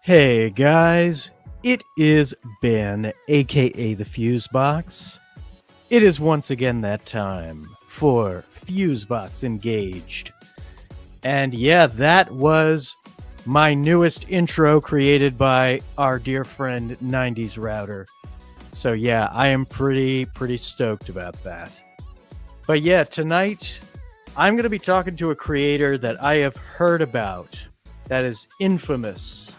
Hey guys, it is Ben, aka the Fusebox. It is once again that time for Fusebox Engaged. And yeah, that was my newest intro created by our dear friend 90s Router. So yeah, I am pretty stoked about that. But yeah, tonight I'm going to be talking to a creator that I have heard about that is infamous.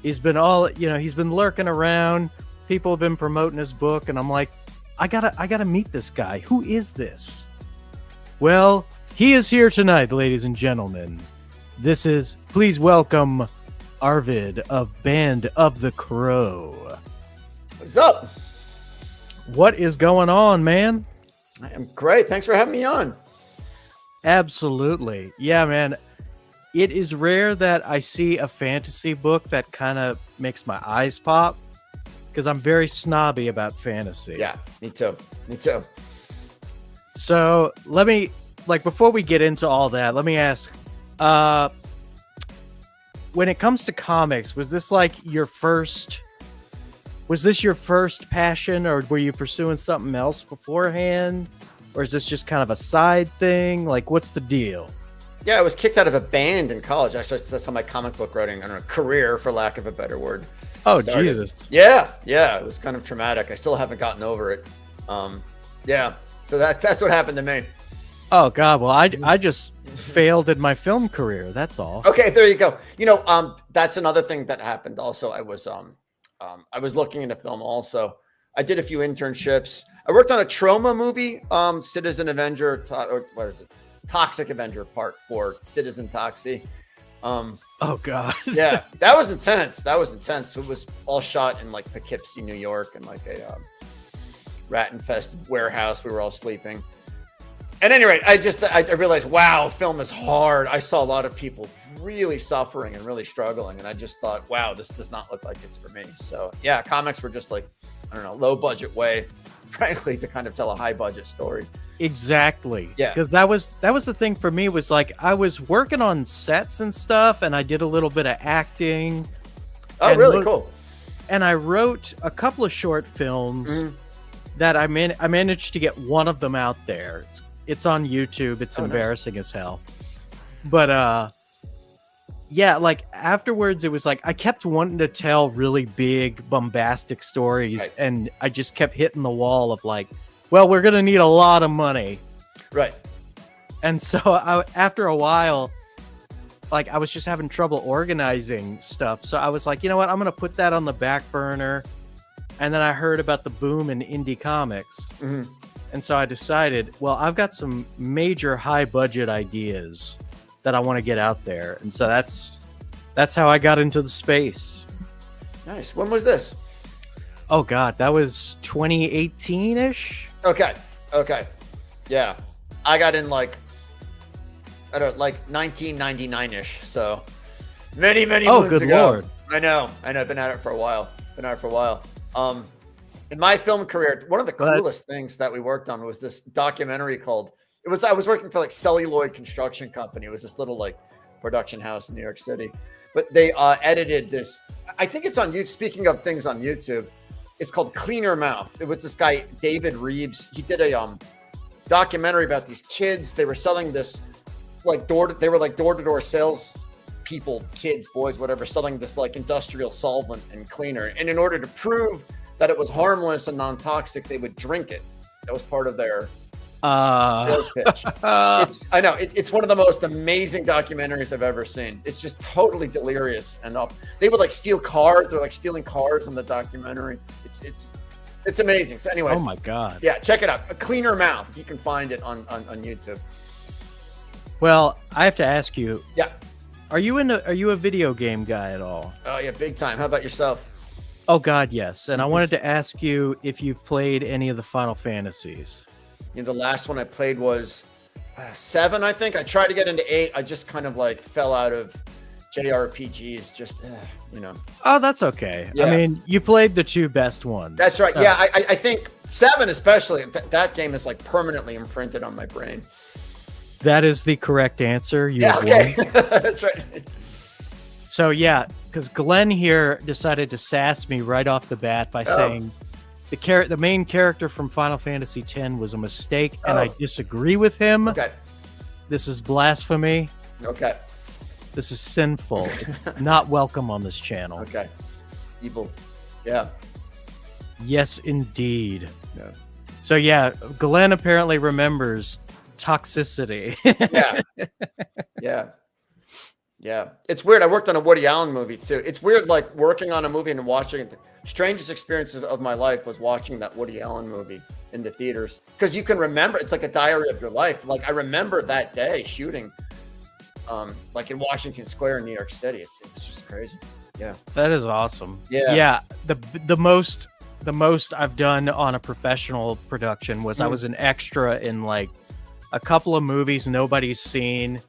He's been he's been lurking around. People have been promoting his book, and I'm like, I gotta meet this guy. Who is this? Well, he is here tonight, ladies and gentlemen. Please welcome Arvid of Band of the Crow. What's up? What is going on, man? I am great. Thanks for having me on. Absolutely. Yeah, man. It is rare that I see a fantasy book that kind of makes my eyes pop because I'm very snobby about fantasy. Yeah, me too. So before we get into all that, let me ask, when it comes to comics, was this your first passion, or were you pursuing something else beforehand? Or is this just kind of a side thing? What's the deal? Yeah, I was kicked out of a band in college. Actually, that's how my comic book writing, career, for lack of a better word. Oh, started. Jesus. Yeah, it was kind of traumatic. I still haven't gotten over it. Yeah, so that's what happened to me. Oh, God. Well, I just failed in my film career. That's all. Okay, there you go. That's another thing that happened. Also, I was looking into film also. I did a few internships. I worked on a trauma movie, Citizen Avenger, or what is it? Toxic Avenger Part 4, Citizen Toxie. Oh God. Yeah, that was intense. It was all shot in Poughkeepsie, New York, and a rat-infested warehouse. We were all sleeping. At any rate, I realized, wow, film is hard. I saw a lot of people really suffering and really struggling, and I just thought, wow, this does not look like it's for me. So yeah, comics were just low budget way, frankly, to kind of tell a high budget story. Exactly. Yeah. Because that was the thing for me, was I was working on sets and stuff, and I did a little bit of acting. Oh, really? Cool. And I wrote a couple of short films that I managed to get one of them out there. It's on YouTube. It's embarrassing as hell. But yeah, afterwards it was I kept wanting to tell really big bombastic stories, right. And I just kept hitting the wall of well, we're going to need a lot of money. Right. And so after a while, I was just having trouble organizing stuff. So I was like, you know what? I'm going to put that on the back burner. And then I heard about the boom in indie comics. Mm-hmm. And so I decided, well, I've got some major high budget ideas that I want to get out there. And so that's how I got into the space. Nice. When was this? Oh, God, that was 2018-ish. Okay. Yeah. I got in 1999-ish. So many moons ago. Oh, good Lord. I know. I've been at it for a while. In my film career, one of the coolest things that we worked on was this documentary I was working for Celluloid Construction Company. It was this little production house in New York City. But they edited this. I think it's on YouTube. Speaking of things on YouTube, it's called Cleaner Mouth. It was this guy, David Reeves. He did a documentary about these kids. They were selling this door-to-door sales people, kids, boys, whatever, selling this industrial solvent and cleaner. And in order to prove that it was harmless and non-toxic, they would drink it. That was part of their sales pitch. I know it's one of the most amazing documentaries I've ever seen. It's just totally delirious, and they would steal cars. They're stealing cars in the documentary. It's amazing. So anyways, oh my God, yeah, check it out. A Cleaner Mouth. You can find it on YouTube. Well, I have to ask you. Yeah. Are you a video game guy at all? Oh yeah, big time. How about yourself? Oh God, yes. And I wanted to ask you if you've played any of the Final Fantasies. The last one I played was 7, I think. I tried to get into 8. I just kind of fell out of JRPGs. Just Oh, that's okay. Yeah. I mean, you played the 2 best ones. That's right. Yeah, I think 7 especially. That game is permanently imprinted on my brain. That is the correct answer. Okay. That's right. So yeah, because Glenn here decided to sass me right off the bat by saying the main character from Final Fantasy X was a mistake, and I disagree with him. Okay. This is blasphemy. Okay. This is sinful. It's not welcome on this channel. Okay. Evil. Yeah. Yes, indeed. Yeah. So yeah, Glenn apparently remembers toxicity. Yeah. Yeah. Yeah. It's weird. I worked on a Woody Allen movie too. It's weird, like working on a movie and watching it. Strangest experience of my life was watching that Woody Allen movie in the theaters, because you can remember. It's like a diary of your life. Like I remember that day shooting, like in Washington Square in New York City. It's just crazy. Yeah. That is awesome. Yeah. Yeah. The most I've done on a professional production was I was an extra in like a couple of movies nobody's seen,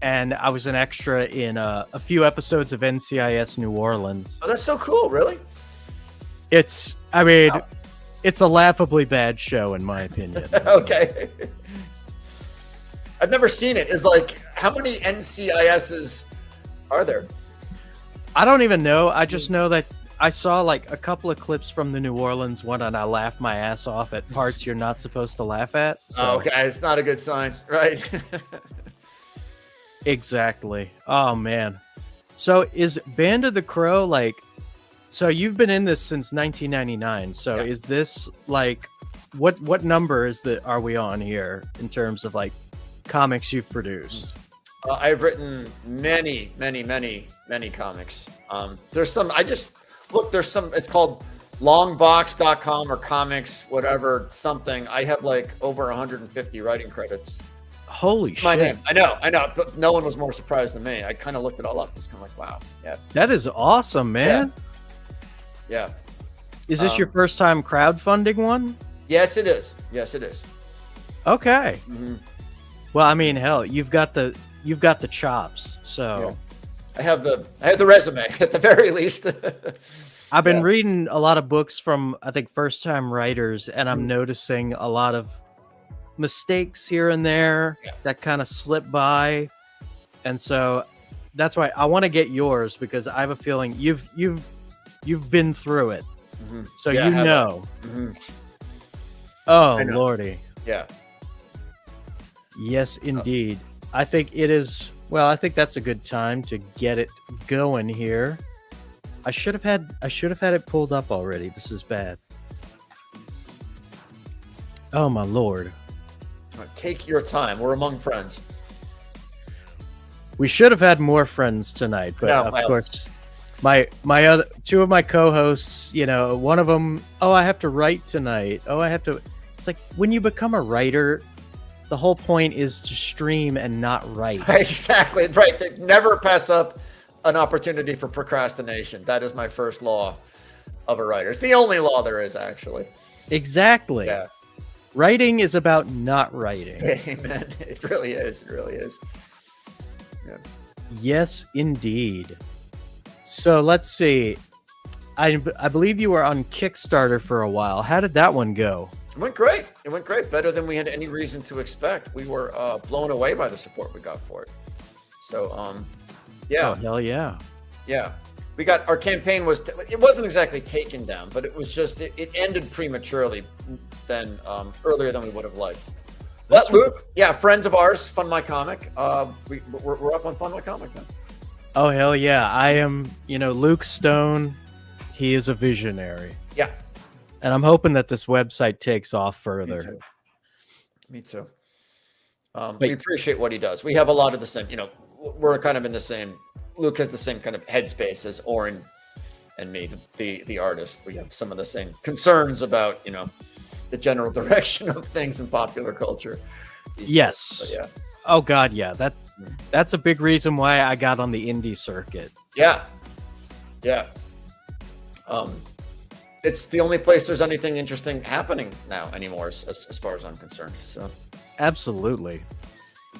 and I was an extra in a few episodes of NCIS New Orleans. Oh, that's so cool. Really? It's a laughably bad show in my opinion. Okay. I've never seen it. Is like, how many NCISs are there? I don't even know. I just know that I saw like a couple of clips from the New Orleans one, and I laughed my ass off at parts you're not supposed to laugh at. So. Okay, it's not a good sign, right? Exactly. Oh man. So is Band of the Crow like? So you've been in this since 1999. So Yeah. is this like what number are we on here in terms of like comics you've produced? I've written many comics. There's some. There's some. It's called longbox.com or comics, whatever, something. I have like over 150 writing credits. Holy shit. My name. I know. But no one was more surprised than me. I kind of looked it all up. It's kind of like, wow. Yeah. That is awesome, man. Yeah. Is this your first time crowdfunding one? Yes, it is. Yes, it is. Okay. Mm-hmm. Well, I mean, hell, you've got the chops. So I have the resume at the very least. I've been reading a lot of books from, I think, first time writers, and I'm noticing a lot of mistakes here and there that kind of slip by. And so that's why I want to get yours, because I have a feeling you've been through it. Mm-hmm. So you know. Mm-hmm. Oh, Lordy. Yeah. Yes, indeed. I think it is. Well, I think that's a good time to get it going here. I should have had it pulled up already. This is bad. Oh my Lord. Take your time. We're among friends. We should have had more friends tonight, but of course, my other two of my co-hosts, one of them, I have to write tonight. It's like when you become a writer, the whole point is to stream and not write. Exactly. Right. They never pass up an opportunity for procrastination. That is my first law of a writer. It's the only law there is, actually. Exactly. Yeah. Writing is about not writing. Amen. It really is. It really is. Yeah. Yes, indeed. So let's see. I believe you were on Kickstarter for a while. How did that one go? It went great. It went great. Better than we had any reason to expect. We were blown away by the support we got for it. So, yeah. Oh, hell yeah. Yeah. We got, our campaign it wasn't exactly taken down, but it was just, it ended prematurely earlier than we would have liked. But Luke, friends of ours, Fund My Comic. We're up on Fund My Comic now. Oh, hell yeah. I am, Luke Stone. He is a visionary. Yeah. And I'm hoping that this website takes off further. Me too. We appreciate what he does. We have a lot of the same, we're kind of in the same, Luke has the same kind of headspace as Oren and me, the artist. We have some of the same concerns about, the general direction of things in popular culture. Yes. Yeah. Oh God. Yeah. That's a big reason why I got on the indie circuit. Yeah. Yeah. It's the only place there's anything interesting happening now anymore, as far as I'm concerned. So, absolutely.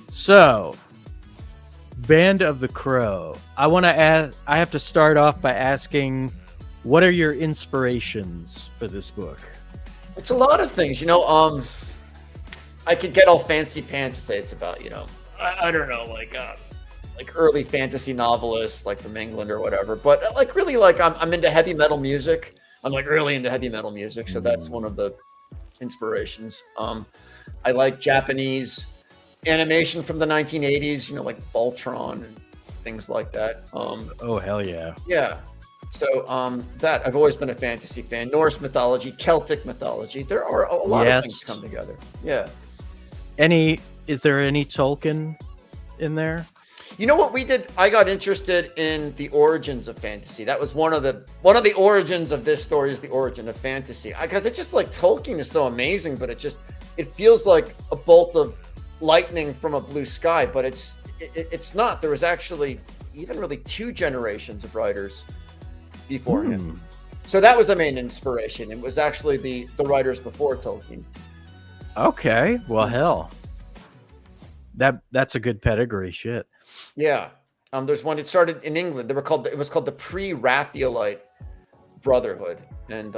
So, Band of the Crow. I have to start off by asking, what are your inspirations for this book? It's a lot of things, I could get all fancy pants and say it's about, I don't know, like like early fantasy novelists, like from England or whatever. But like really, like I'm into heavy metal music. I'm like really into heavy metal music, so that's one of the inspirations. I like Japanese animation from the 1980s, like Voltron and things like that. Oh, hell yeah. Yeah. So that I've always been a fantasy fan. Norse mythology, Celtic mythology. There are a lot of things come together. Yeah. Is there any Tolkien in there? You know what we did? I got interested in the origins of fantasy. That was one of the origins of this story is the origin of fantasy. Because it's just like Tolkien is so amazing, but it feels like a bolt of lightning from a blue sky. But it's not. There was actually even really 2 generations of writers before him. So that was the main inspiration. It was actually the writers before Tolkien. Okay. Well, hell. That's a good pedigree. Shit. Yeah. There's one. It started in England. It was called the Pre-Raphaelite Brotherhood. And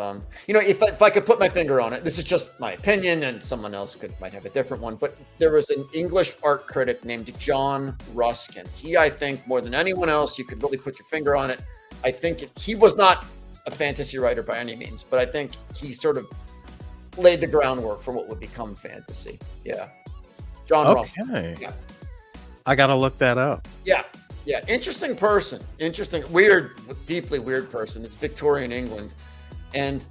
if I could put my finger on it, this is just my opinion, and someone else might have a different one. But there was an English art critic named John Ruskin. He, I think, more than anyone else, you could really put your finger on it. I think he was not a fantasy writer by any means, but I think he sort of laid the groundwork for what would become fantasy. Yeah. John Ruskin. Okay. Yeah. I got to look that up. Yeah. Yeah. Interesting person. Interesting, weird, deeply weird person. It's Victorian England. And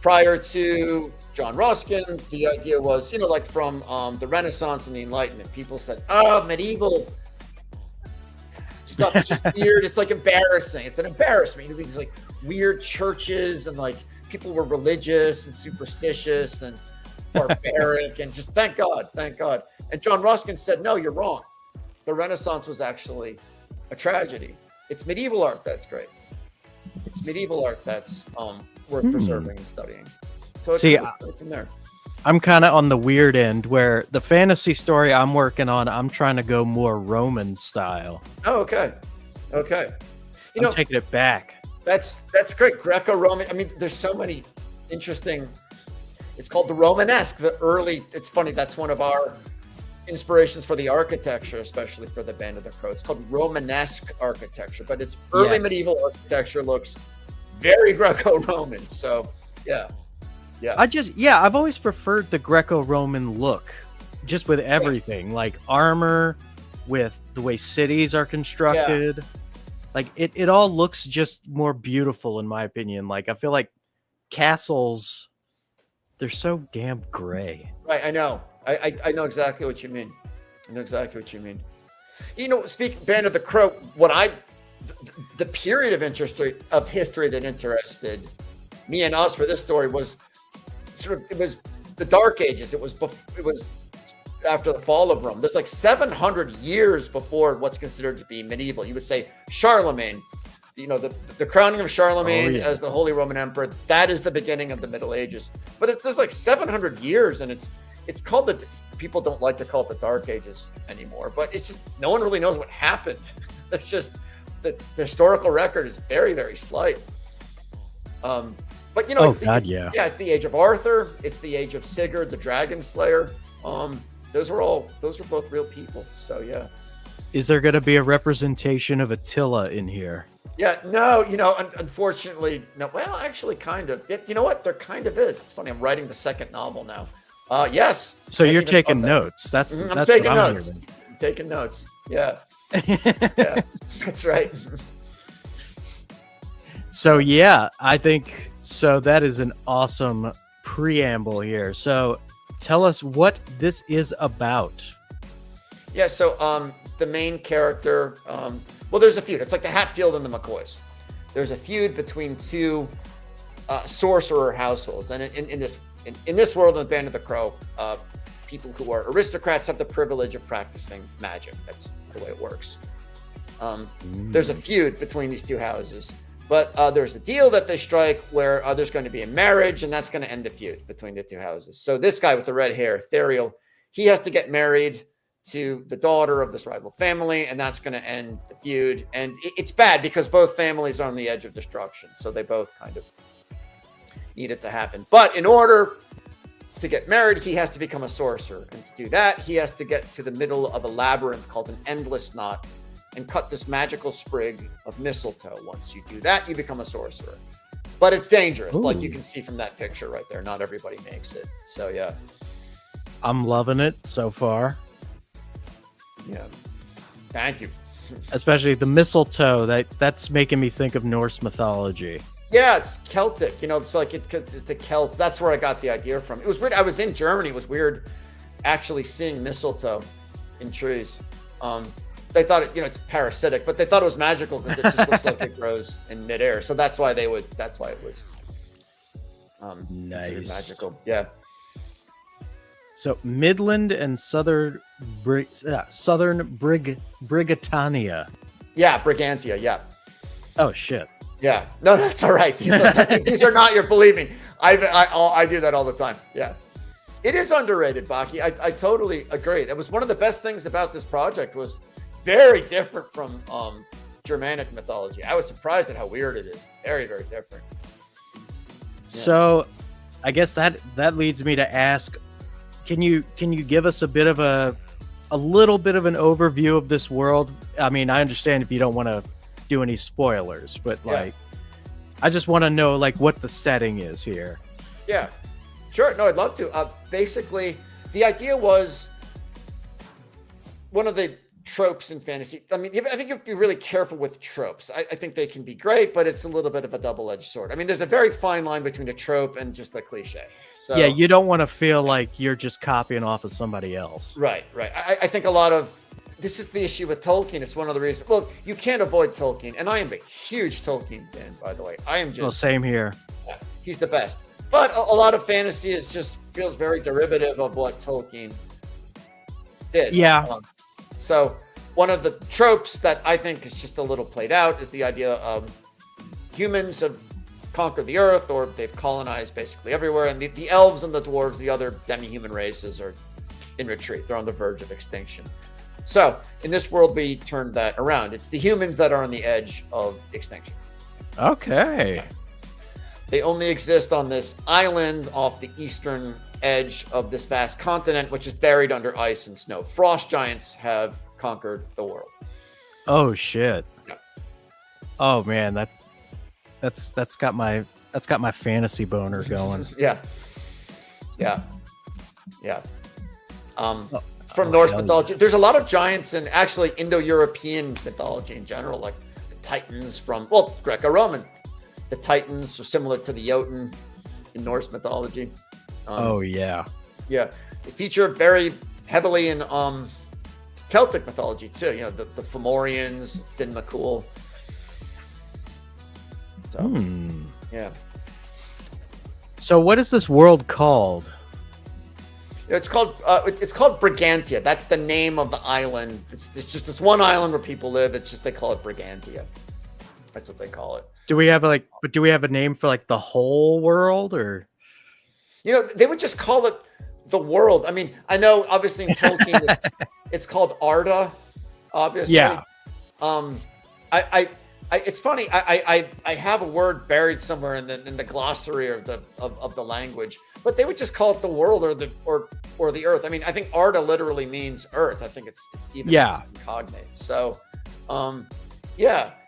prior to John Ruskin, the idea was, like from the Renaissance and the Enlightenment, people said, oh, medieval stuff is just weird. It's like embarrassing. It's an embarrassment. These like weird churches and like people were religious and superstitious and barbaric and just thank God. And John Ruskin said, no, you're wrong. The Renaissance was actually a tragedy. It's medieval art that's great. It's medieval art that's worth preserving and studying. So it's right from there. I'm kind of on the weird end where the fantasy story I'm working on, I'm trying to go more Roman style. Oh, okay. I'm taking it back. That's great. Greco-Roman. I mean, there's so many interesting. It's called the Romanesque. It's funny. That's one of our inspirations for the architecture, especially for the Band of the Crow. It's called Romanesque architecture, but it's early medieval architecture looks very Greco-Roman. So, yeah. I've always preferred the Greco-Roman look, just with everything, like armor, with the way cities are constructed. Yeah. Like it all looks just more beautiful in my opinion. Like I feel like castles, they're so damn gray. Right, I know. I know exactly what you mean. Speaking Band of the Crow, the period of history that interested me and us for this story was it was the Dark Ages. It was after the fall of Rome. There's like 700 years before what's considered to be medieval. You would say Charlemagne, the crowning of Charlemagne as the Holy Roman Emperor. That is the beginning of the Middle Ages. But there's like 700 years, and it's called people don't like to call it the Dark Ages anymore. But it's just no one really knows what happened. There's just the historical record is very, very slight. But it's the age of Arthur. It's the age of Sigurd, the Dragon Slayer. Those are both real people. So yeah. Is there going to be a representation of Attila in here? Yeah, no, unfortunately, no. Well, actually, kind of. You know what? There kind of is. It's funny. I'm writing the second novel now. Yes. So you're taking notes. That's taking notes. I'm taking notes. Yeah. Yeah, that's right. So yeah, I think so. That is an awesome preamble here. So tell us what this is about. Yeah. So the main character. Well, there's a feud. It's like the Hatfield and the McCoys. There's a feud between 2 sorcerer households, and in this world, in the Band of the Crow, people who are aristocrats have the privilege of practicing magic. That's the way it works. There's a feud between these 2 houses, but there's a deal that they strike where there's going to be a marriage, and that's going to end the feud between the 2 houses. So this guy with the red hair, Theriel, he has to get married to the daughter of this rival family, and that's going to end the feud. And it's bad because both families are on the edge of destruction, so they both kind of need it to happen. But in order to get married, he has to become a sorcerer, and to do that, he has to get to the middle of a labyrinth called an endless knot, and cut this magical sprig of mistletoe. Once you do that, you become a sorcerer. But it's dangerous, like you can see from that picture right there. Not everybody makes it. So yeah. I'm loving it so far. Yeah. Thank you. Especially the mistletoe. That's making me think of Norse mythology. Yeah, it's Celtic. It's like it's the Celts. That's where I got the idea from. It was weird. I was in Germany. It was weird actually seeing mistletoe in trees. They thought it's parasitic, but they thought it was magical because it just looks like it grows in midair. So that's why it was nice. Magical. Yeah. So Midland and Southern Brigatania. Yeah, Brigantia. Yeah. Oh shit. Yeah. No, that's all right. These are not your believing. I do that all the time. Yeah. It is underrated, Baki. I totally agree. That was one of the best things about this project, was very different from Germanic mythology. I was surprised at how weird it is. Very, very different. Yeah. So I guess that leads me to ask, can you give us a little bit of an overview of this world? I mean, I understand if you don't want to do any spoilers, but I just want to know what the setting is here. Yeah, sure. No, I'd love to. Basically, the idea was one of the tropes in fantasy. I mean, I think you have to be really careful with tropes. I think they can be great, but it's a little bit of a double-edged sword. I mean, there's a very fine line between a trope and just a cliche. So, yeah, you don't want to feel like you're just copying off of somebody else. Right. I think this is the issue with Tolkien. It's one of the reasons. Well, you can't avoid Tolkien, and I am a huge Tolkien fan, by the way. I am just. Well, same here. Yeah, he's the best. But a lot of fantasy feels very derivative of what Tolkien did. Yeah. So one of the tropes that I think is just a little played out is the idea of humans have conquered the earth, or they've colonized basically everywhere, and the elves and the dwarves, the other demi-human races, are in retreat. They're on the verge of extinction. So in this world, we turned that around. It's the humans that are on the edge of extinction. Okay. They only exist on this island off the eastern edge of this vast continent, which is buried under ice and snow. Frost giants have conquered the world. Oh shit. Yeah. Oh man, that's got my fantasy boner going. Yeah. From Norse mythology. There's a lot of giants in actually Indo-European mythology in general, like the Titans from Greco-Roman. The Titans are similar to the Jotun in Norse mythology. Yeah. They feature very heavily in Celtic mythology too. The Fomorians, Finn McCool. So, yeah. So what is this world called? It's called Brigantia. That's the name of the island. It's just this one island where people live. They call it Brigantia. That's what they call it. Do we have a name for the whole world, or? They would just call it the world. I mean, I know obviously in Tolkien it's called Arda, obviously. Yeah. It's funny. I have a word buried somewhere in the glossary of the language, but they would just call it the world or the earth. I mean, I think Arda literally means earth. I think it's even cognate. So,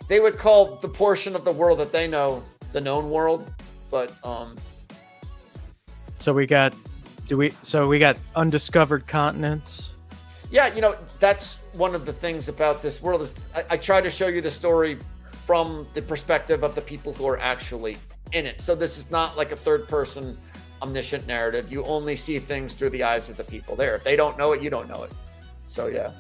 they would call the portion of the world that they know the known world, but So we got undiscovered continents. Yeah, that's one of the things about this world is I try to show you the story from the perspective of the people who are actually in it. So this is not like a third person omniscient narrative. You only see things through the eyes of the people there. If they don't know it, you don't know it. So yeah.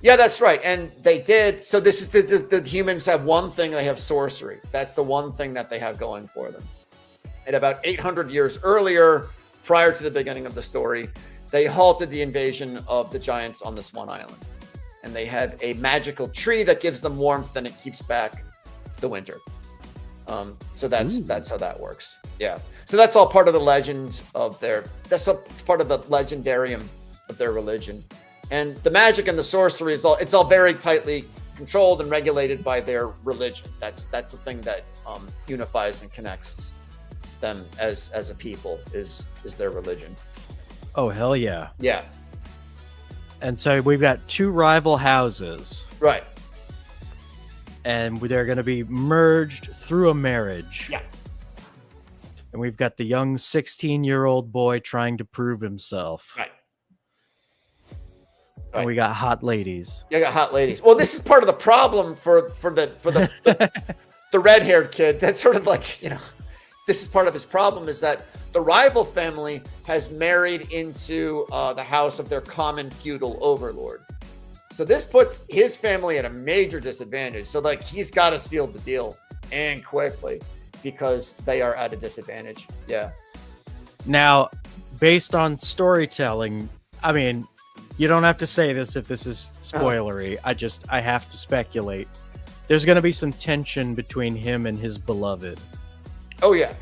That's right. And they did. So this is the humans have one thing. They have sorcery. That's the one thing that they have going for them. And about 800 years earlier, prior to the beginning of the story, they halted the invasion of the giants on this one island. And they have a magical tree that gives them warmth and it keeps back the winter. So that's how that works. Yeah. So that's all part of the legend of that's part of the legendarium of their religion. And the magic and the sorcery it's all very tightly controlled and regulated by their religion. That's the thing that unifies and connects them as a people is their religion. Oh hell yeah. Yeah. And so we've got two rival houses. Right. And they're going to be merged through a marriage. Yeah. And we've got the young 16-year-old boy trying to prove himself. Right. And we got hot ladies. You got hot ladies. Well, this is part of the problem for the red-haired kid. That's sort of like, this is part of his problem, is that the rival family has married into the house of their common feudal overlord. So this puts his family at a major disadvantage. So like he's got to seal the deal and quickly because they are at a disadvantage. Yeah. Now, based on storytelling, I mean, you don't have to say this if this is spoilery. I have to speculate. There's going to be some tension between him and his beloved. Oh, yeah.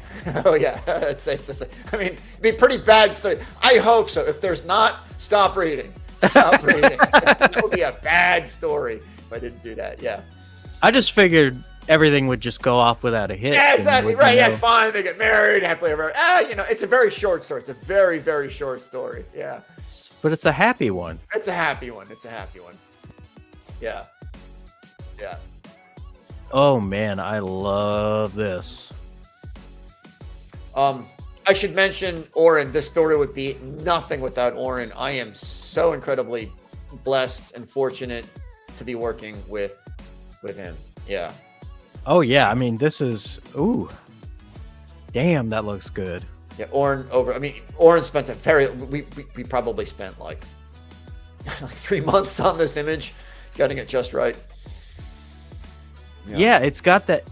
Oh, yeah. That's safe to say. I mean, it'd be a pretty bad story. I hope so. If there's not, stop reading. Stop reading. That would be a bad story if I didn't do that. Yeah. I just figured everything would just go off without a hitch. Yeah, exactly. Right. Yeah, it's fine. They get married, happily ever. It's a very short story. It's a very, very short story. Yeah. But it's a happy one. It's a happy one. It's a happy one. Yeah. Yeah. Oh, man. I love this. I should mention Oren. This story would be nothing without Oren. I am so incredibly blessed and fortunate to be working with him. Yeah. Oh yeah. I mean, this is damn, that looks good. Yeah, Oren spent we probably spent like 3 months on this image, getting it just right. Yeah, it's got that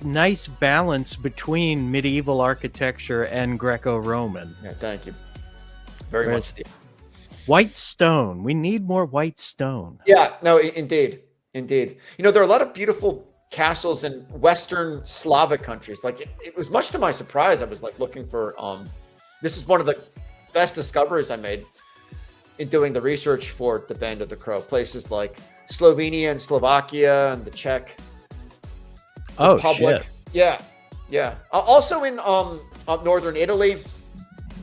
nice balance between medieval architecture and Greco-Roman. Yeah, thank you. Very much. White stone. We need more white stone. Yeah, no, indeed. There are a lot of beautiful castles in Western Slavic countries. Like it was much to my surprise. I was like looking for this is one of the best discoveries I made in doing the research for the Band of the Crow. Places like Slovenia and Slovakia and the Czech Republic. Shit. Yeah. Also in up northern Italy,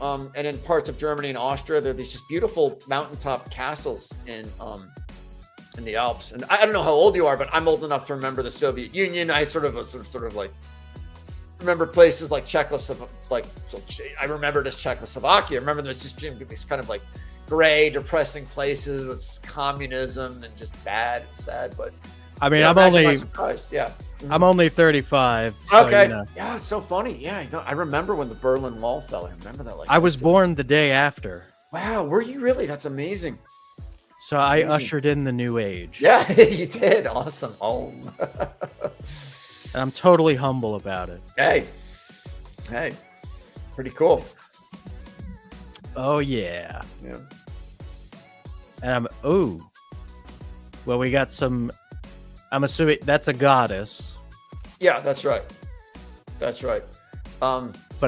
and in parts of Germany and Austria, there are these just beautiful mountaintop castles in the Alps. And I don't know how old you are, but I'm old enough to remember the Soviet Union. I sort of like remember places like Czechoslovakia. I remember this Czechoslovakia. I remember there's just these kind of like gray, depressing places with communism and just bad and sad. But I mean, I'm only 35. Okay. So, Yeah, it's so funny. Yeah, I remember when the Berlin Wall fell. I remember that. I was born the day after. Wow, were you really? That's amazing. So I ushered in the new age. Yeah, you did. Awesome. And I'm totally humble about it. Hey, pretty cool. Oh yeah. Yeah. And well, we got some. I'm assuming that's a goddess. Yeah, that's right. But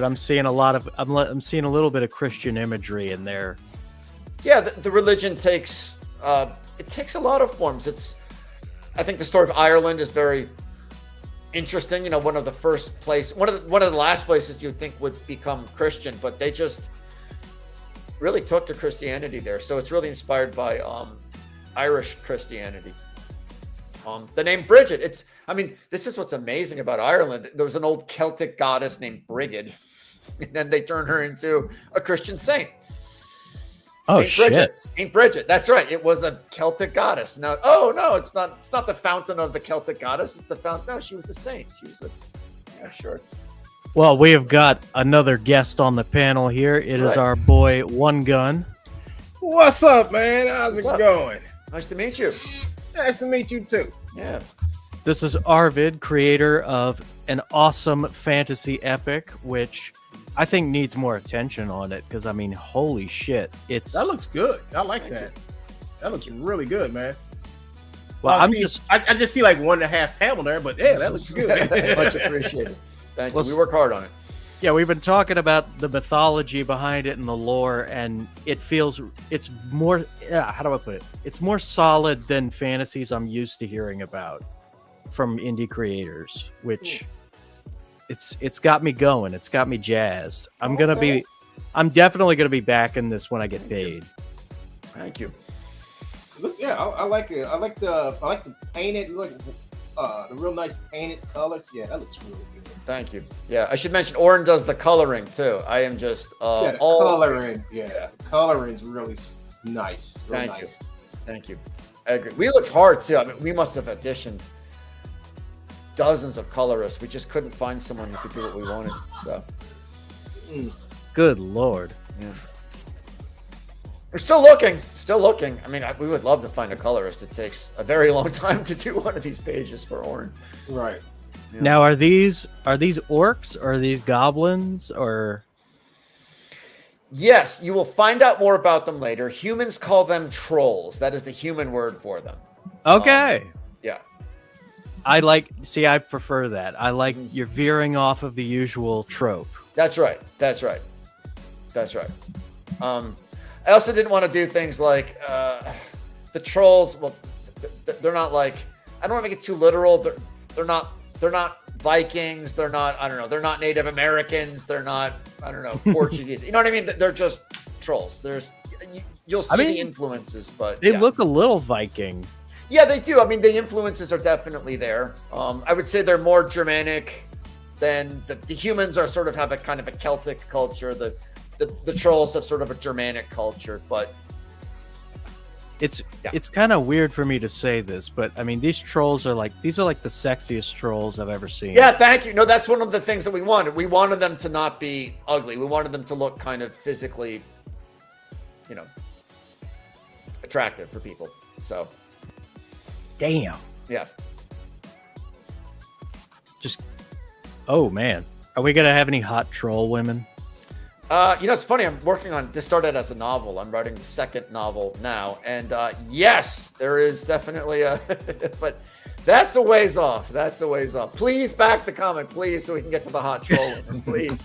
I'm seeing I'm seeing a little bit of Christian imagery in there. Yeah, the religion takes a lot of forms. I think the story of Ireland is very interesting. One of the last places you'd think would become Christian, but they just really took to Christianity there. So it's really inspired by Irish Christianity. The name Bridget. This is what's amazing about Ireland. There was an old Celtic goddess named Brigid, and then they turned her into a Christian saint. Saint Bridget. That's right. It was a Celtic goddess. No, it's not. It's not the fountain of the Celtic goddess. It's the fountain. No, she was a saint. Sure. Well, we have got another guest on the panel here. It is our boy One Gun. What's up, man? How's it going? Nice to meet you. Nice to meet you too. Yeah. This is Arvid, creator of an awesome fantasy epic, which I think needs more attention on it because holy shit, that looks good. I like that. That looks really good, man. Well, I just see like 1.5 panel there, but yeah, that looks good. Much appreciated. Thank you. We work hard on it. Yeah, we've been talking about the mythology behind it and the lore, and it's more, how do I put it? It's more solid than fantasies I'm used to hearing about from indie creators, which it's got me going. It's got me jazzed. I'm definitely going to be back in this when I get paid. Thank you. Yeah, I like it. I like the painted, look, the real nice painted colors. Yeah, that looks really good. Thank you. Yeah, I should mention Oren does the coloring too. I am just Yeah, the coloring. Yeah, the coloring is really nice. Real Thank nice. you. Thank you. I agree. We looked hard too. I mean, we must have auditioned dozens of colorists. We just couldn't find someone who could do what we wanted. So, Good Lord. yeah. We're still looking. Still looking. I mean, we would love to find a colorist. It takes a very long time to do one of these pages for Oren. Right. Yeah. Now, are these orcs or are these goblins or? Yes, you will find out more about them later. Humans call them trolls. That is the human word for them. Okay. Yeah. I prefer that. I like you're veering off of the usual trope. That's right. That's right. That's right. I also didn't want to do things like the trolls. Well, they're not like, I don't want to make it too literal. They're not Vikings. They're not, I don't know. They're not Native Americans. They're not, I don't know, Portuguese. You know what I mean? They're just trolls. You'll see the influences, but they look a little Viking. Yeah, they do. I mean, the influences are definitely there. I would say they're more Germanic than the humans are sort of have a kind of a Celtic culture. The trolls have sort of a Germanic culture, but it's kind of weird for me to say this, but I mean, these are like the sexiest trolls I've ever seen. Yeah, thank you. No, that's one of the things that we wanted. We wanted them to not be ugly. We wanted them to look kind of physically, attractive for people. So, damn. Yeah. Oh man, are we gonna have any hot troll women? It's funny. I'm working on this. Started as a novel. I'm writing the second novel now, and yes, there is definitely a. But that's a ways off. That's a ways off. Please back the comic, please, so we can get to the hot troll woman, please.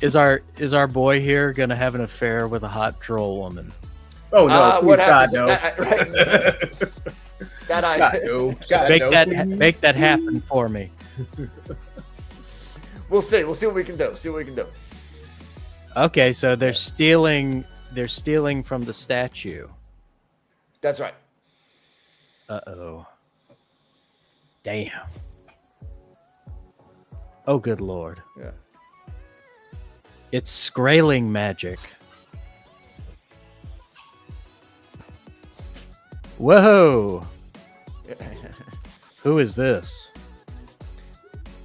Is our boy here gonna have an affair with a hot troll woman? Oh no! What God, happens? no. Make that happen for me. We'll see. We'll see what we can do. See what we can do. Okay, so they're stealing from the statue. That's right. Uh-oh. Damn. Oh, good Lord. Yeah. It's Skraeling magic. Whoa. Who is this?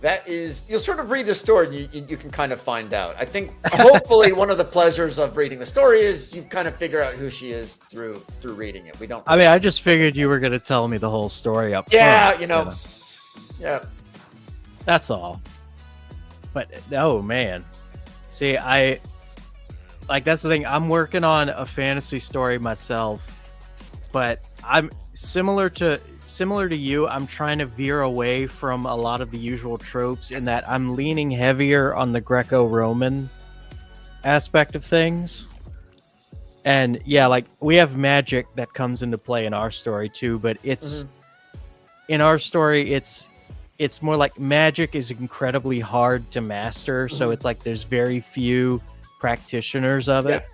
That is, you'll sort of read the story and you can kind of find out. I think hopefully one of the pleasures of reading the story is you kind of figure out who she is through reading it. We don't. I mean, I just figured you were going to tell me the whole story up front. Yeah. That's all. But oh man. See, that's the thing. I'm working on a fantasy story myself, but I'm similar to you. I'm trying to veer away from a lot of the usual tropes in that I'm leaning heavier on the Greco-Roman aspect of things. And yeah, like we have magic that comes into play in our story too, but it's in our story, it's more like magic is incredibly hard to master. So it's like there's very few practitioners of it.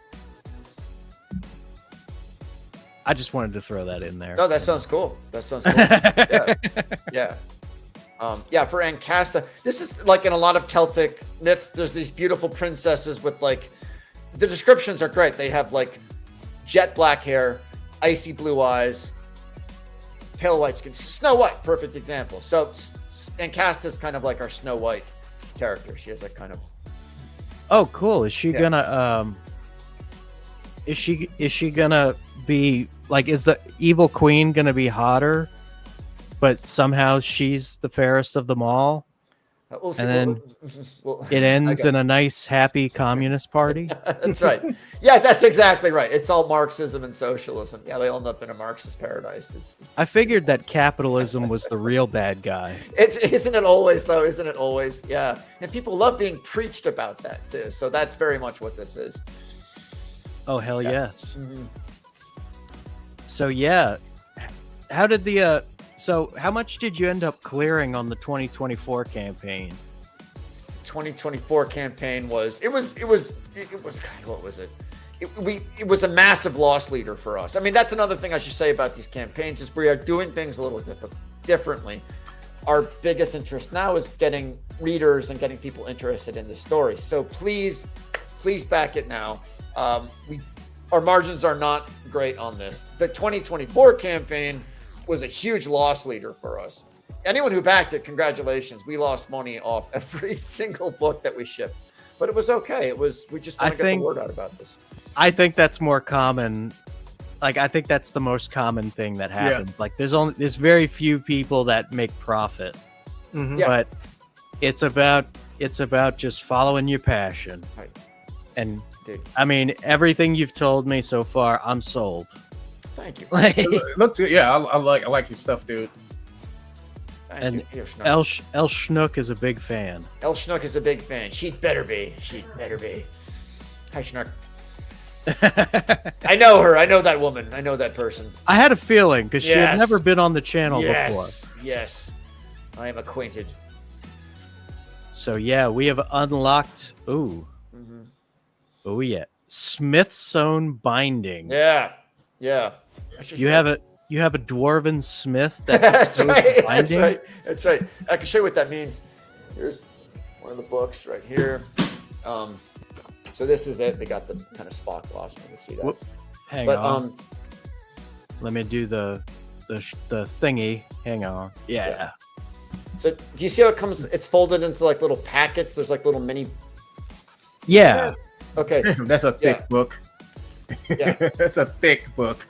I just wanted to throw that in there. No, that sounds cool. Yeah. Yeah. For Ancasta, this is like in a lot of Celtic myths. There's these beautiful princesses with like, the descriptions are great. They have like jet black hair, icy blue eyes, pale white skin, Snow White, perfect example. So Ancasta is kind of like our Snow White character. She has a kind of. Oh, cool. Is she gonna Is she gonna be like? Is the evil queen gonna be hotter, but somehow she's the fairest of them all? We'll see. And then it ends in a nice, happy communist party. That's right. Yeah, that's exactly right. It's all Marxism and socialism. Yeah, they all end up in a Marxist paradise. It's I figured that capitalism was the real bad guy. Isn't it always though? Isn't it always? Yeah, and people love being preached about that too. So that's very much what this is. Oh hell yes. So yeah, how did the so how much did you end up clearing on the 2024 campaign? 2024 campaign was what was it? it was a massive loss leader for us. I mean, that's another thing I should say about these campaigns is we are doing things a little differently. Our biggest interest now is getting readers and getting people interested in the story. So please back it now. Our margins are not great on this. The 2024 campaign was a huge loss leader for us. Anyone who backed it, congratulations. We lost money off every single book that we shipped, but it was okay. We just want to get the word out about this. I think that's more common. Like, I think that's the most common thing that happens. Yeah. Like, there's very few people that make profit, but it's about just following your passion. Right. And I mean, everything you've told me so far, I'm sold. Thank you. Look, yeah, I like your stuff, dude. And El Schnook is a big fan. El Schnook is a big fan. She'd better be. Hi, Schnook. I know her. I know that woman. I know that person. I had a feeling because she had never been on the channel before. Yes, I am acquainted. So yeah, we have unlocked. Ooh, oh yeah, Smith's-Own binding. Yeah. You have a dwarven smith. That's right. That's right. I can show you what that means. Here's one of the books right here. So this is it. They got the kind of spot gloss. You can see that. Hang on. Let me do the thingy. Hang on. Yeah. So do you see how it comes? It's folded into like little packets. There's like little mini. Yeah. Okay. That's a thick book. Yeah. That's a thick book.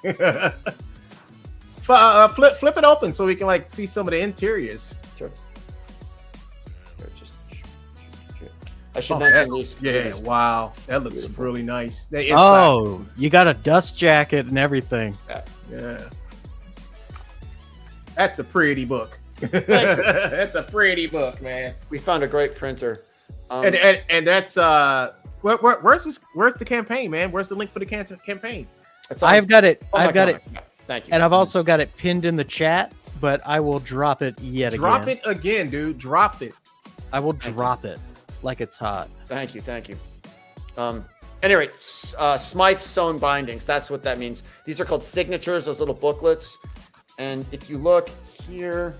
Flip it open so we can like see some of the interiors. Sure. I should mention these. Yeah, wow. That looks really nice. Oh, you got a dust jacket and everything. Yeah. That's a pretty book. That's a pretty book, man. We found a great printer. And that's where's the campaign, man? Where's the link for the campaign? I've got it. I've got it. Thank you. And I've also got it pinned in the chat, but I will drop it again. Drop it again, dude. Drop it. I will drop it like it's hot. Thank you. Anyway, Smith's-Own bindings. That's what that means. These are called signatures, those little booklets. And if you look here,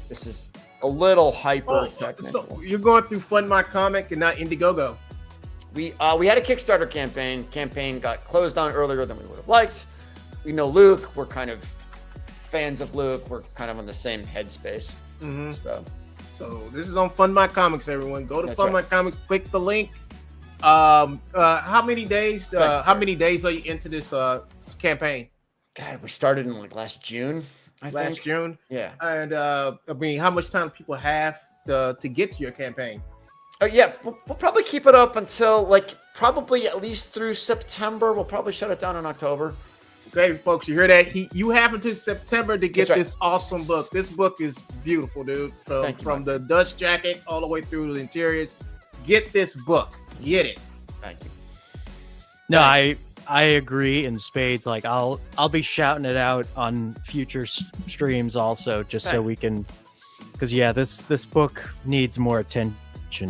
this is a little hyper technical. So you're going through Fund My Comic and not Indiegogo. We had a Kickstarter campaign. Campaign got closed down earlier than we would have liked. We know Luke. We're kind of fans of Luke. We're kind of on the same headspace. So this is on Fund My Comics, everyone. Go to Fund My Comics. Click the link. How many days? How many days are you into this campaign? God, we started in like last June. I think. Last June. Yeah. And I mean, how much time do people have to get to your campaign? Yeah, we'll probably keep it up until like probably at least through September. We'll probably shut it down in October. Okay, folks, you hear that? You have until September to get this awesome book. This book is beautiful, dude. From the dust jacket all the way through the interiors. Get this book. Get it. Thank you. No, I agree in spades. Like I'll be shouting it out on future streams also, just so we can. Because this book needs more attention.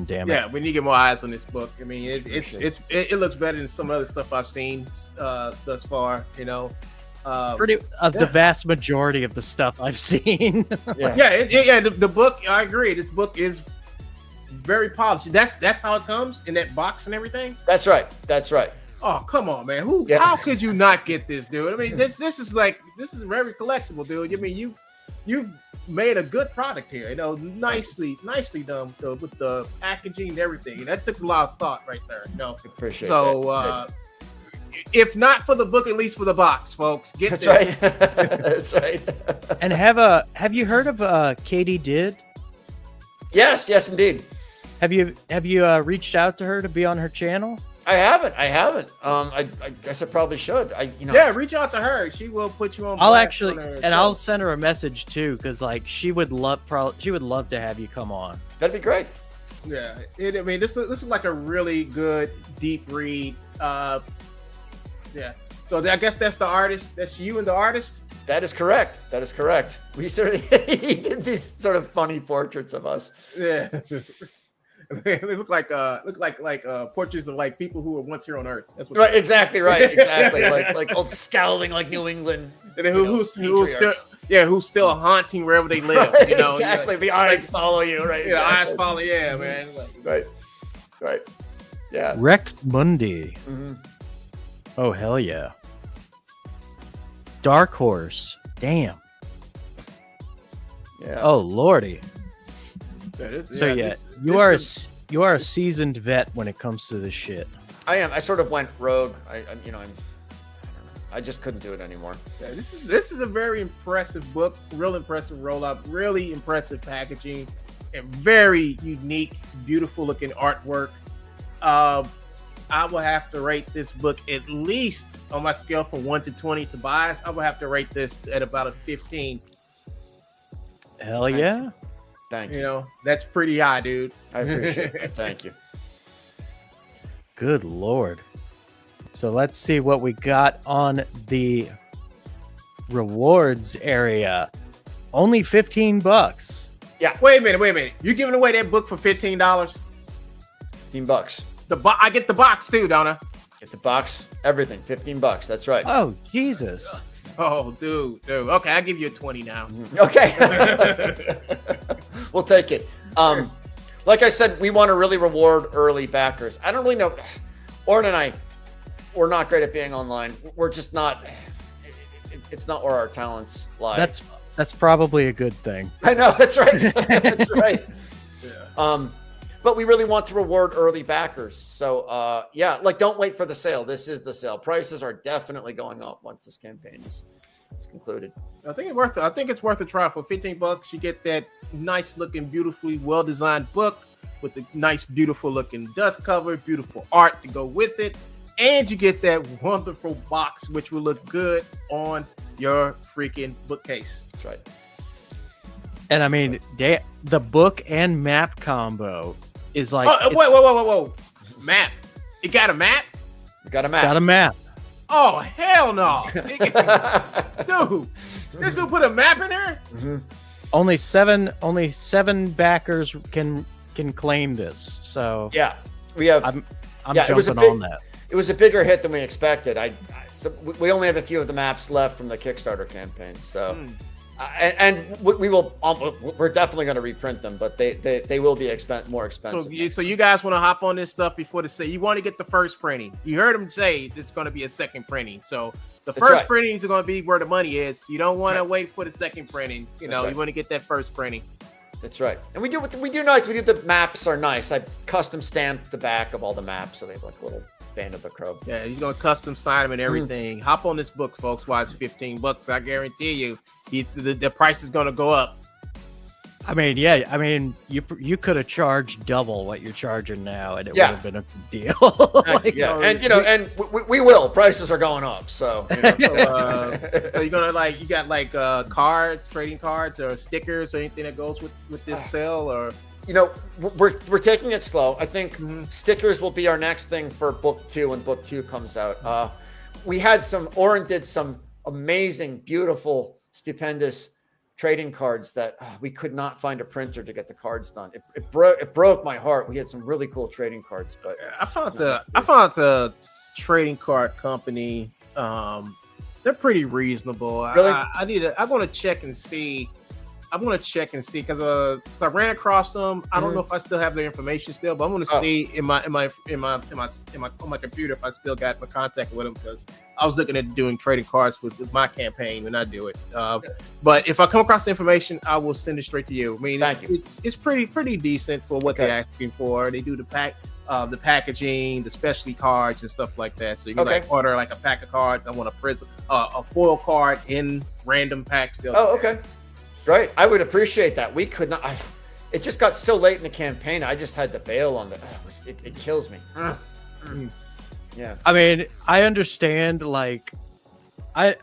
Damn it. Yeah, we need to get more eyes on this book. I mean, it looks better than some other stuff I've seen thus far. You know, the vast majority of the stuff I've seen. The book. I agree. This book is very polished. That's how it comes in that box and everything. That's right. Oh, come on, man. How could you not get this, dude? I mean, this is very collectible, dude. I mean, you've made a good product here, you know, nicely done with the packaging and everything. That took a lot of thought right there, you know. Appreciate that. If not for the book, at least for the box, folks. Get this. Right. That's right. And have you heard of Katie Did? Yes, indeed. Have you reached out to her to be on her channel? I haven't. I guess I probably should. Yeah, reach out to her. She will put you on. I'll send her a message too, because like she would love to have you come on. That'd be great. Yeah, I mean, this is like a really good deep read. Yeah. So I guess that's the artist. That's you and the artist. That is correct. We certainly he did these sort of funny portraits of us. Yeah. They look like portraits of like people who were once here on Earth. That's what Right, exactly, like old scowling like New England. And who's still haunting wherever they live. Right, you know, exactly. The eyes follow you, right? Yeah, exactly. eyes follow. Yeah, man. Right. Yeah. Rex Mundi. Mm-hmm. Oh hell yeah. Dark Horse. Damn. Yeah. Oh lordy. So you are a seasoned vet when it comes to this shit. I am. I sort of went rogue. I just couldn't do it anymore. Yeah, this is a very impressive book. Real impressive roll-up. Really impressive packaging. And very unique, beautiful looking artwork. I will have to rate this book at least on my scale from 1 to 20 to buys. I will have to rate this at about a 15. Hell yeah. Thank you. You know, that's pretty high, dude. I appreciate it. Thank you. Good lord. So let's see what we got on the rewards area. Only $15. Yeah. Wait a minute. You're giving away that book for $15? $15. I get the box too, don't I? Get the box, everything. $15. That's right. Oh, Jesus. Oh, dude. Okay, I'll give you a 20 now. Okay. We'll take it. Like I said, we want to really reward early backers. I don't really know. Orrin and I, we're not great at being online. We're just not. It's not where our talents lie. That's probably a good thing. I know. That's right. That's right. Yeah. But we really want to reward early backers. So, don't wait for the sale. This is the sale. Prices are definitely going up once this campaign is concluded. I think it's worth a try. For $15, you get that nice looking, beautifully well designed book with the nice, beautiful looking dust cover, beautiful art to go with it, and you get that wonderful box which will look good on your freaking bookcase. That's right. And I mean, the book and map combo is like. Whoa. Map. It got a map? You got a map. It's got a map. Oh, hell no. Dude, this dude put a map in there? Mm-hmm. Only seven backers can claim this. So yeah, we have. I'm jumping on that. It was a bigger hit than we expected. So we only have a few of the maps left from the Kickstarter campaign. So. And we will. We're definitely going to reprint them, but they will be more expensive. So you guys want to hop on this stuff before the sale? You want to get the first printing. You heard him say it's going to be a second printing. So the first printings are going to be where the money is. You don't want to wait for the second printing. You want to get that first printing. That's right. And we do nice. We do the maps are nice. I custom stamped the back of all the maps, so they have like a little band of the crow. Yeah, he's gonna custom sign them and everything. Hop on this book, folks. While it's $15, I guarantee you, the price is gonna go up. I mean, you could have charged double what you're charging now, and it would have been a good deal. And we will. Prices are going up, so. So you're gonna you got cards, trading cards, or stickers, or anything that goes with this sale, or. We're taking it slow. I think stickers will be our next thing for book 2 when book 2 comes out. Orrin did some amazing, beautiful, stupendous trading cards that we could not find a printer to get the cards done. It broke my heart. We had some really cool trading cards, but I found a trading card company. They're pretty reasonable. Really? I'm gonna check and see. Because I ran across them. I don't know if I still have their information still, but I'm going to see on my computer if I still got my contact with them, because I was looking at doing trading cards with my campaign when I do it. But if I come across the information, I will send it straight to you. I mean, it's pretty decent for what they're asking for. They do the packaging, the specialty cards and stuff like that. So you can order like a pack of cards. I want a foil card in random packs. Okay. Right, I would appreciate that. We could not. It just got so late in the campaign. I just had to bail on it. It kills me. Yeah. I mean, I understand. I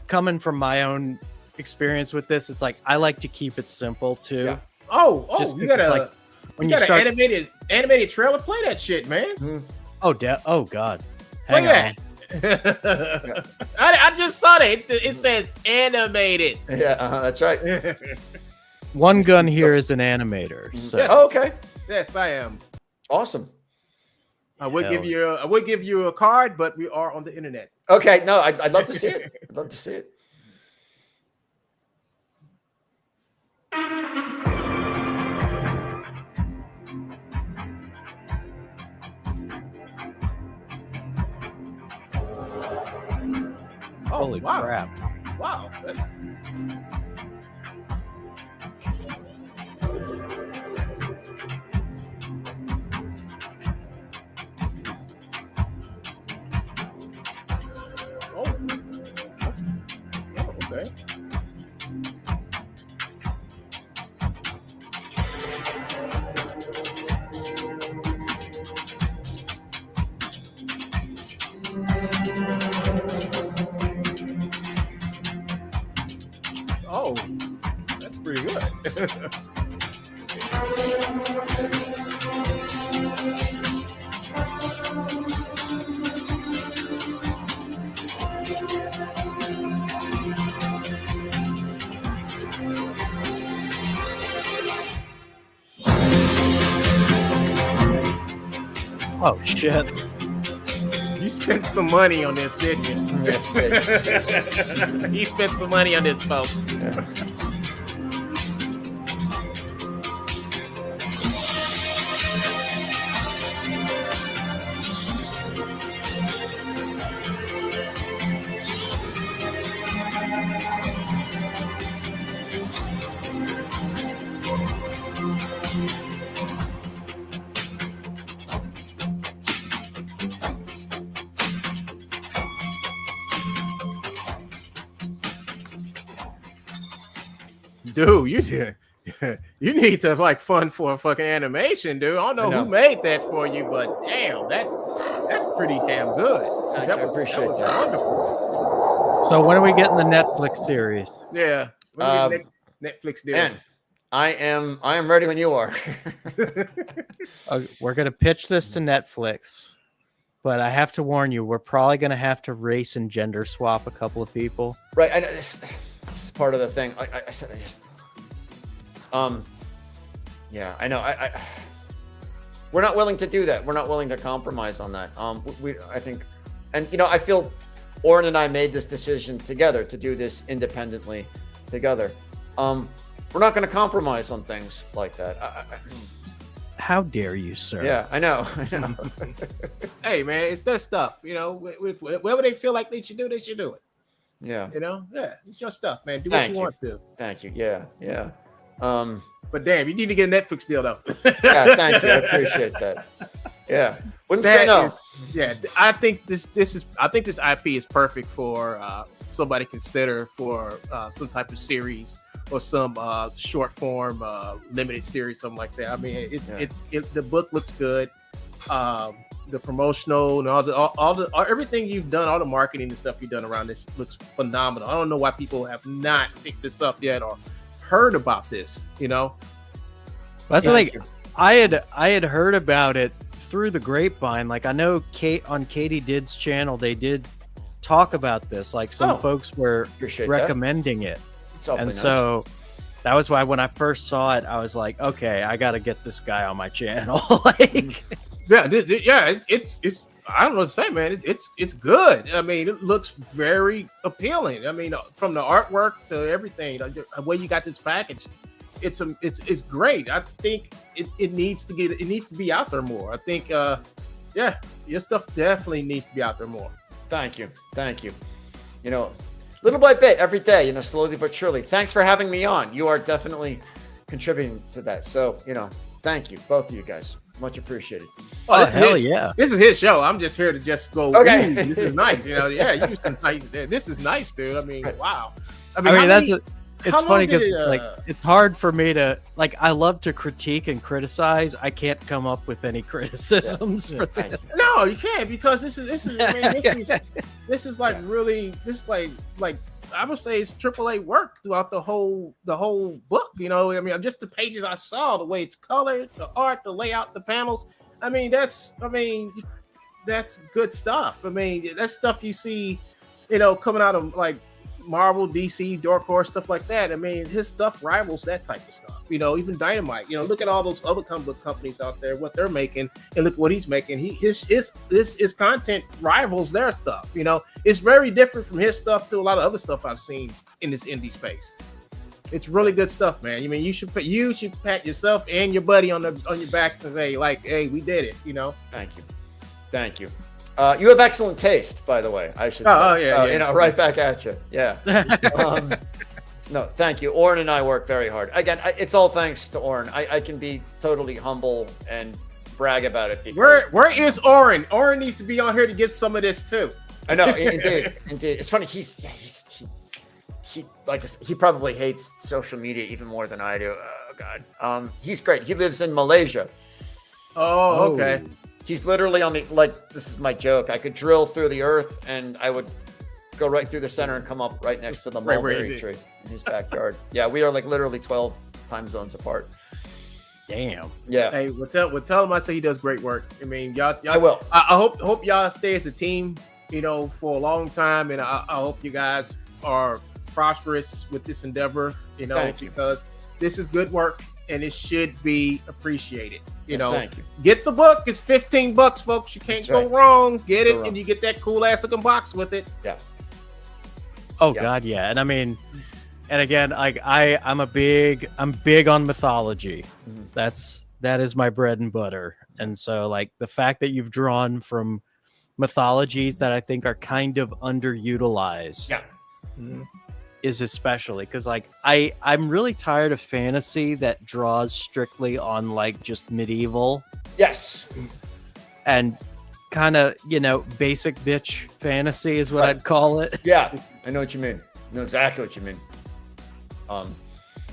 coming from my own experience with this. It's like I like to keep it simple too. Yeah. Oh, you got when you start animated trailer. Play that shit, man. Oh God. Hang on. I just saw that. It says animated. Yeah, that's right. One Gun here is an animator. So. Yeah. Oh, okay. Yes, I am. Awesome. I would give you a card, but we are on the internet. Okay, no, I'd love to see it. I'd love to see it. Holy crap. Wow. Okay. Oh, that's pretty good. Oh shit. You spent some money on this, didn't you? Yes, You spent some money on this, folks. yeah. Dude, you need to like fund for a fucking animation, dude. I don't know who made that for you, but damn, that's pretty damn good. I appreciate that. Wonderful. So when are we getting the Netflix series? Yeah. Netflix deal. Man, I am ready when you are. We're gonna pitch this to Netflix, but I have to warn you, we're probably gonna have to race and gender swap a couple of people. Right. I know this is part of the thing. I said I just yeah, I know. We're not willing to do that. We're not willing to compromise on that. I think, and I feel Oren and I made this decision together to do this independently together. We're not going to compromise on things like that. How dare you, sir? Yeah, I know. Hey, man, it's their stuff. Whatever they feel like they should do it. Yeah. Yeah, it's your stuff, man. Do what you want to. Thank you. Yeah. But damn, you need to get a Netflix deal though. Yeah, thank you. I appreciate that. Yeah. Wouldn't say no. I think this IP is perfect for somebody consider for some type of series or some short form limited series, something like that. I mean, the book looks good. The promotional and all everything you've done, all the marketing and stuff you've done around this looks phenomenal. I don't know why people have not picked this up yet or heard about this. That's the thing. I had heard about it through the grapevine. Like I know on Katie Did's channel, they did talk about this. Like some folks were recommending it, and so that was why when I first saw it, I was like, okay, I got to get this guy on my channel. It's I don't know what to say, man. It's good. I mean, it looks very appealing. I mean, from the artwork to everything, the way you got this package, it's great. I think it needs to be out there more. I think your stuff definitely needs to be out there more. Thank you. Little by bit every day, slowly but surely. Thanks for having me on. You are definitely contributing to that. So, thank you, both of you guys. Much appreciated. Oh, hell yeah. This is his show. I'm just here to just go, okay. This is nice. This is nice, dude. I mean, wow. It's funny because it's hard for me to I love to critique and criticize. I can't come up with any criticisms for this. No, you can't, because this is really I would say it's AAA work throughout the whole book. I mean, just the pages I saw, the way it's colored, the art, the layout, the panels. I mean, that's good stuff. I mean, that's stuff you see, coming out of like Marvel, DC, Dark Horse, stuff like that. I mean, his stuff rivals that type of stuff. even Dynamite. Look at all those other comic book companies out there, what they're making, and look what he's making. His content rivals their stuff. It's very different from his stuff to a lot of other stuff I've seen in this indie space. It's really good stuff, man. You should pat yourself and your buddy on your backs and say, like, hey, we did it. Thank you. You have excellent taste, by the way. I should say. Oh yeah. Right back at you. Yeah. No, thank you. Oren and I work very hard. Again, it's all thanks to Oren. I can be totally humble and brag about it. Where is Oren? Oren needs to be on here to get some of this too. I know, indeed. It's funny. He probably hates social media even more than I do. Oh God. He's great. He lives in Malaysia. Oh, okay. He's literally on the, this is my joke. I could drill through the earth and I would go right through the center and come up right next to the mulberry tree in his backyard. Yeah, we are literally 12 time zones apart. Damn. Yeah. Hey, tell him I say he does great work. I mean, y'all I will. I hope y'all stay as a team, for a long time, and I hope you guys are prosperous with this endeavor, Thank you. Because this is good work and it should be appreciated. Thank you. Get the book. It's $15, folks. You can't go wrong. Get it, and you get that cool ass looking box with it. Yeah. Oh God, yeah. And I mean, and again, I'm big on mythology. Mm-hmm. That is my bread and butter. And so the fact that you've drawn from mythologies that I think are kind of underutilized. Yeah. Is especially because I'm really tired of fantasy that draws strictly on just medieval. Yes. And kind of basic bitch fantasy is what I'd call it. Yeah, I know what you mean. I know exactly what you mean.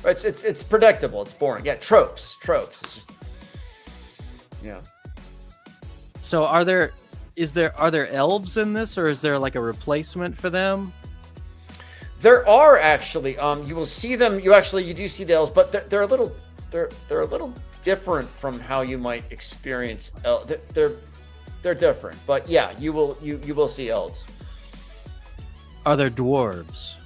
It's predictable. It's boring. Yeah, tropes. It's just So are there elves in this, or is there a replacement for them? There are actually. You will see them. You do see the elves, but they're a little different from how you might experience elves. They're different, but yeah, you will see elves. Are there dwarves?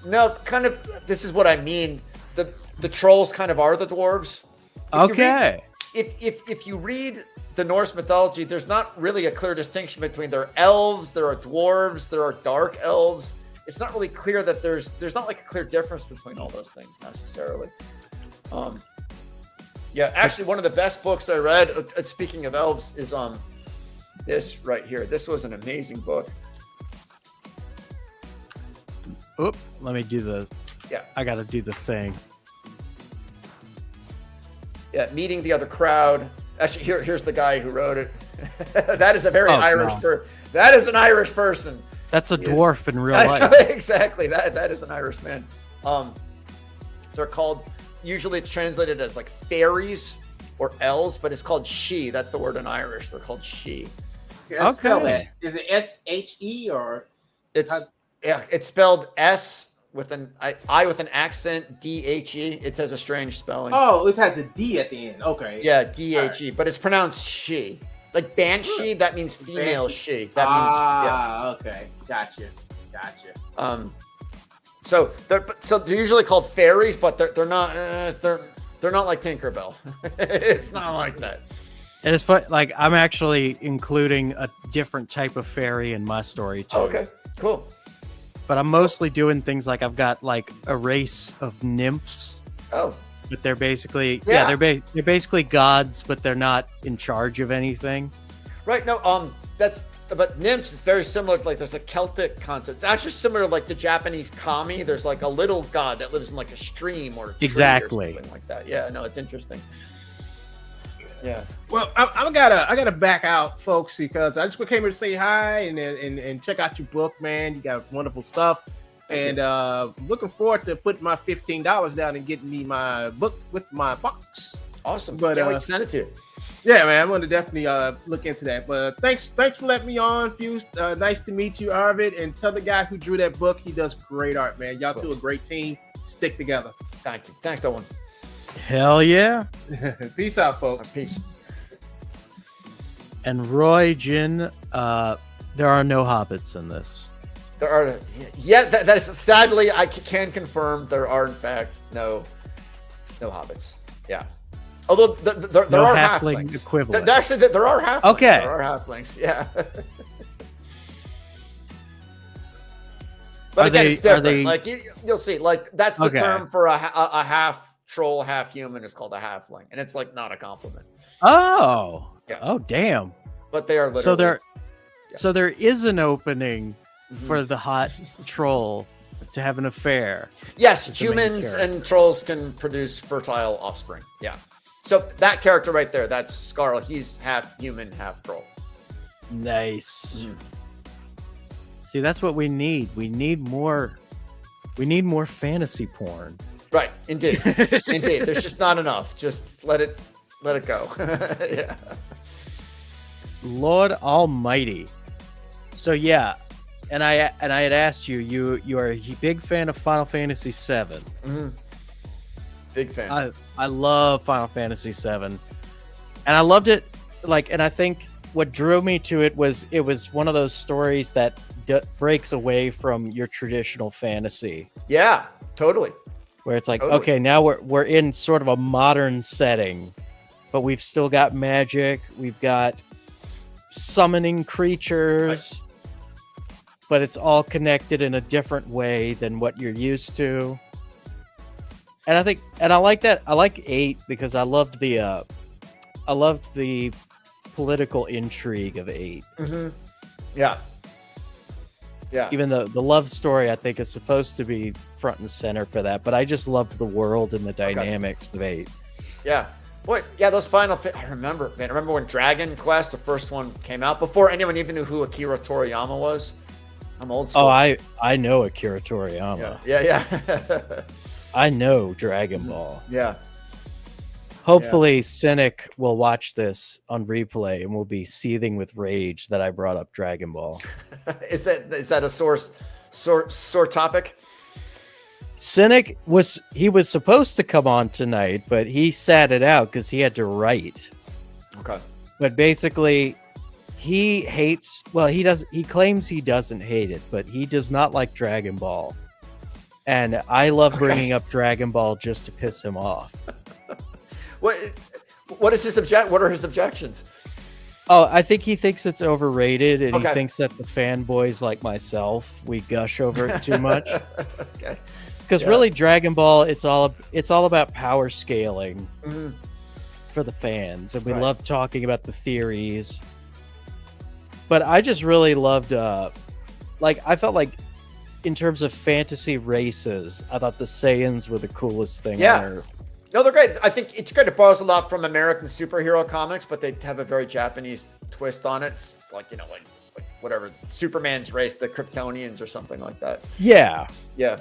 No, kind of. This is what I mean. The trolls kind of are the dwarves. If you read the Norse mythology, there's not really a clear distinction between there are elves, there are dwarves, there are dark elves. It's not really clear that there's not a clear difference between all those things necessarily. Yeah, actually, one of the best books I read, speaking of elves, is this right here. This was an amazing book. Oop, let me do the. Yeah, I got to do the thing. Yeah, meeting the other crowd. Actually, here's the guy who wrote it. That is a very Irish person. That is an Irish person. That's a dwarf in real life. Exactly. That is an Irish man. They're called. Usually, it's translated as fairies or elves, but it's called she. That's the word in Irish. They're called she. Okay. Is it SHE or? It's spelled S with an I with an accent, DHE. It has a strange spelling. Oh, it has a D at the end. Okay. Yeah, DHE, but it's pronounced she. Like banshee, that means female she. That means okay. Gotcha. So they're usually called fairies, but they're not they're not like Tinkerbell. It's not like that. And it's fun. I'm actually including a different type of fairy in my story too. Okay, cool. But I'm mostly doing things I've got a race of nymphs. Oh. But they're basically they're basically gods, but they're not in charge of anything. Right. No. But nymphs is very similar to there's a Celtic concept. It's actually similar to the Japanese kami. There's a little god that lives in a stream or a tree exactly or something like that. Yeah. No, it's interesting. Yeah. Well, I gotta back out, folks, because I just came here to say hi and check out your book, man. You got wonderful stuff. And looking forward to putting my $15 down and getting me my book with my box. Awesome. But can't wait to send it to you. Yeah, man, I'm going to definitely look into that. But thanks for letting me on, Fuse. Nice to meet you, Arvid. And tell the guy who drew that book, he does great art, man. Y'all two a great team. Stick together. Thank you. Thanks, Owen. Hell yeah. Peace out, folks. Peace. And Roy, Jin, there are no hobbits in this. There are, that is sadly, I can confirm there are in fact no No hobbits. Yeah. Although there No are halfling halflings. equivalent. Actually, there are halflings. Okay. There are halflings. Yeah. But again, it's different. Like you'll see. Like that's the term for a half troll, half human is called a halfling, and it's like not a compliment. Oh. Yeah. Oh, damn. But they are literally. So there is an opening for the hot troll to have an affair. Yes, humans and trolls can produce fertile offspring. Yeah. So that character right there, that's Scarl. He's half human, half troll. Nice. See, that's what we need. We need more fantasy porn. Right. Indeed. Indeed. There's just not enough. Just let it go. Yeah. Lord Almighty. So yeah, and I had asked you are a big fan of Final Fantasy VII. Big fan. I love Final Fantasy VII, and I loved it. And I think what drew me to it was one of those stories that breaks away from your traditional fantasy. Yeah, totally. Where it's like, okay, now we're in sort of a modern setting, but we've still got magic. We've got summoning creatures, but it's all connected in a different way than what you're used to. And I like that. I like 8 because I loved the political intrigue of 8. Yeah. Yeah. Even though the love story I think is supposed to be front and center for that, but I just loved the world and the dynamics of 8. Yeah. Boy, yeah, those I remember, man. I remember when Dragon Quest, the first one, came out before anyone even knew who Akira Toriyama was. I'm old school. Oh, I know Akira Toriyama. Yeah. I know Dragon Ball. Yeah. Hopefully, Cynic will watch this on replay and will be seething with rage that I brought up Dragon Ball. Is that a sore topic? Cynic was supposed to come on tonight, but he sat it out because he had to write. Okay. But basically, he claims he doesn't hate it, but he does not like Dragon Ball. And I love bringing up Dragon Ball just to piss him off. What is what are his objections? Oh, I think he thinks it's overrated, and he thinks that the fanboys like myself, we gush over it too much. Okay. Because really, Dragon Ball, it's all about power scaling for the fans, and we love talking about the theories. But I just really loved, I felt like in terms of fantasy races, I thought the Saiyans were the coolest thing on Earth. No, they're great. I think it's great. It borrows a lot from American superhero comics, but they have a very Japanese twist on it. It's like, like whatever, Superman's race, the Kryptonians or something like that. Yeah. Yeah.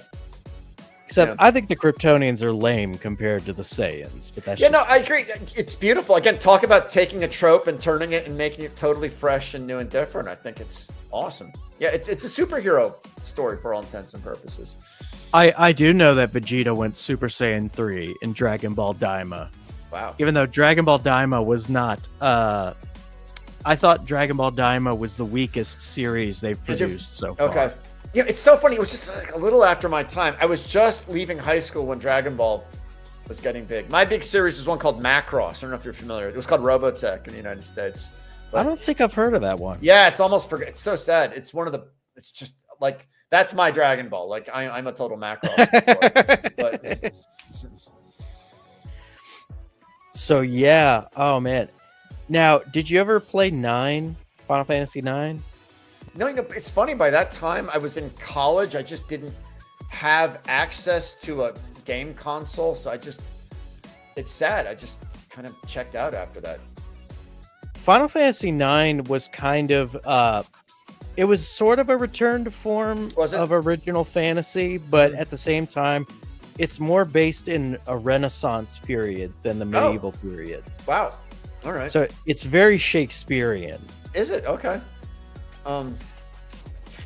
Except I think the Kryptonians are lame compared to the Saiyans. But that's I agree. It's beautiful. Again, talk about taking a trope and turning it and making it totally fresh and new and different. I think it's awesome. Yeah, it's a superhero story for all intents and purposes. I do know that Vegeta went Super Saiyan 3 in Dragon Ball Daima. Wow. Even though Dragon Ball Daima was not... I thought Dragon Ball Daima was the weakest series they've produced so far. Okay. Yeah, it's so funny. It was just like a little after my time. I was just leaving high school when Dragon Ball was getting big. My big series was one called Macross. I don't know if you're familiar. It was called Robotech in the United States. But, I don't think I've heard of that one. Yeah, it's almost forget. It's so sad. It's it's just like, that's my Dragon Ball. Like I'm a total Macross. But so yeah. Oh man. Now, did you ever play 9? Final Fantasy 9? No, it's funny. By that time, I was in college. I just didn't have access to a game console, so it's sad. I just kind of checked out after that. Final Fantasy 9 was kind of, it was sort of a return to form of original fantasy, but at the same time, it's more based in a Renaissance period than the medieval period. Wow. All right. So it's very Shakespearean. Is it? Okay.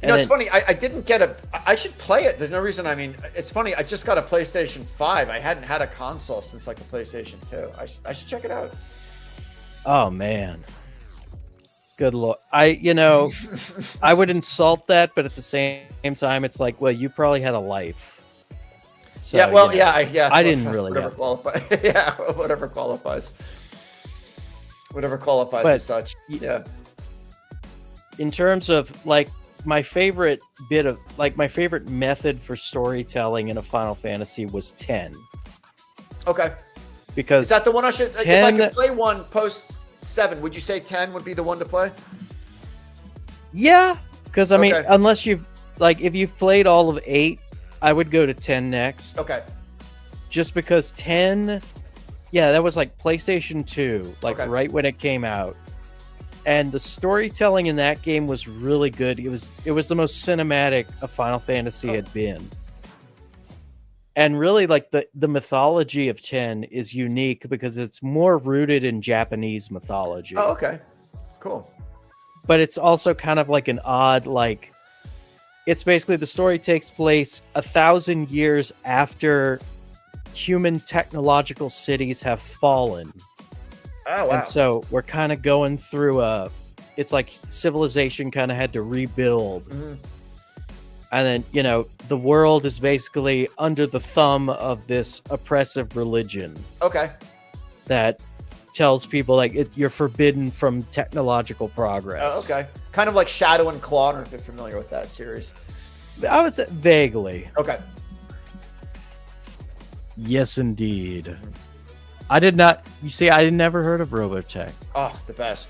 It's funny. I didn't get I should play it. There's no reason. I mean, it's funny. I just got a PlayStation 5. I hadn't had a console since like the PlayStation 2. I should check it out. Oh man. Good Lord. I would insult that, but at the same time, it's like, well, you probably had a life. So, yeah, well, yeah, yeah. I didn't really whatever have qualify. Yeah, whatever qualifies. Whatever qualifies But as such. Yeah. in terms of like my favorite method for storytelling in a Final Fantasy was 10. Okay. Because Is that the one I should? 10, if I could play one post 7, would you say 10 would be the one to play? yeah, because I mean, Okay. unless you've if you've played all of 8, I would go to 10 next. Okay. Just because 10, yeah, that was like PlayStation 2, Okay. right when it came out. And the storytelling in that game was really good. It was the most cinematic a Final Fantasy had been. And really, like, the mythology of 10 is unique because it's more rooted in Japanese mythology. Oh, okay. Cool. But it's also kind of like an odd, it's basically the story takes place 1,000 years after human technological cities have fallen. Oh, wow. And so we're kind of going through it's like civilization kind of had to rebuild. Mhm. And then, the world is basically under the thumb of this oppressive religion Okay. that tells people you're forbidden from technological progress. Oh, okay. Kind of like Shadow and Claw. I don't know if you're familiar with that series. I would say vaguely. Okay. Yes, indeed. I did not. You see, I never heard of Robotech. Oh, the best.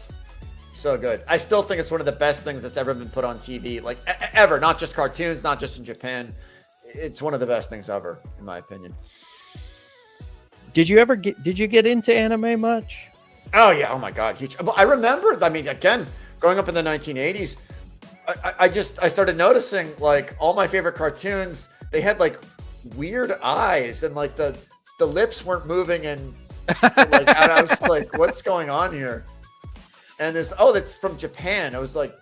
So good. I still think it's one of the best things that's ever been put on TV, like ever. Not just cartoons, not just in Japan. It's one of the best things ever, in my opinion. Did you get into anime much? Oh yeah. Oh my God. Huge. I remember. I mean, again, growing up in the 1980s, I started noticing all my favorite cartoons. They had weird eyes and the lips weren't moving and and I was like, what's going on here? And that's from Japan. I was like,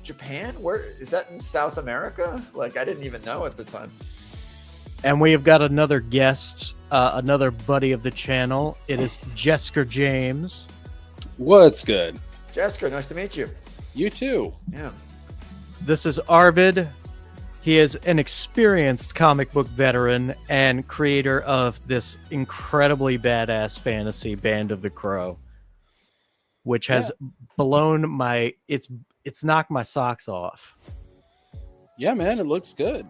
Japan? Where is that in South America? I didn't even know at the time. And we have got another guest, another buddy of the channel. It is Jesker James. What's good? Jesker, nice to meet you. You too. Yeah. This is Arvid. He is an experienced comic book veteran and creator of this incredibly badass fantasy, Band of the Crow, which has blown it's knocked my socks off. Yeah, man, it looks good.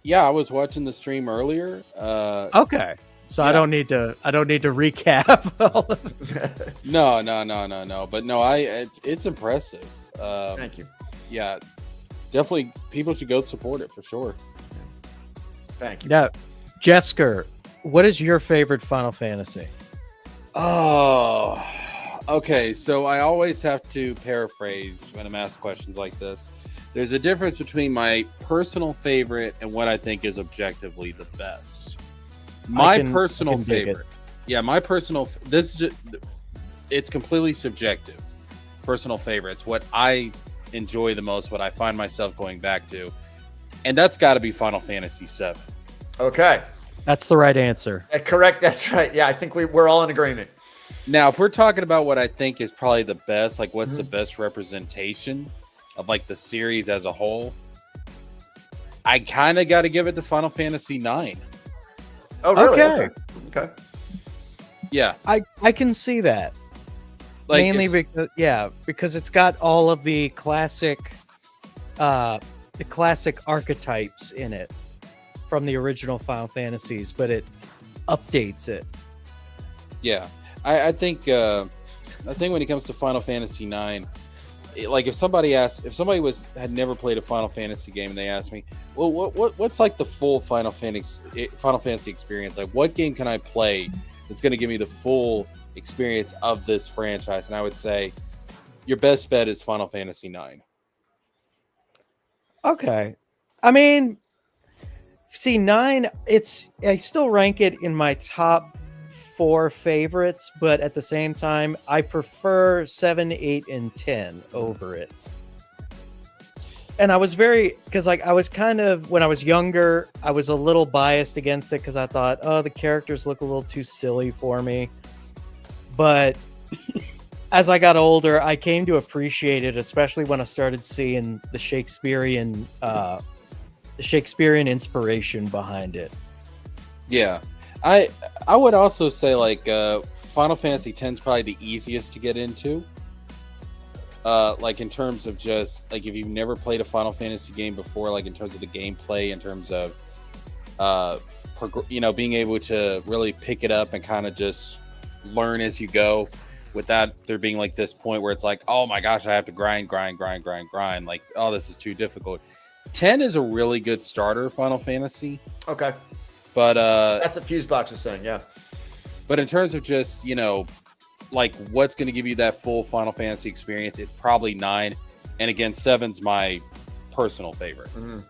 Yeah, I was watching the stream earlier. Okay. So yeah. I don't need to recap all of it. No. But no, it's impressive. Thank you. Yeah, definitely people should go support it for sure. Thank you. Now, Jesker, what is your favorite Final Fantasy? Oh, okay. So I always have to paraphrase when I'm asked questions like this. There's a difference between my personal favorite and what I think is objectively the best. My personal favorite. Yeah, my personal. It's completely subjective. Personal favorites. What I enjoy the most, what I find myself going back to, and that's got to be Final Fantasy VII. Okay. That's the right answer. Correct. That's right. Yeah, I think we're all in agreement. Now, if we're talking about what I think is probably the best, what's the best representation of the series as a whole, I kind of got to give it to Final Fantasy IX. Oh, really? Okay. Okay. Yeah. I can see that. Mainly because it's got all of the classic archetypes in it from the original Final Fantasies, but it updates it. Yeah, I think when it comes to Final Fantasy IX, if somebody had never played a Final Fantasy game and they asked me, well, what's the full Final Fantasy experience? What game can I play that's going to give me the full experience of this franchise? And I would say your best bet is Final Fantasy IX. Okay. I mean, see, 9, I still rank it in my top 4 favorites, but at the same time, I prefer 7, 8, and 10 over it. And I was I was kind of, when I was younger, I was a little biased against it because I thought, the characters look a little too silly for me. But as I got older, I came to appreciate it, especially when I started seeing the Shakespearean Shakespearean inspiration behind it. Yeah, I would also say like Final Fantasy X is probably the easiest to get into. Like in terms of just like if you've never played a Final Fantasy game before, like in terms of the gameplay, in terms of being able to really pick it up and kind of just learn as you go, without there being like this point where it's like, oh my gosh, I have to grind. Like, oh, this is too difficult. 10 is a really good starter Final Fantasy. Okay. But that's what Fusebox is saying, yeah. But in terms of just, like what's going to give you that full Final Fantasy experience, it's probably 9. And again, 7's my personal favorite. Mm-hmm.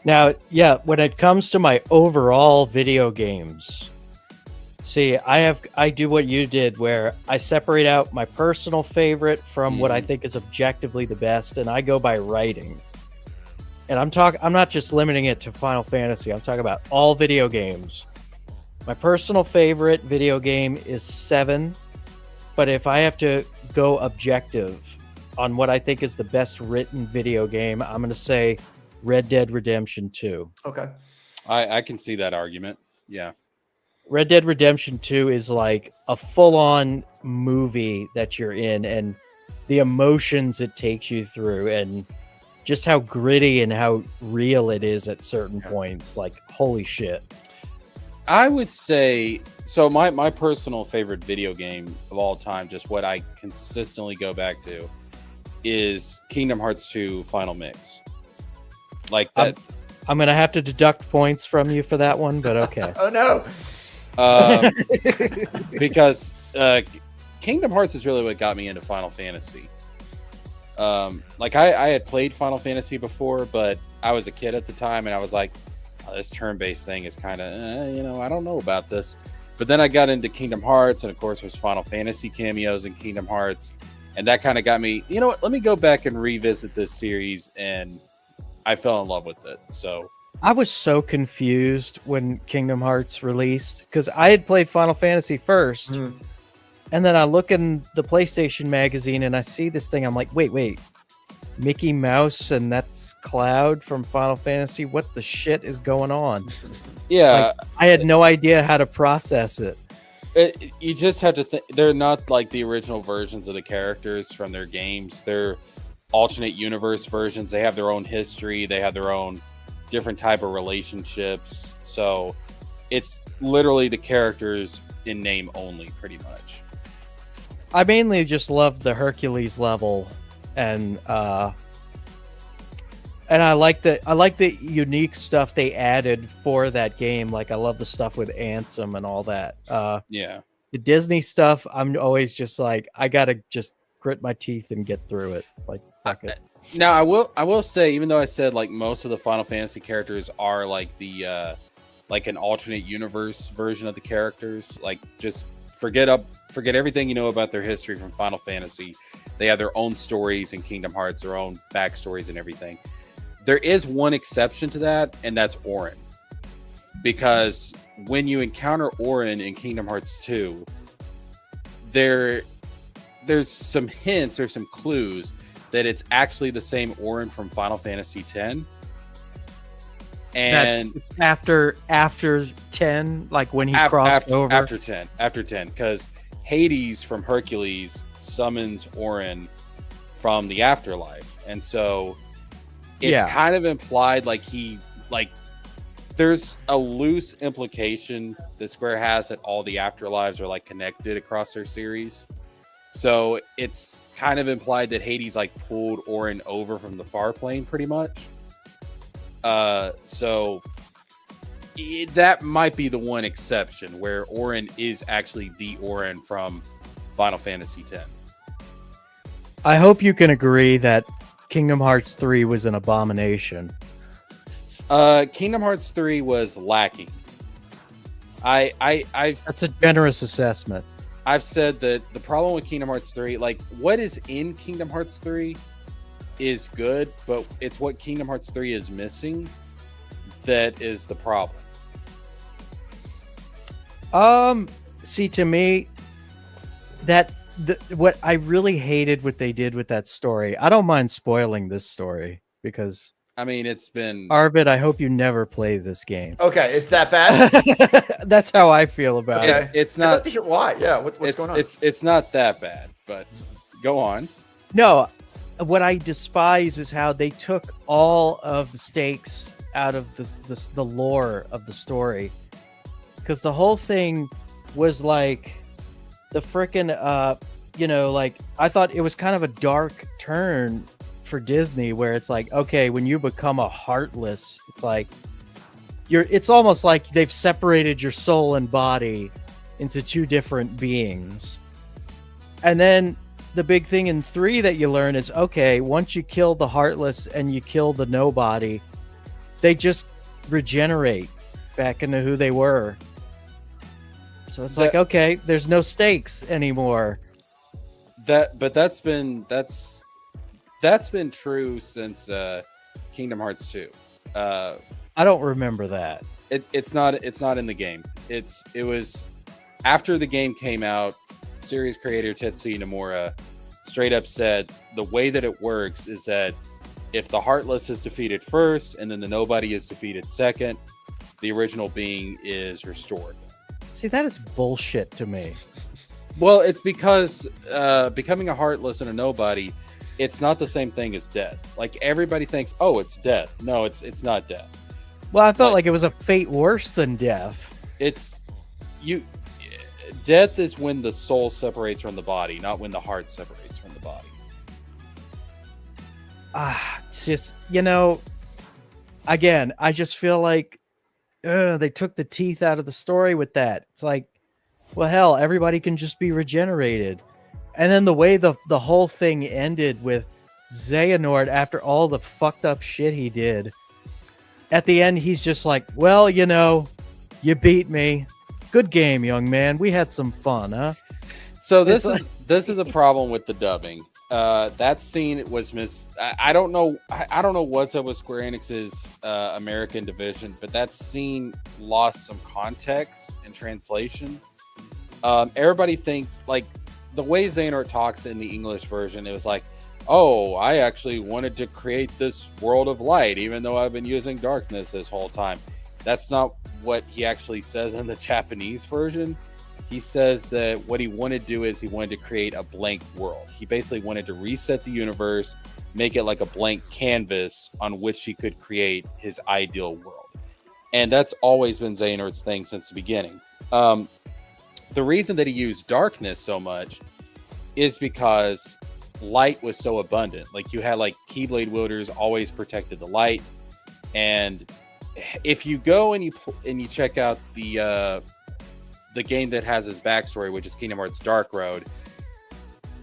Now, yeah, when it comes to my overall video games, see, I do what you did, where I separate out my personal favorite from what I think is objectively the best, and I go by writing. And I'm not just limiting it to Final Fantasy. I'm talking about all video games. My personal favorite video game is 7, but if I have to go objective on what I think is the best written video game, I'm going to say Red Dead Redemption 2. Okay. I can see that argument. Yeah. Red Dead Redemption 2 is like a full-on movie that you're in, and the emotions it takes you through, and just how gritty and how real it is at certain points. Like, holy shit. I would say, so my personal favorite video game of all time, just what I consistently go back to, is Kingdom Hearts 2 Final Mix. Like that. I'm going to have to deduct points from you for that one, but okay. Oh, no. Because Kingdom Hearts is really what got me into Final Fantasy. Like I had played Final Fantasy before, but I was a kid at the time, and I was like, oh, this turn-based thing is kind of, I don't know about this. But then I got into Kingdom Hearts, and of course there's Final Fantasy cameos in Kingdom Hearts, and that kind of got me, you know what, let me go back and revisit this series, and I fell in love with it. So I was so confused when Kingdom Hearts released, because I had played Final Fantasy first, and then I look in the PlayStation magazine and I see this thing. I'm like, wait, Mickey Mouse, and that's Cloud from Final Fantasy? What the shit is going on? Yeah. Like, I had no idea how to process it. You just have to think, they're not like the original versions of the characters from their games. They're alternate universe versions. They have their own history. They have their own different type of relationships. So it's literally the characters in name only, pretty much. I mainly just love the Hercules level, and I like the unique stuff they added for that game. Like, I love the stuff with Ansem and all that. Yeah. The Disney stuff, I'm always just like, I gotta just grit my teeth and get through it. Like, fuck it. Now, I will say, even though I said like most of the Final Fantasy characters are like the like an alternate universe version of the characters, like just forget everything you know about their history from Final Fantasy. They have their own stories in Kingdom Hearts, their own backstories and everything. There is one exception to that, and that's Auron. Because when you encounter Auron in Kingdom Hearts 2, there's some hints or some clues that it's actually the same Auron from Final Fantasy X. And after 10, like when he crossed over after 10, because Hades from Hercules summons Auron from the afterlife, and so it's kind of implied like there's a loose implication that Square has that all the afterlives are like connected across their series. So it's kind of implied that Hades like pulled Auron over from the far plane, pretty much. So that might be the one exception where Auron is actually the Auron from Final Fantasy X. I hope you can agree that Kingdom Hearts 3 was an abomination. Kingdom Hearts 3 was lacking. That's a generous assessment. I've said that the problem with Kingdom Hearts 3, like what is in Kingdom Hearts 3 is good, but it's what Kingdom Hearts 3 is missing that is the problem. See, to me, what I really hated what they did with that story. I don't mind spoiling this story because I mean, it's been Arvid, I hope you never play this game. Okay, it's that bad. That's how I feel about it. Okay. it's I'd love not to hear why. Yeah, what's going on? it's not that bad, but go on. No, what I despise is how they took all of the stakes out of the lore of the story, because the whole thing was like the frickin' like, I thought it was kind of a dark turn for Disney, where it's like, okay, when you become a Heartless, it's like it's almost like they've separated your soul and body into two different beings. And then the big thing in 3 that you learn is, okay, once you kill the Heartless and you kill the Nobody, they just regenerate back into who they were. So it's like, okay, there's no stakes anymore. That's been true since Kingdom Hearts 2. I don't remember that. It's not in the game. It was after the game came out. Series creator Tetsuya Nomura straight up said the way that it works is that if the Heartless is defeated first and then the Nobody is defeated second, the original being is restored. See, that is bullshit to me. Well, it's because becoming a Heartless and a Nobody, it's not the same thing as death. Like, everybody thinks, oh, it's death. No, it's not death. Well, I felt like it was a fate worse than death. Death is when the soul separates from the body, not when the heart separates from the body. It's just, again, I just feel like they took the teeth out of the story with that. It's like, well, hell, everybody can just be regenerated. And then the way the whole thing ended with Xehanort, after all the fucked up shit he did, at the end, he's just like, well, you beat me. Good game, young man. We had some fun, huh? So this is a problem with the dubbing. That scene was I don't know what's up with Square Enix's American division, but that scene lost some context and translation. Everybody think, like, the way Xehanort talks in the English version, it was like, oh, I actually wanted to create this world of light, even though I've been using darkness this whole time. That's not what he actually says in the Japanese version. He says that what he wanted to do is he wanted to create a blank world. He basically wanted to reset the universe, make it like a blank canvas on which he could create his ideal world. And that's always been Xehanort's thing since the beginning. The reason that he used darkness so much is because light was so abundant. Like, you had like Keyblade wielders always protected the light. And if you go and you check out the game that has his backstory, which is Kingdom Hearts Dark Road,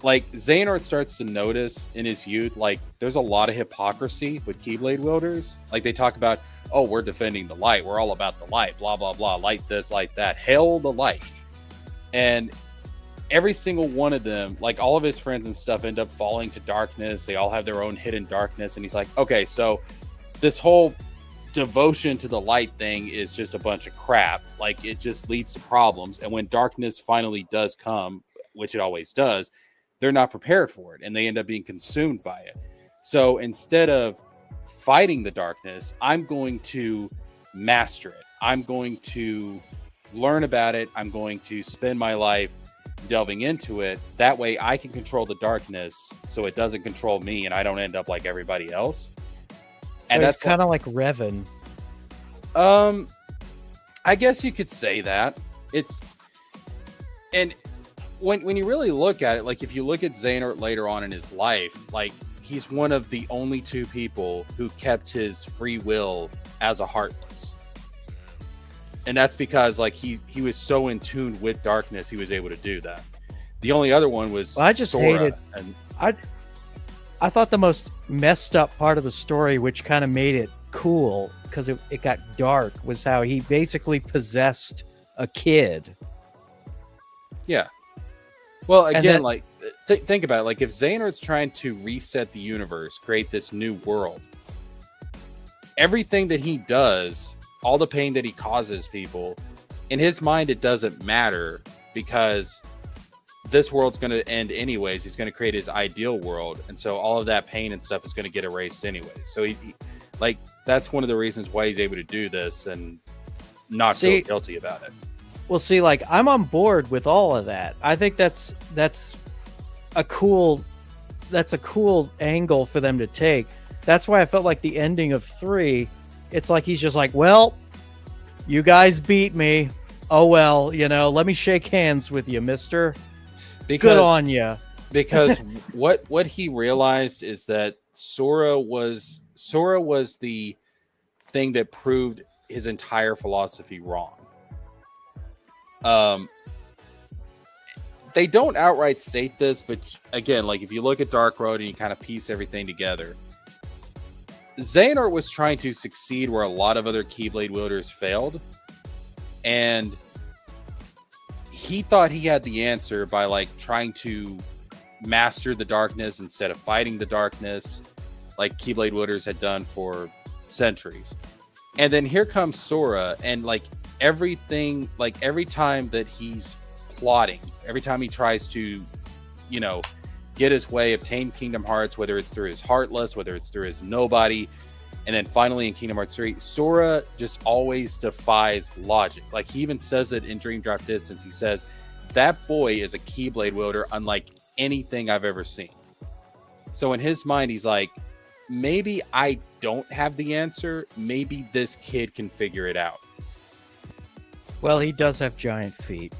like, Xehanort starts to notice in his youth, like, there's a lot of hypocrisy with Keyblade wielders. Like, they talk about, oh, we're defending the light, we're all about the light, blah blah blah, light this, light that, hail the light. And every single one of them, like, all of his friends and stuff, end up falling to darkness. They all have their own hidden darkness. And he's like, okay, so this whole devotion to the light thing is just a bunch of crap. Like, it just leads to problems. And when darkness finally does come, which it always does, they're not prepared for it, and they end up being consumed by it. So instead of fighting the darkness, I'm going to master it. I'm going to learn about it. I'm going to spend my life delving into it. That way I can control the darkness so it doesn't control me and I don't end up like everybody else. And that's kind of like Revan. I guess you could say that. And when you really look at it, like, if you look at Xehanort later on in his life, like, he's one of the only two people who kept his free will as a Heartless. And that's because, like, he was so in tune with darkness, he was able to do that. The only other one was I just Sora, hated. and I thought the most messed up part of the story, which kind of made it cool because it got dark, was how he basically possessed a kid. Yeah. Well, again, then, like, think about it. Like, if Xehanort's trying to reset the universe, create this new world, everything that he does, all the pain that he causes people, in his mind, it doesn't matter because this world's going to end anyways. He's going to create his ideal world. And so all of that pain and stuff is going to get erased anyways. So he Like, that's one of the reasons why he's able to do this and not feel guilty about it. Well, see, like, I'm on board with all of that. I think that's a cool angle for them to take. That's why I felt like the ending of 3, it's like he's just like, well, you guys beat me. Oh well, let me shake hands with you, mister. Good on you. Because what he realized is that Sora was the thing that proved his entire philosophy wrong. They don't outright state this, but again, like if you look at Dark Road and you kind of piece everything together, Xehanort was trying to succeed where a lot of other Keyblade wielders failed, and he thought he had the answer by like trying to master the darkness instead of fighting the darkness, like Keyblade wielders had done for centuries. And then here comes Sora, and like everything, like every time that he's plotting, every time he tries to, get his way, obtain Kingdom Hearts, whether it's through his Heartless, whether it's through his Nobody, and then finally in Kingdom Hearts 3, Sora just always defies logic. Like he even says it in Dream Drop Distance. He says, that boy is a Keyblade wielder unlike anything I've ever seen. So in his mind, he's like, maybe I don't have the answer. Maybe this kid can figure it out. Well, he does have giant feet.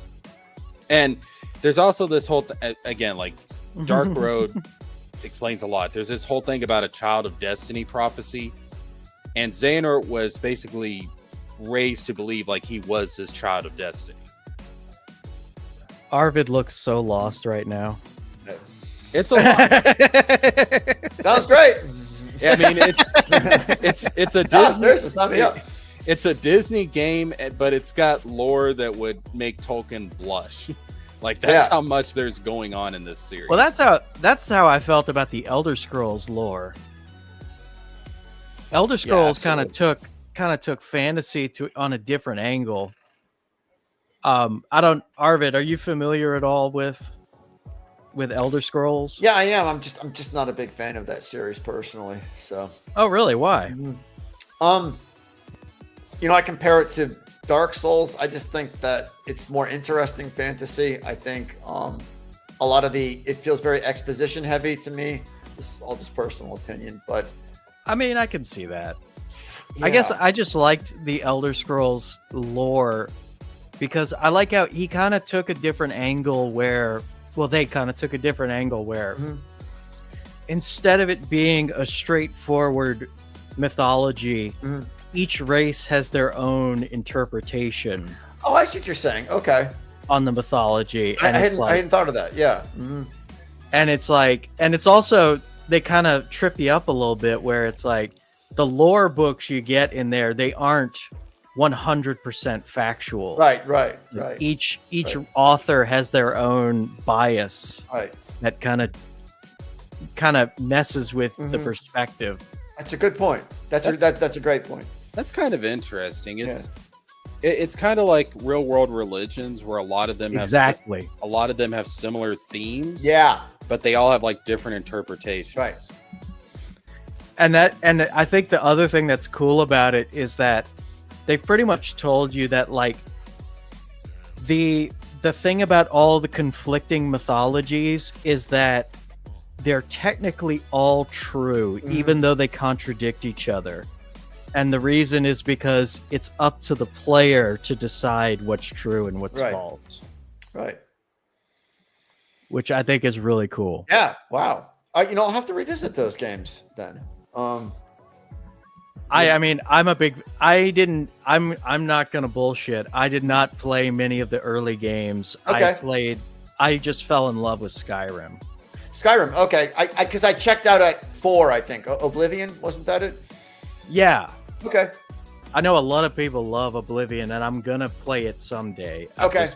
And there's also this whole, again, like Dark Road explains a lot. There's this whole thing about a Child of Destiny prophecy. And Xehanort was basically raised to believe like he was this Child of Destiny. Arvid looks so lost right now. It's a lot. Sounds great. I mean, it's a Disney. Seriously, sign me up. It's a Disney game, but it's got lore that would make Tolkien blush. Like that's how much there's going on in this series. Well, that's how I felt about the Elder Scrolls lore. Elder Scrolls kind of took fantasy on a different angle. Arvid, are you familiar at all with Elder Scrolls? Yeah, I am. I'm just not a big fan of that series personally. So. Oh, really? Why? I compare it to Dark Souls. I just think that it's more interesting fantasy. I think a lot of it feels very exposition heavy to me. This is all just personal opinion, but I mean, I can see that. Yeah. I guess I just liked the Elder Scrolls lore because I like how he kind of took a different angle where, they kind of took a different angle where instead of it being a straightforward mythology, each race has their own interpretation. Oh, I see what you're saying. Okay. On the mythology. I hadn't thought of that. Yeah. And it's like, and it's also, they kind of trip you up a little bit where it's like the lore books you get in there, they aren't 100% factual. Right. Each author has their own bias. Right. That kind of messes with the perspective. That's a good point. That's a great point. That's kind of interesting. It's kind of like real world religions where a lot of them have similar themes. Yeah. But they all have like different interpretations. Right. And I think the other thing that's cool about it is that they've pretty much told you that like the thing about all the conflicting mythologies is that they're technically all true, even though they contradict each other. And the reason is because it's up to the player to decide what's true and what's false. Right. Which I think is really cool. Yeah. Wow. I'll have to revisit those games then. I mean, I'm not gonna bullshit. I did not play many of the early games. Okay. I just fell in love with Skyrim. Okay. Because I checked out at 4, I think. Oblivion, wasn't that it? Yeah. Okay. I know a lot of people love Oblivion, and I'm gonna play it someday. Okay.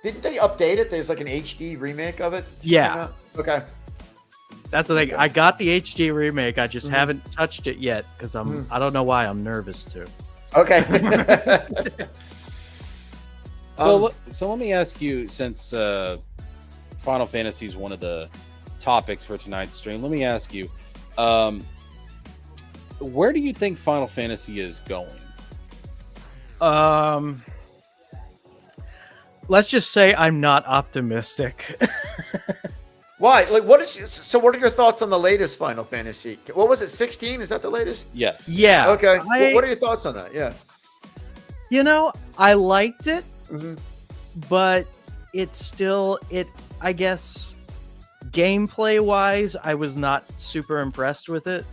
Didn't they update it? There's like an HD remake of it? Yeah. Okay. That's the thing. I got the HD remake. I just haven't touched it yet because I don't know why I'm nervous to. Okay. So let me ask you, since Final Fantasy is one of the topics for tonight's stream, let me ask you, where do you think Final Fantasy is going? Let's just say I'm not optimistic. Why? Like, what are your thoughts on the latest Final Fantasy? What was it? 16? Is that the latest? Yes. Yeah. Okay. What are your thoughts on that? Yeah. You know, I liked it, Mm-hmm. but I guess, gameplay wise, I was not super impressed with it.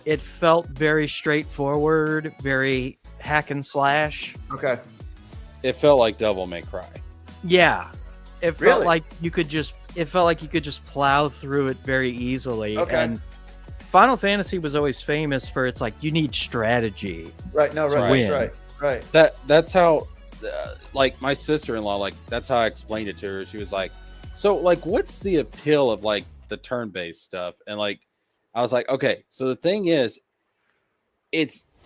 It felt very straightforward, very hack and slash. Okay. It felt like Devil May Cry. Yeah. It felt Really? like you could just plow through it very easily. Okay. And Final Fantasy was always famous for it's like you need strategy. Right. No. To Right. win. That's right. Right. That's how, like my sister-in-law, like that's how I explained it to her. She was like, so like, what's the appeal of like the turn-based stuff? And like, I was like, okay, so the thing is,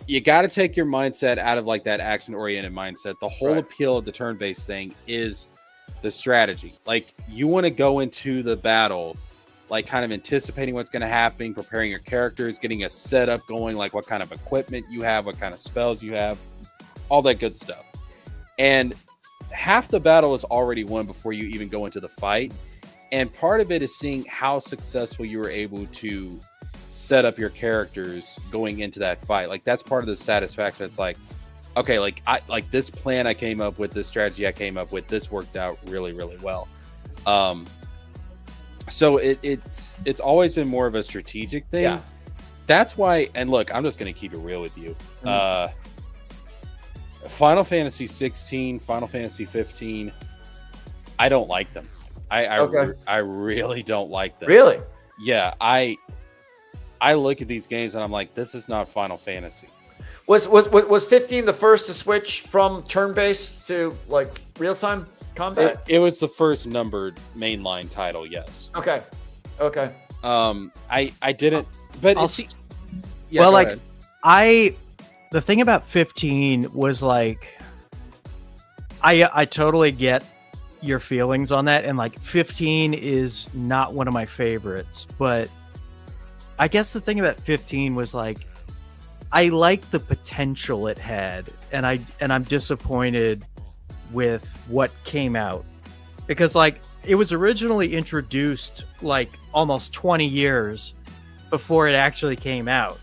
you got to take your mindset out of like that action-oriented mindset. The whole appeal of the turn-based thing is the strategy. Like, you want to go into the battle, like kind of anticipating what's going to happen, preparing your characters, getting a setup going, like what kind of equipment you have, what kind of spells you have, all that good stuff. And half the battle is already won before you even go into the fight. And part of it is seeing how successful you were able to set up your characters going into that fight. Like, that's part of the satisfaction. It's like, okay, like this plan I came up with, this strategy I came up with, this worked out really, really well. So it's always been more of a strategic thing. Yeah. That's why, and look, I'm just going to keep it real with you. Final Fantasy 16, Final Fantasy 15, I don't like them. I really don't like them. Really? Yeah, I look at these games and I'm like, this is not Final Fantasy. Was 15 the first to switch from turn-based to like real-time combat? It was the first numbered mainline title, yes. Okay. I didn't, but the thing about 15 was like, I totally get your feelings on that, and like 15 is not one of my favorites, but I guess the thing about 15 was like, I like the potential it had, and I'm disappointed with what came out, because like it was originally introduced like almost 20 years before it actually came out.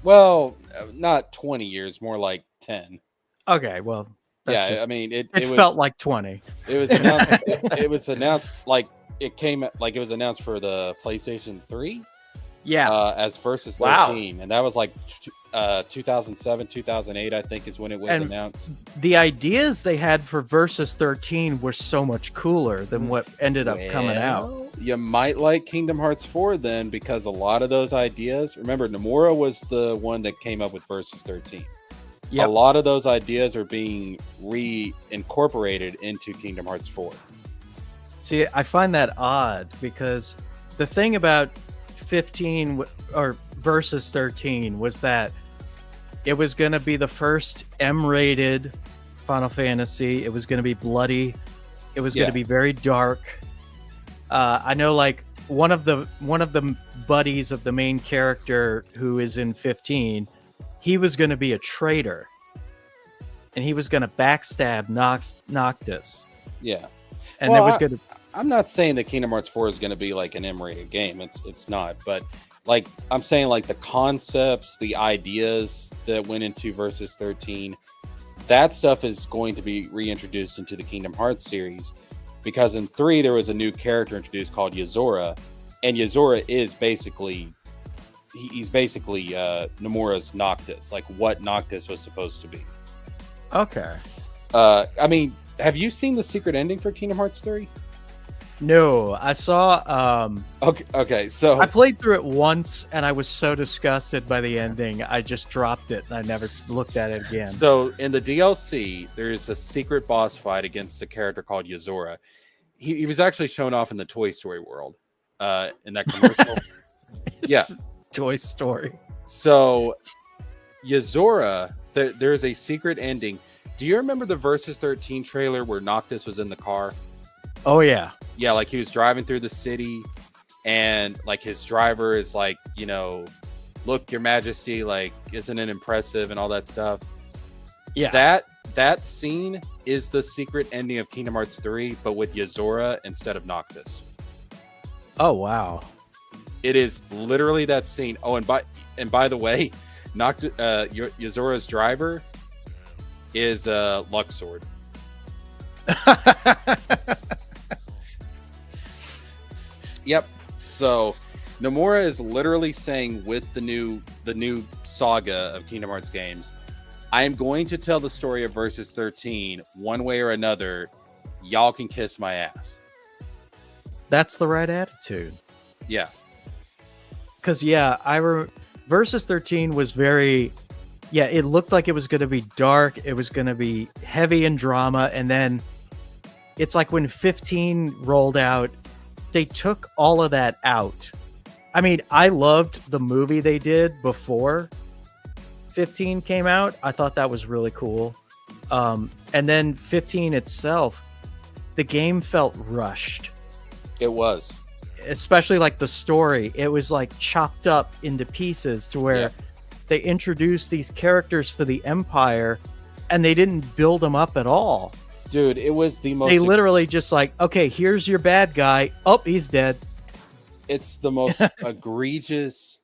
Well, not 20 years, more like 10. Okay, well, I mean, it felt like 20. It was announced. It was announced like it came like it was announced for the PlayStation 3. Yeah, as Versus 13, and that was like 2007, 2008, I think, is when it was announced. The ideas they had for Versus 13 were so much cooler than what ended up coming out. You might like Kingdom Hearts 4 then, because a lot of those ideas. Remember, Nomura was the one that came up with Versus 13. Yep. A lot of those ideas are being reincorporated into Kingdom Hearts 4. See, I find that odd, because the thing about 15 or Versus 13 was that it was going to be the first M-rated Final Fantasy. It was going to be bloody. It was going to be very dark. I know, like one of the buddies of the main character who is in 15, he was going to be a traitor, and he was going to backstab Noctis. Yeah, and there was going to. I'm not saying that Kingdom Hearts 4 is going to be like an M-rated game. It's not, but like I'm saying, like the concepts, the ideas that went into Versus 13, that stuff is going to be reintroduced into the Kingdom Hearts series, because in 3 there was a new character introduced called Yozora, and Yozora is basically Nomura's Noctis, like what Noctis was supposed to be. Okay. I mean, have you seen the secret ending for Kingdom Hearts 3? No, I saw. Okay. So I played through it once, and I was so disgusted by the ending, I just dropped it, and I never looked at it again. So in the DLC, there is a secret boss fight against a character called Yozora. He was actually shown off in the Toy Story world, in that commercial. Yeah, Toy Story. So Yozora, there's a secret ending. Do you remember the Versus 13 trailer where Noctis was in the car? Oh yeah. Yeah, like he was driving through the city, and like his driver is like, look, Your Majesty, like, isn't it impressive and all that stuff. Yeah. That scene is the secret ending of Kingdom Hearts 3, but with Yozora instead of Noctis. Oh wow. It is literally that scene. Oh, and by the way, Yozora's driver is Luxord. Yep. So Nomura is literally saying with the new saga of Kingdom Hearts games, I am going to tell the story of Versus 13 one way or another. Y'all can kiss my ass. That's the right attitude. Yeah. Because, Versus 13 was very... Yeah, it looked like it was going to be dark. It was going to be heavy in drama. And then it's like when 15 rolled out, they took all of that out. I mean, I loved the movie they did before 15 came out. I thought that was really cool. And then 15 itself, the game felt rushed. It was. Especially like the story. It was like chopped up into pieces to where they introduced these characters for the Empire and they didn't build them up at all. Dude, it was the most... They literally just like, okay, here's your bad guy. Oh, he's dead. It's the most egregious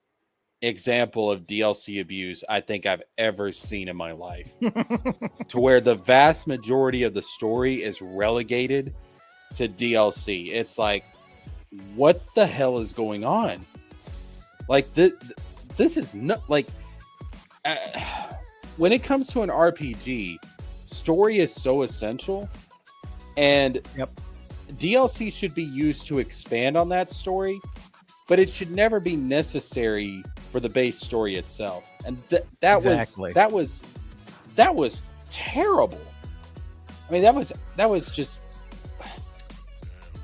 example of DLC abuse I think I've ever seen in my life. To where the vast majority of the story is relegated to DLC. It's like, what the hell is going on? Like, this is not... Like, when it comes to an RPG, story is so essential, and DLC should be used to expand on that story, but it should never be necessary for the base story itself. And that was terrible. I mean, that was just...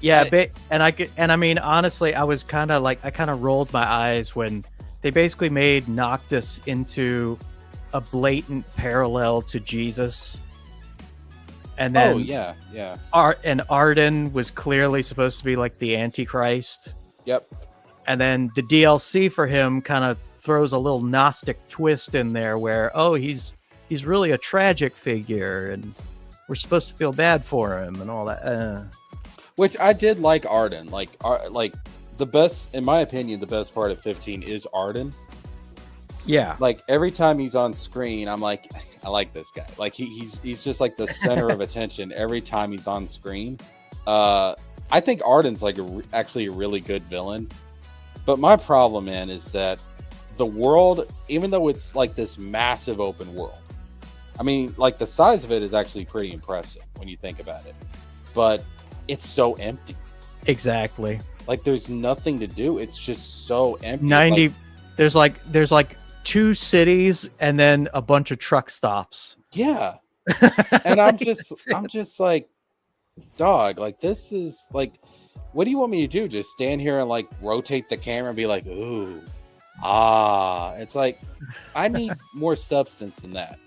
Yeah, I mean, honestly, I kind of rolled my eyes when they basically made Noctis into a blatant parallel to Jesus. And then and Arden was clearly supposed to be like the Antichrist. Yep. And then the DLC for him kind of throws a little Gnostic twist in there where, he's really a tragic figure and we're supposed to feel bad for him and all that. Which I did like Arden. Like the best, in my opinion, the best part of 15 is Arden. Yeah. Like every time he's on screen, I'm like, I like this guy. Like he's just like the center of attention every time he's on screen. I think Arden's like actually a really good villain. But my problem, man, is that the world, even though it's like this massive open world, I mean, like the size of it is actually pretty impressive when you think about it. But it's so empty. Exactly. Like there's nothing to do. It's just so empty. There's like 2 cities and then a bunch of truck stops. Yeah. And I'm just like, dog, like this is like, what do you want me to do? Just stand here and like rotate the camera and be like, ooh, it's like, I need more substance than that.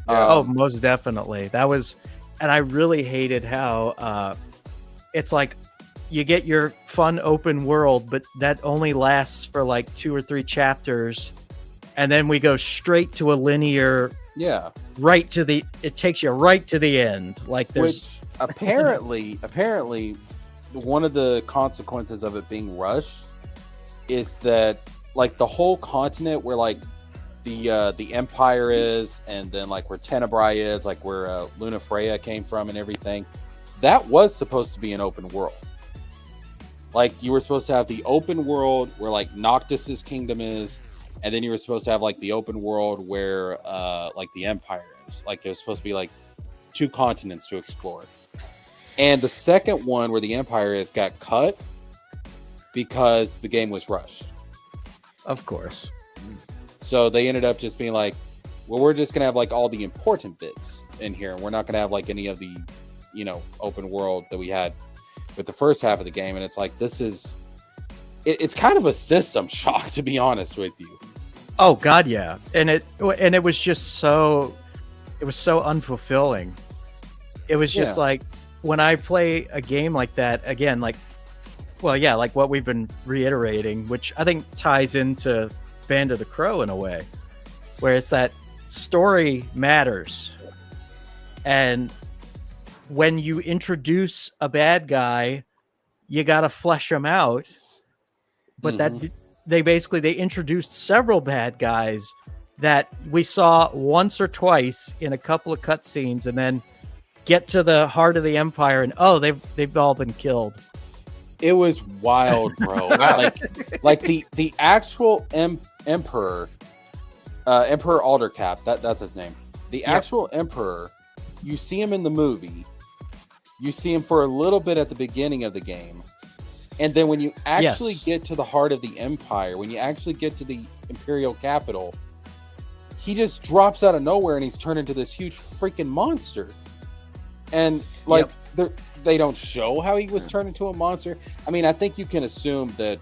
Most definitely. That was, and I really hated how it's like you get your fun open world, but that only lasts for like 2 or 3 chapters. And then we go straight to a linear, it takes you right to the end. Like there's... Which apparently one of the consequences of it being rushed is that like the whole continent where like the Empire is, and then like where Tenebrae is, like where Lunafreya came from and everything, that was supposed to be an open world. Like you were supposed to have the open world where like Noctis's kingdom is, and then you were supposed to have like the open world where like the Empire is. Like there's supposed to be like 2 continents to explore. And the second one where the Empire is got cut because the game was rushed. Of course. So they ended up just being like, well, we're just going to have like all the important bits in here. And we're not going to have like any of the, open world that we had with the first half of the game. And it's like, it's kind of a system shock, to be honest with you. Oh God. Yeah. And it was just so unfulfilling. It was just like, when I play a game like that, again, like what we've been reiterating, which I think ties into Band of the Crow in a way, where it's that story matters. And when you introduce a bad guy, you got to flesh him out. But they introduced several bad guys that we saw once or twice in a couple of cutscenes, and then get to the heart of the Empire, and they've all been killed. It was wild, bro. like the actual Emperor, Emperor Aldercap. That's his name. The actual Emperor. You see him in the movie. You see him for a little bit at the beginning of the game. And then when you actually get to the heart of the Empire, when you actually get to the Imperial capital, he just drops out of nowhere and he's turned into this huge freaking monster. And they don't show how he was turned into a monster. I mean, I think you can assume that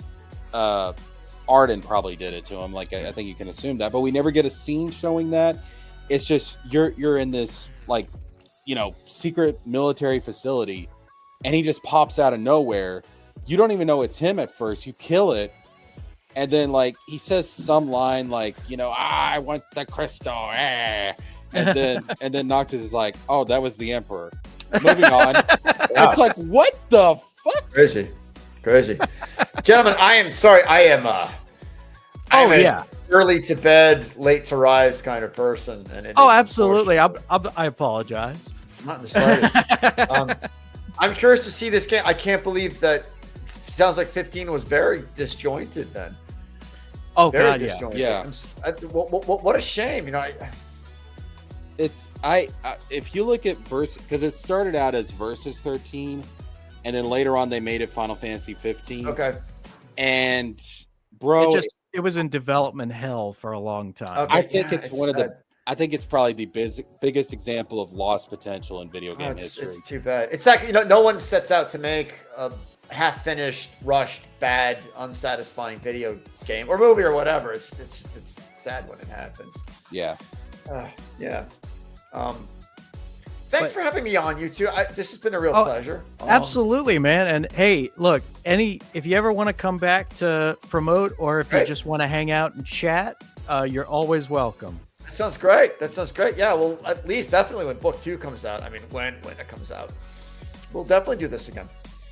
Arden probably did it to him. Like, I think you can assume that, but we never get a scene showing that. It's just you're in this, like, you know, secret military facility, and he just pops out of nowhere. You don't even know it's him at first. You kill it, and then, like, he says some line like, you know, I want the crystal, and then Noctis is like, oh, that was the Emperor. Moving on. It's like, what the fuck? Crazy. Gentlemen, I am sorry. I'm early to bed, late to rise kind of person. And absolutely. I apologize. Not in the slightest. I'm curious to see this game. I can't believe that. Sounds like 15 was very disjointed then. Oh, very God, disjointed. Yeah. What a shame. You know, if you look at because it started out as Versus 13, and then later on they made it Final Fantasy 15. Okay. And bro, it was in development hell for a long time. Okay. I think I think it's probably the biggest example of lost potential in video game history. It's too bad. It's like, you know, no one sets out to make a half-finished, rushed, bad, unsatisfying video game or movie or whatever. It's sad when it happens. Yeah. Yeah. Thanks for having me on, you two. This has been a real pleasure. Absolutely, man. And hey, look, if you ever want to come back to promote, or if you just want to hang out and chat, you're always welcome. That sounds great. Yeah, well, at least definitely when book 2 comes out. I mean, when it comes out, we'll definitely do this again.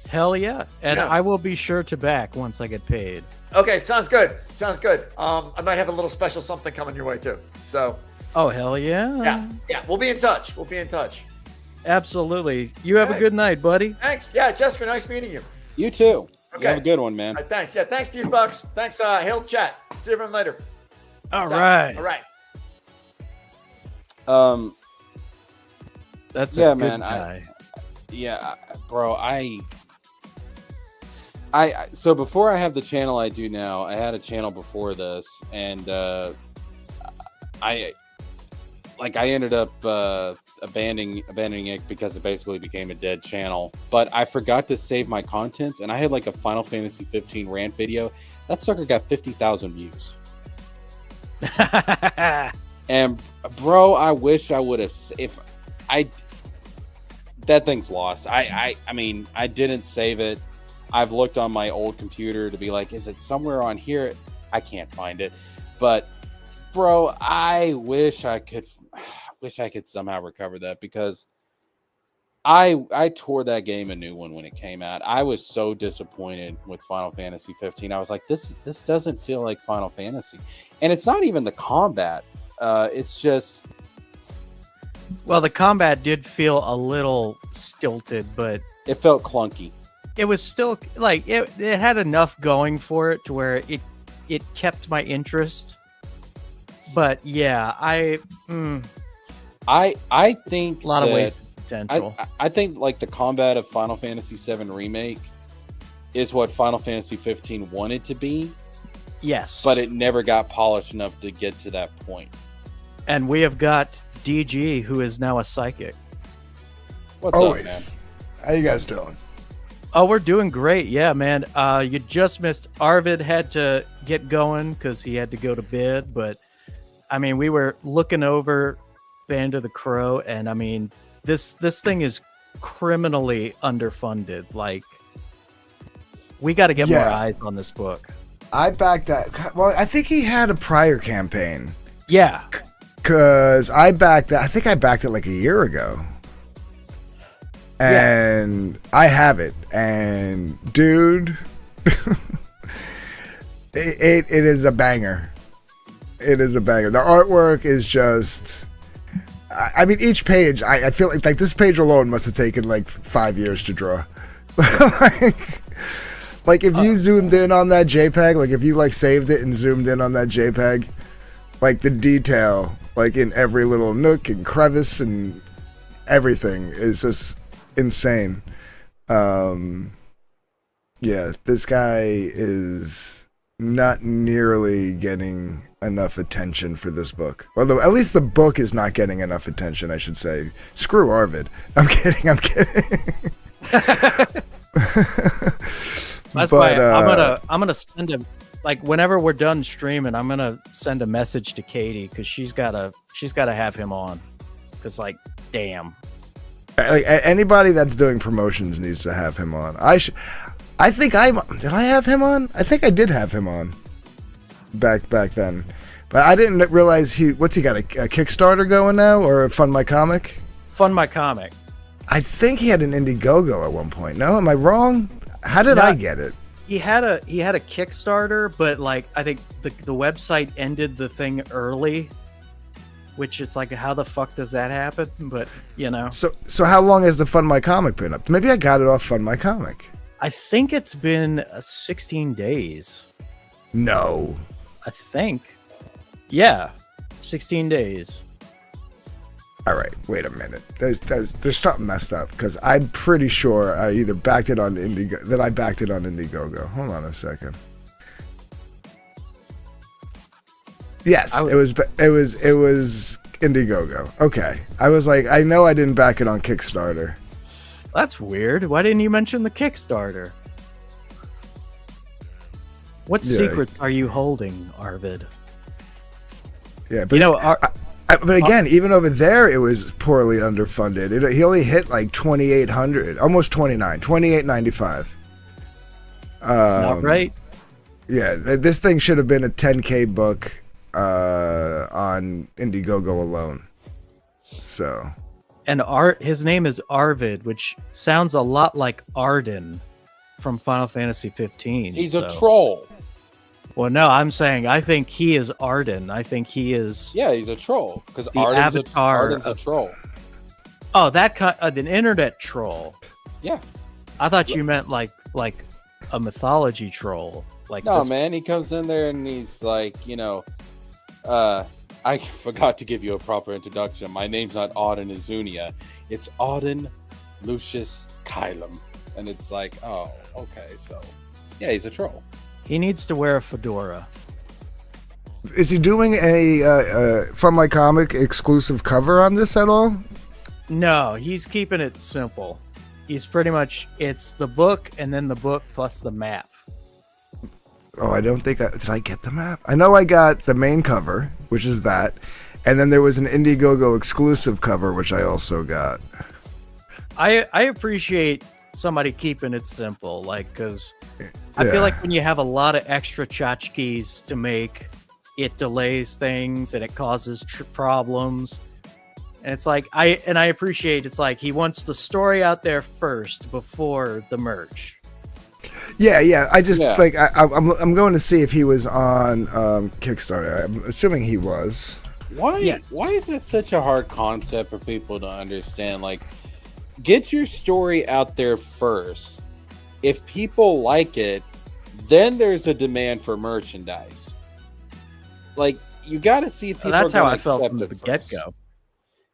Hell yeah. And I will be sure to back once I get paid. Okay, sounds good. I might have a little special something coming your way too. So. Oh, hell yeah. Yeah. We'll be in touch. Absolutely. You have a good night, buddy. Thanks. Yeah, Jessica, nice meeting you. You too. Okay. You have a good one, man. Thanks. Yeah, thanks, Fusebox. Thanks, Hail Chat. See everyone later. All right. That's a good man. guy. Bro. So before I have the channel I do now, I had a channel before this, and I ended up abandoning it because it basically became a dead channel. But I forgot to save my contents, and I had like a Final Fantasy 15 rant video. That sucker got 50,000 views. And bro, I wish I would have. That thing's lost. I mean, I didn't save it. I've looked on my old computer to be like, is it somewhere on here? I can't find it. But bro, I wish I could somehow recover that, because I tore that game a new one when it came out. I was so disappointed with Final Fantasy 15. I was like, this doesn't feel like Final Fantasy. And it's not even the combat. It's just, well, the combat did feel a little stilted, but it felt clunky. It was still like it had enough going for it to where it kept my interest. But yeah, I think a lot of wasted potential. I think like the combat of Final Fantasy VII Remake is what Final Fantasy 15 wanted to be. Yes, but it never got polished enough to get to that point. And we have got DG, who is now a psychic. What's up, man? How you guys doing? Oh, we're doing great. Yeah, man. You just missed. Arvid had to get going because he had to go to bed. But I mean, we were looking over Band of the Crow, and I mean, this thing is criminally underfunded. Like, we got to get more eyes on this book. I backed that. Well, I think he had a prior campaign. Yeah. Because I backed that. I think I backed it like a year ago. And I have it. And dude, it is a banger. It is a banger. The artwork is just... I mean, each page, I feel like this page alone must have taken like 5 years to draw. like if you zoomed in on that JPEG, like if you like saved it and zoomed in on that JPEG, like the detail, like in every little nook and crevice and everything is just insane. Yeah, this guy is not nearly getting enough attention for this book. Although at least the book is not getting enough attention, I should say. Screw Arvid. I'm kidding. That's why I'm gonna send him, like, whenever we're done streaming, I'm gonna send a message to Katie because she's gotta have him on. Cause like, damn. Like anybody that's doing promotions needs to have him on. Did I have him on? I think I did have him on back then, but I didn't realize what's he got, a Kickstarter going now, or Fund My Comic? Fund My Comic. I think he had an Indiegogo at one point. No, am I wrong? How did I get it? He had a Kickstarter, but like I think the website ended the thing early, which it's like, how the fuck does that happen? But you know. So how long has the Fund My Comic been up? Maybe I got it off Fund My Comic. I think it's been 16 days. No. I think. Yeah, 16 days. All right, wait a minute. There's something messed up because I'm pretty sure I either backed it on Indiegogo. Hold on a second. Yes, it was Indiegogo. Okay, I was like, I know I didn't back it on Kickstarter. That's weird. Why didn't you mention the Kickstarter? What secrets are you holding, Arvid? Yeah, but but again, even over there, it was poorly underfunded. He only hit like 2,800, almost 2,895. That's not right. Yeah, this thing should have been a 10K book on Indiegogo alone. So. And his name is Arvid, which sounds a lot like Arden from Final Fantasy 15. He's a troll. Well, no, I'm saying I think he is Arden. I think he is. Yeah, he's a troll because Arden's a troll. Oh, that an internet troll. Yeah, I thought you meant like a mythology troll. Like no, man, he comes in there and he's like, I forgot to give you a proper introduction. My name's not Auden Izunia. It's Auden Lucius Kylum. And it's like, oh, okay, so yeah, he's a troll. He needs to wear a fedora. Is he doing a From My Comic exclusive cover on this at all? No, he's keeping it simple. He's pretty much, it's the book and then the book plus the map. Oh, I don't think did I get the map? I know I got the main cover, which is that, and then there was an Indiegogo exclusive cover, which I also got. I appreciate somebody keeping it simple, like, because I feel like when you have a lot of extra tchotchkes to make, it delays things and it causes problems. And it's like I appreciate it's like he wants the story out there first before the merch. Yeah. I just like I'm going to see if he was on Kickstarter. I'm assuming he was. Why is it such a hard concept for people to understand? Like, get your story out there first. If people like it, then there's a demand for merchandise. Like, you got to see if people. That's how I accept felt from the first. get-go.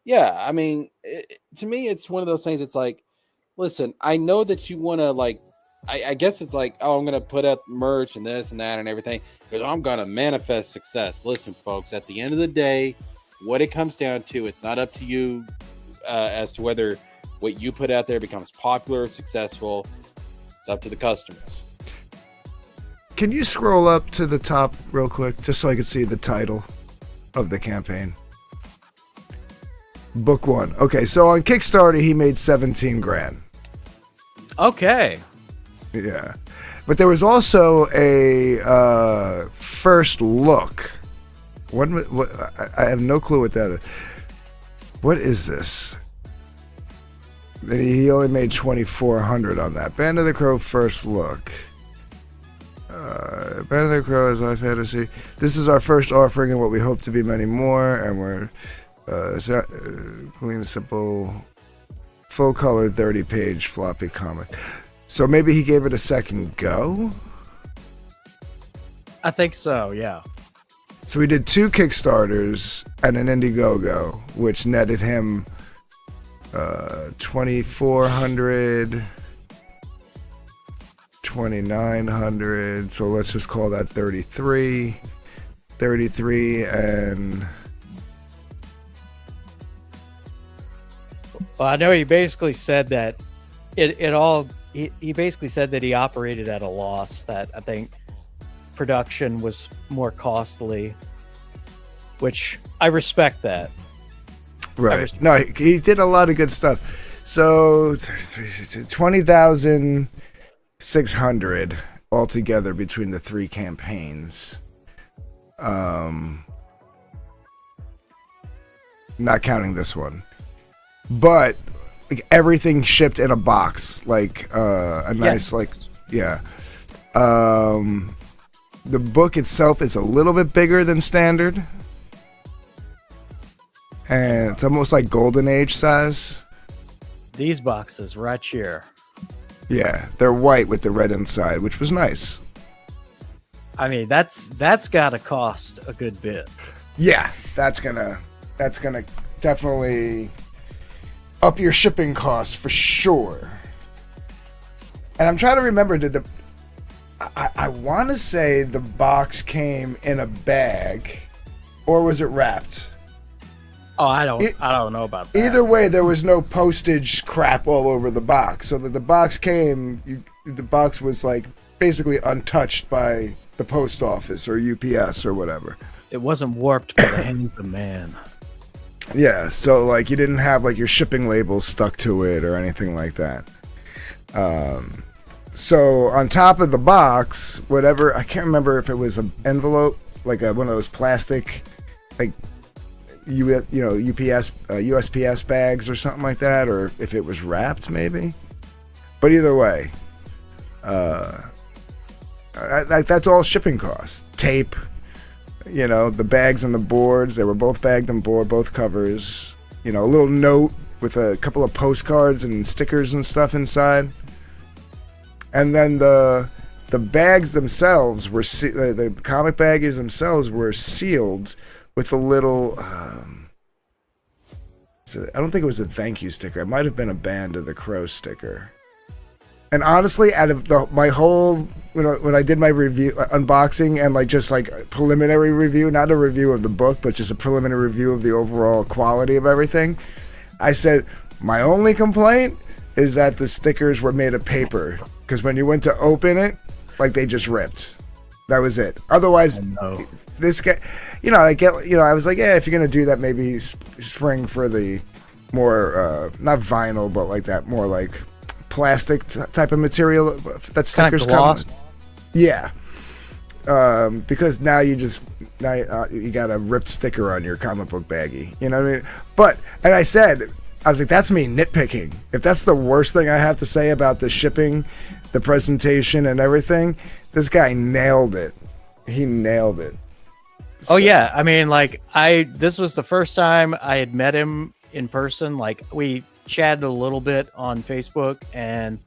Yeah, I mean, to me, it's one of those things. It's like, listen, I know that you want to, like, I guess it's like, oh, I'm going to put up merch and this and that and everything because I'm going to manifest success. Listen, folks, at the end of the day, what it comes down to, it's not up to you as to whether what you put out there becomes popular or successful. It's up to the customers. Can you scroll up to the top real quick just so I can see the title of the campaign? Book 1. Okay, so on Kickstarter, he made 17 grand. Okay. Yeah. But there was also a first look. What I have no clue what that is. What is this? He only made 2,400 on that. Band of the Crow first look. Band of the Crow is my fantasy. This is our first offering and what we hope to be many more. And we're clean, simple, full color, 30-page floppy comic. So maybe he gave it a second go? I think so, yeah. So we did 2 Kickstarters and an Indiegogo, which netted him 2,400, 2,900. So let's just call that 33, and Well, I know he basically said that he basically said that he operated at a loss, that I think production was more costly, which I respect that. right. No, he did a lot of good stuff. So 20,600 altogether between the 3 campaigns. Not counting this one. But like everything shipped in a box, like a nice, like, yeah. The book itself is a little bit bigger than standard, and it's almost like Golden Age size. These boxes right here. Yeah, they're white with the red inside, which was nice. I mean, that's got to cost a good bit. Yeah, that's gonna definitely up your shipping costs for sure. And I'm trying to remember, I want to say the box came in a bag, or was it wrapped? Oh, I don't know about that. Either way, there was no postage crap all over the box, so that the box came. The box was like basically untouched by the post office or UPS or whatever. It wasn't warped by the hands of man. Yeah, so like you didn't have like your shipping labels stuck to it or anything like that. So on top of the box, whatever, I can't remember if it was an envelope, like one of those plastic, like UPS, USPS bags or something like that, or if it was wrapped maybe. But either way, that's all shipping costs. Tape, the bags and the boards, they were both bagged and board, both covers. A little note with a couple of postcards and stickers and stuff inside. And then the bags themselves were the comic baggies themselves were sealed with a little. I don't think it was a thank you sticker. It might have been a Band of the Crow sticker. And honestly, out of my whole when I did my review unboxing and just preliminary review, not a review of the book, but just a preliminary review of the overall quality of everything, I said my only complaint is that the stickers were made of paper. Because when you went to open it, they just ripped. That was it. Otherwise, this guy, I was like, yeah, if you're gonna do that, maybe spring for the more not vinyl, but like that more like plastic type of material that stickers come. Yeah. Because now you got a ripped sticker on your comic book baggie. You know what I mean? And I was like, that's me nitpicking. If that's the worst thing I have to say about the shipping, the presentation and everything, this guy nailed it. He nailed it. So. Oh yeah, I mean, this was the first time I had met him in person. We chatted a little bit on Facebook, and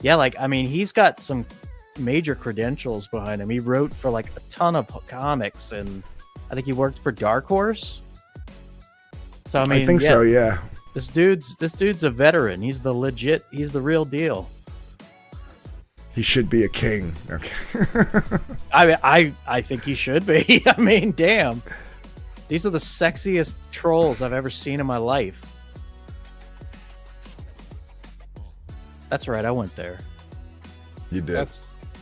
yeah, he's got some major credentials behind him. He wrote for a ton of comics, and I think he worked for Dark Horse. So I think so, yeah. This dude's a veteran. He's the real deal. He should be a king. Okay. I think he should be. I mean, damn. These are the sexiest trolls I've ever seen in my life. That's right, I went there. You did.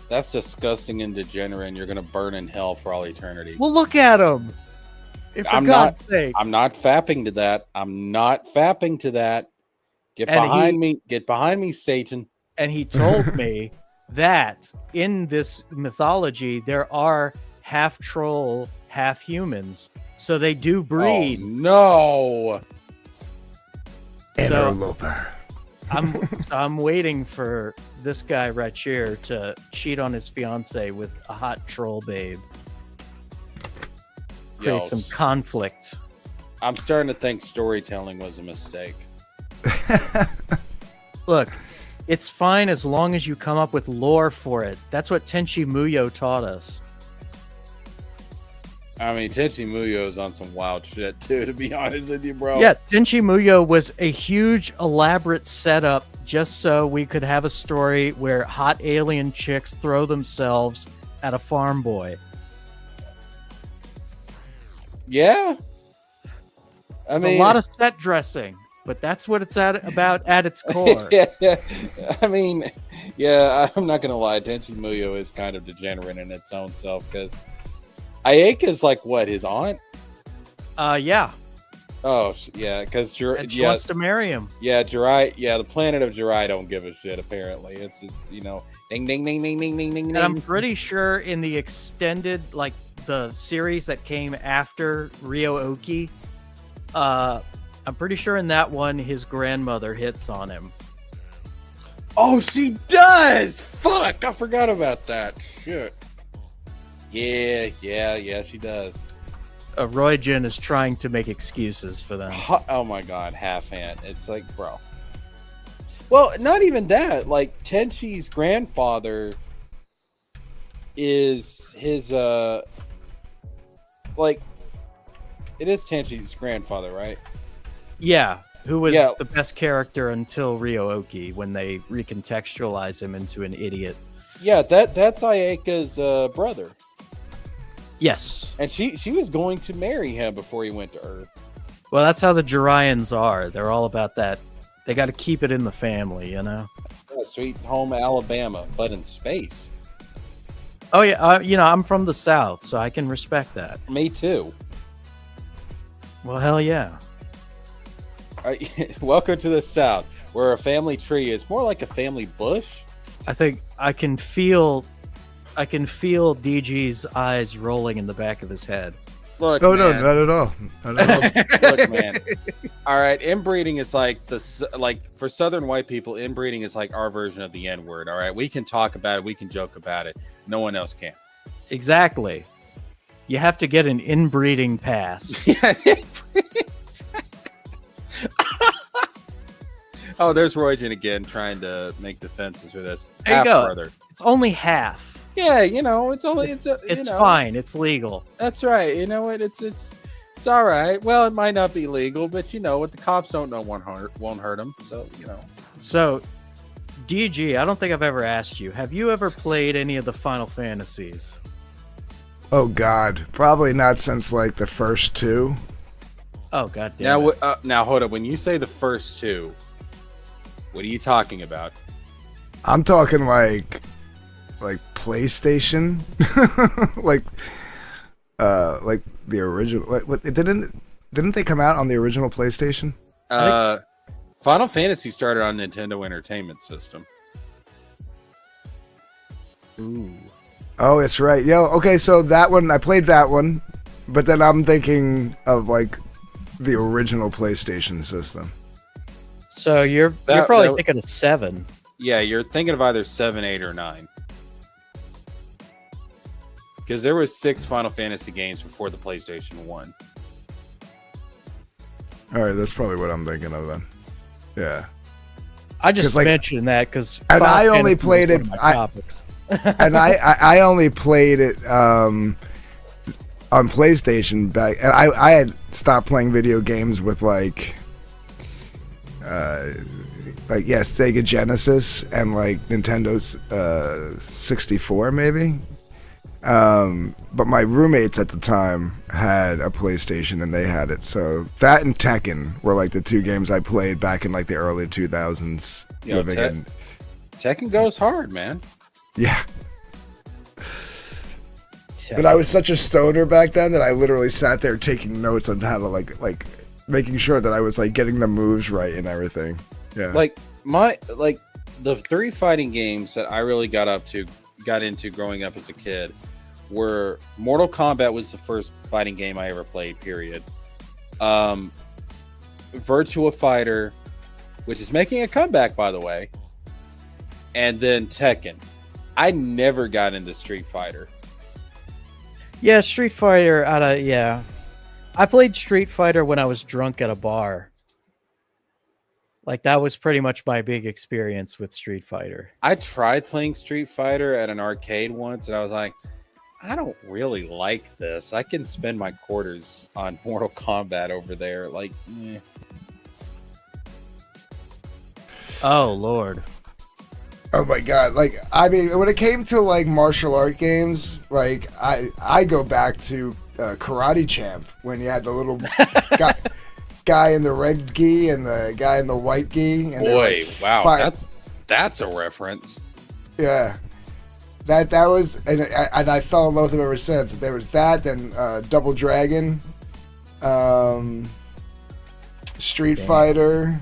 That's disgusting and degenerate, and you're gonna burn in hell for all eternity. Well, look at him. For God's sake. I'm not fapping to that. Get behind me, Satan. And he told me that in this mythology there are half troll, half humans, so they do breed. Oh, no. Interloper. I'm waiting for this guy right here to cheat on his fiance with a hot troll babe. Create some conflict. I'm starting to think storytelling was a mistake. Look, it's fine as long as you come up with lore for it. That's what Tenchi Muyo taught us. I mean, Tenchi Muyo's on some wild shit, too, to be honest with you, bro. Yeah, Tenchi Muyo was a huge, elaborate setup just so we could have a story where hot alien chicks throw themselves at a farm boy. Yeah. It's a lot of set dressing, but that's what it's about at its core. Yeah. I mean, yeah, I'm not going to lie. Tenchi Muyo is kind of degenerate in its own self because Ayaka's like, what, his aunt? Yeah. Oh, yeah, because And she wants to marry him. Yeah, Jirai. Yeah, the planet of Jirai don't give a shit, apparently. It's just, ding, ding, ding, ding, ding, ding, ding, And I'm pretty sure in the extended, like, the series that came after Ryo-Oki, I'm pretty sure in that one his grandmother hits on him. Oh, she does! Fuck, I forgot about that. Shit. Yeah, she does. Roy-Jin is trying to make excuses for them. Oh my god, half-hand. It's like, bro. Well, not even that. Like, Tenchi's grandfather is his, like, it is Tenchi's grandfather, right? Yeah, who was the best character until Ryo-Oki when they recontextualize him into an idiot. Yeah, that's Ayaka's brother. Yes. And she was going to marry him before he went to Earth. Well, that's how the Jiraians are. They're all about that. They got to keep it in the family, you know? Yeah, sweet home Alabama, but in space. Oh, yeah. I'm from the South, so I can respect that. Me too. Well, hell yeah. Welcome to the South, where a family tree is more like a family bush. I think I can feel DG's eyes rolling in the back of his head. Look, no, man. not at all. Not at all. Look, man. All right, inbreeding is like for Southern white people, inbreeding is like our version of the N-word. All right, we can talk about it, we can joke about it. No one else can. Exactly. You have to get an inbreeding pass. Oh, there's Roygen again trying to make defenses for this. There you go. Further. It's only half. Yeah, it's fine. It's legal. That's right. You know what? It's all right. Well, it might not be legal, but what the cops don't know won't hurt them. So So, DG, I don't think I've ever asked you. Have you ever played any of the Final Fantasies? Oh God, probably not since like the first two. Oh God damn. Now hold up. When you say the first two, what are you talking about? I'm talking like PlayStation, like the original. Like, what? Didn't they come out on the original PlayStation? Final Fantasy started on Nintendo Entertainment System. Ooh. Oh, it's right. Okay, so that one, I played that one, but then I'm thinking of like the original PlayStation system. So you're probably thinking of 7. Yeah, you're thinking of either 7, 8, or 9. Because there was 6 Final Fantasy games before the PlayStation 1. All right, that's probably what I'm thinking of then. Yeah. I just mentioned that because I only played it. And I only played it on PlayStation back. And I had stopped playing video games with Sega Genesis and like Nintendo's 64 maybe. But my roommates at the time had a PlayStation and they had it. So that and Tekken were like the 2 games I played back in like the early 2000s. Tekken goes hard, man. Yeah. But I was such a stoner back then that I literally sat there taking notes on how to like making sure that I was like getting the moves right and everything. Yeah. the 3 fighting games that I really got into growing up as a kid were Mortal Kombat was the first fighting game I ever played, period. Virtua Fighter, which is making a comeback, by the way, and then Tekken. I never got into Street Fighter. Yeah, Street Fighter. I played Street Fighter when I was drunk at a bar. Like, that was pretty much my big experience with Street Fighter. I tried playing Street Fighter at an arcade once, and I was like, I don't really like this. I can spend my quarters on Mortal Kombat over there. Like, eh. Oh, Lord. Oh my god! Like, I mean, when it came to like martial art games, like I go back to Karate Champ when you had the little guy in the red gi and the guy in the white gi. And boy, like, wow, that's a reference. Yeah, that was, and I fell in love with him ever since. There was that, then Double Dragon, Street Fighter,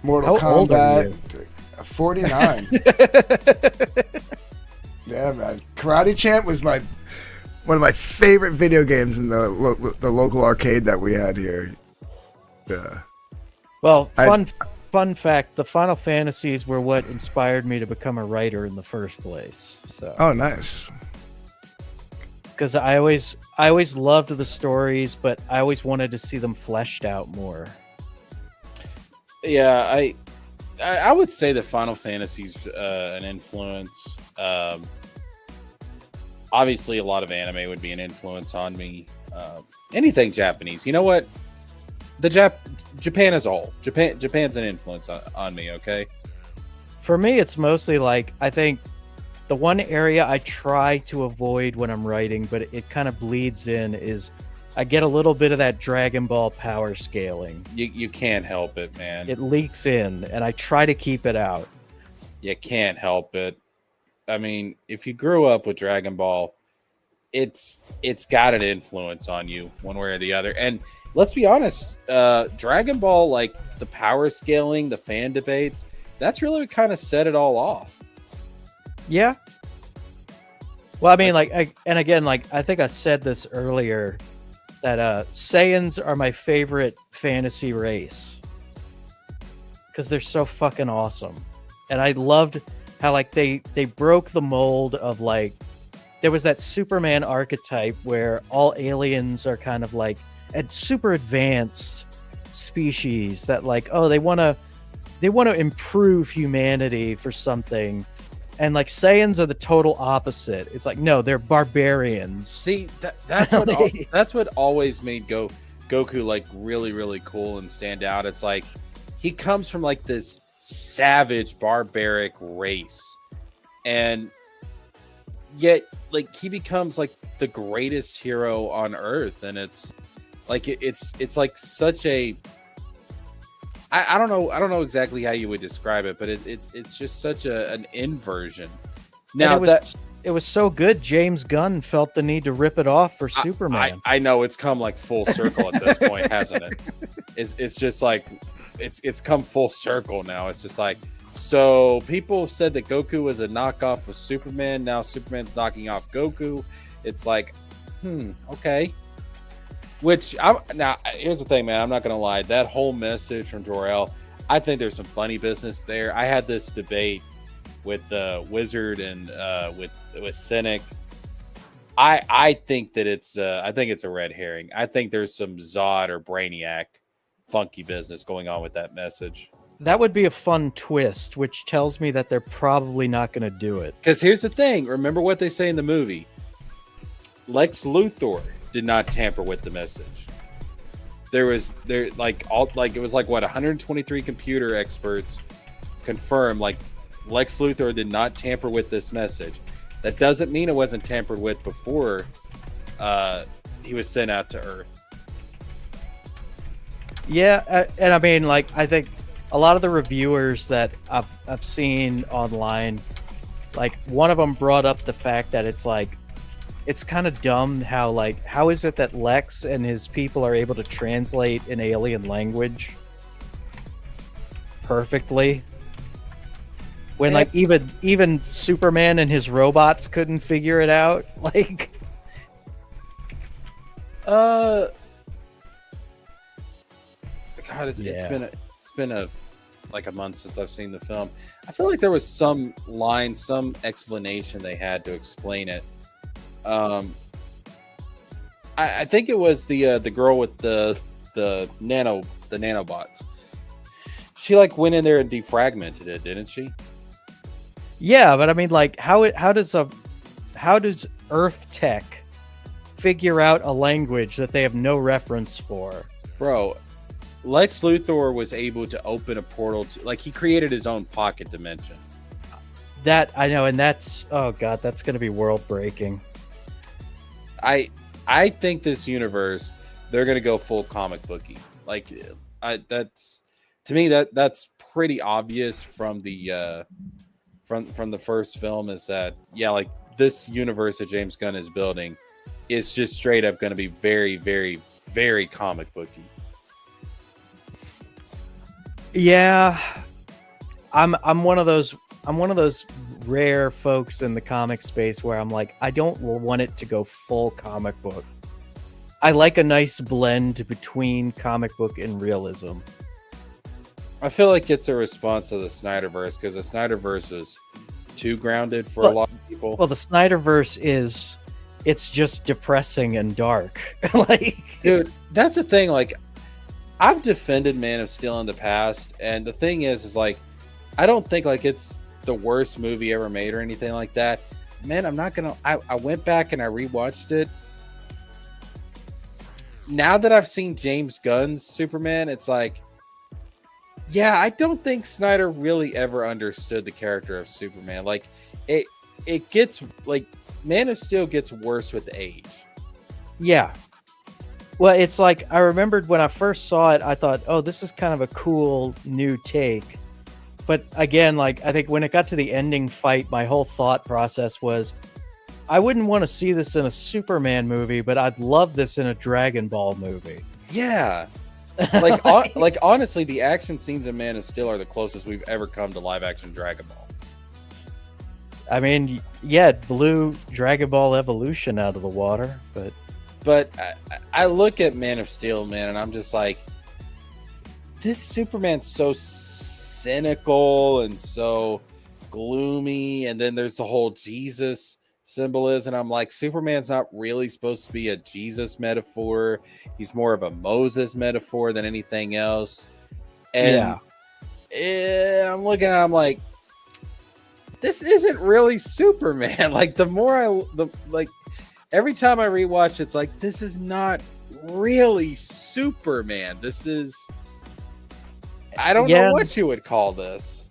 Mortal Kombat. 49. Yeah, man. Karate Champ was one of my favorite video games in the local arcade that we had here. Yeah. Well, fun fact: the Final Fantasies were what inspired me to become a writer in the first place. So. Oh, nice. Because I always loved the stories, but I always wanted to see them fleshed out more. Yeah, I would say that Final Fantasy's an influence. Obviously, a lot of anime would be an influence on me. Anything Japanese. You know what? Japan as a whole. Japan's an influence on me, okay? For me, it's mostly like, I think the one area I try to avoid when I'm writing, but it kind of bleeds in, is I get a little bit of that Dragon Ball power scaling. You can't help it, man. It leaks in, and I try to keep it out. You can't help it. I mean, if you grew up with Dragon Ball, it's got an influence on you one way or the other. And let's be honest, Dragon Ball, like the power scaling, the fan debates, that's really what kind of set it all off. Yeah. Well, I mean, I think I said this earlier, that Saiyans are my favorite fantasy race because they're so fucking awesome. And I loved how like they broke the mold of like, there was that Superman archetype where all aliens are kind of like a super advanced species that like, oh, they want to improve humanity for something. And like Saiyans are the total opposite. It's like, no, they're barbarians. See, that's what always made Goku like really, really cool and stand out. It's like he comes from like this savage, barbaric race, and yet like he becomes like the greatest hero on Earth, and it's like it's like such a I don't know exactly how you would describe it, but it's just such an inversion. Now it was so good, James Gunn felt the need to rip it off for Superman. I know it's come like full circle at this point, hasn't it? It's just like it's come full circle now. It's just like, so people said that Goku was a knockoff of Superman. Now Superman's knocking off Goku. It's like, okay. Which now here's the thing, man. I'm not gonna lie. That whole message from Jor-El, I think there's some funny business there. I had this debate with Wizard and with Cynic. I think that it's a red herring. I think there's some Zod or Brainiac funky business going on with that message. That would be a fun twist, which tells me that they're probably not going to do it. Because here's the thing. Remember what they say in the movie. Lex Luthor did not tamper with the message. It was like 123 computer experts confirmed like Lex Luthor did not tamper with this message. That doesn't mean it wasn't tampered with before he was sent out to Earth. Yeah, and I mean, like, I think a lot of the reviewers that I've seen online, like, one of them brought up the fact that it's like, it's kind of dumb how is it that Lex and his people are able to translate an alien language perfectly? when like even Superman and his robots couldn't figure it out. Like, God, it's been a like a month since I've seen the film. I feel like there was some line, some explanation they had to explain it. I think it was the girl with the nanobots. She like went in there and defragmented it, didn't she? yeah, but I mean, like, how does Earth tech figure out a language that they have no reference for? Bro, Lex Luthor was able to open a portal to, like, he created his own pocket dimension. That I know, and that's, oh god, that's going to be world breaking. I think this universe, they're going to go full comic booky. Like, that's, to me, that's pretty obvious from the from the first film, is that, yeah, like, this universe that James Gunn is building is just straight up going to be very, very, very comic booky. Yeah, I'm one of those rare folks in the comic space where I'm like, I don't want it to go full comic book. I like a nice blend between comic book and realism. I feel like it's a response to the Snyderverse, because the Snyderverse was too grounded for a lot of people. Well, the Snyderverse it's just depressing and dark. Like, dude, that's the thing. Like, I've defended Man of Steel in the past, and the thing is like, I don't think like it's the worst movie ever made or anything like that. Man, I'm not gonna. I went back and I rewatched it. Now that I've seen James Gunn's Superman, it's like, yeah, I don't think Snyder really ever understood the character of Superman. Like, it gets, like, Man of Steel gets worse with age. Yeah. Well, it's like, I remembered when I first saw it, I thought, oh, this is kind of a cool new take. But again, like, I think when it got to the ending fight, my whole thought process was, I wouldn't want to see this in a Superman movie, but I'd love this in a Dragon Ball movie. Yeah. Like, like, honestly, the action scenes in Man of Steel are the closest we've ever come to live action Dragon Ball. I mean, yeah, it blew Dragon Ball Evolution out of the water, but I look at Man of Steel, man, and I'm just like, this Superman's so cynical and so gloomy, and then there's the whole Jesus symbolism. I'm like, Superman's not really supposed to be a Jesus metaphor. He's more of a Moses metaphor than anything else. And I'm looking at him like, this isn't really Superman. Like, every time I rewatch, it's like, this is not really Superman. This is, I don't know what you would call this.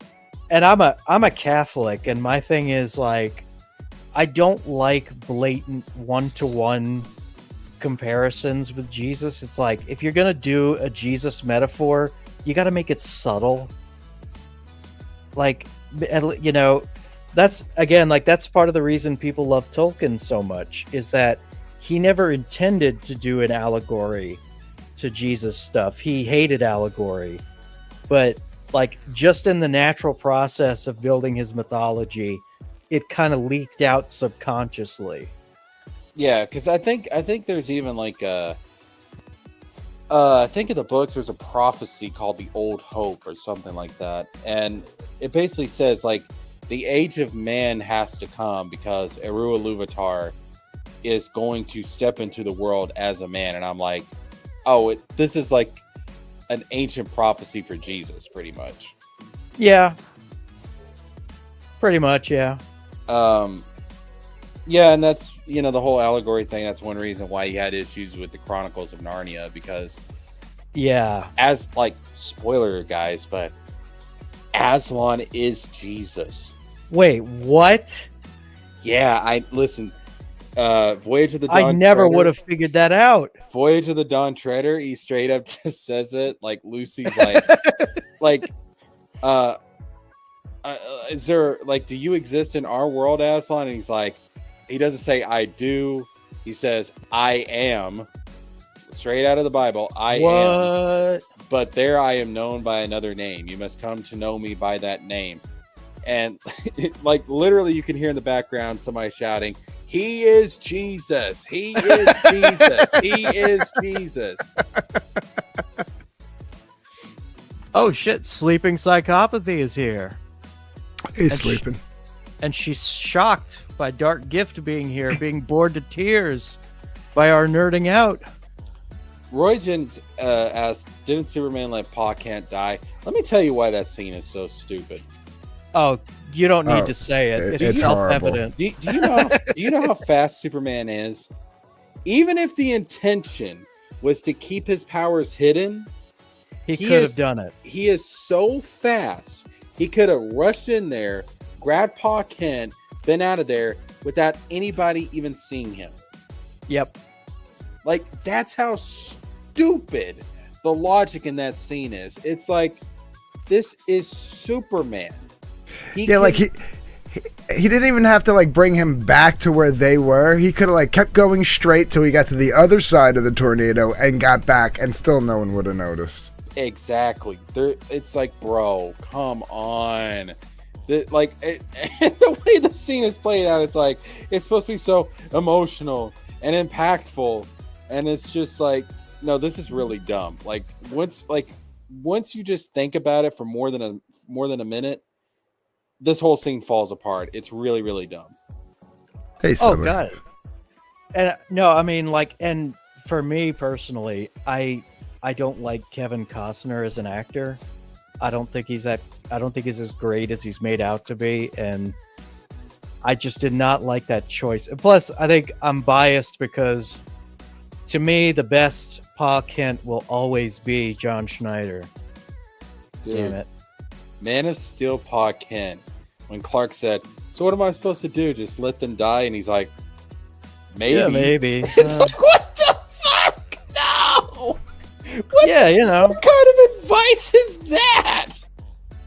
And I'm a Catholic, and my thing is, like, I don't like blatant one-to-one comparisons with Jesus. It's like, if you're gonna do a Jesus metaphor, you got to make it subtle. Like, you know, that's, again, like, that's part of the reason people love Tolkien so much, is that he never intended to do an allegory to Jesus stuff. He hated allegory. But, like, just in the natural process of building his mythology, it kind of leaked out subconsciously. Yeah, because I think there's even like I think in the books there's a prophecy called the Old Hope or something like that, and it basically says, like, the age of man has to come because Eru Ilúvatar is going to step into the world as a man. And I'm like, oh, this is like an ancient prophecy for Jesus, pretty much. Yeah. Pretty much, yeah. Yeah, and that's, you know, the whole allegory thing. That's one reason why he had issues with the Chronicles of Narnia, because, yeah, as, like, spoiler guys, but Aslan is Jesus. Wait, what? Yeah, Voyage of the Dawn I never Treader, would have figured that out. Voyage of the Dawn Treader, he straight up just says it. Like, Lucy's like, like, is there, like, do you exist in our world, Aslan? And he's like, he doesn't say I do. He says I am. Straight out of the Bible, I am. But there I am known by another name. You must come to know me by that name. And like literally you can hear in the background somebody shouting, "He is Jesus, he is Jesus, he is Jesus." Oh shit, sleeping psychopathy is here. He's And sleeping. And she's shocked by Dark Gift being here, being bored to tears by our nerding out. Roy Jens asked, "Didn't Superman let Pa Kent die?" Let me tell you why that scene is so stupid. Oh, you don't need to say it. It's self-evident. Do you know how fast Superman is? Even if the intention was to keep his powers hidden, he could have done it. He is so fast. He could have rushed in there, grabbed Pa Kent, been out of there without anybody even seeing him. Yep. Like, that's how stupid the logic in that scene is. It's like, this is Superman. He didn't even have to like bring him back to where they were. He could have like kept going straight till he got to the other side of the tornado and got back, and still no one would have noticed. Exactly. It's like, bro, come on. The way the scene is played out, it's like it's supposed to be so emotional and impactful, and it's just like, no, this is really dumb. Like once you just think about it for more than a minute, this whole scene falls apart. It's really, really dumb. Hey, oh god. And no, I mean, like, and for me personally, I don't like Kevin Costner as an actor. I don't think he's as great as he's made out to be, and I just did not like that choice. And plus, I think I'm biased because to me, the best Pa Kent will always be John Schneider. Dude, damn it. Man of Steel Pa Kent, when Clark said, "So what am I supposed to do? Just let them die?" And he's like, "Maybe." Yeah, maybe. It's like, what the fuck? No! Yeah, you know. What kind of advice is that?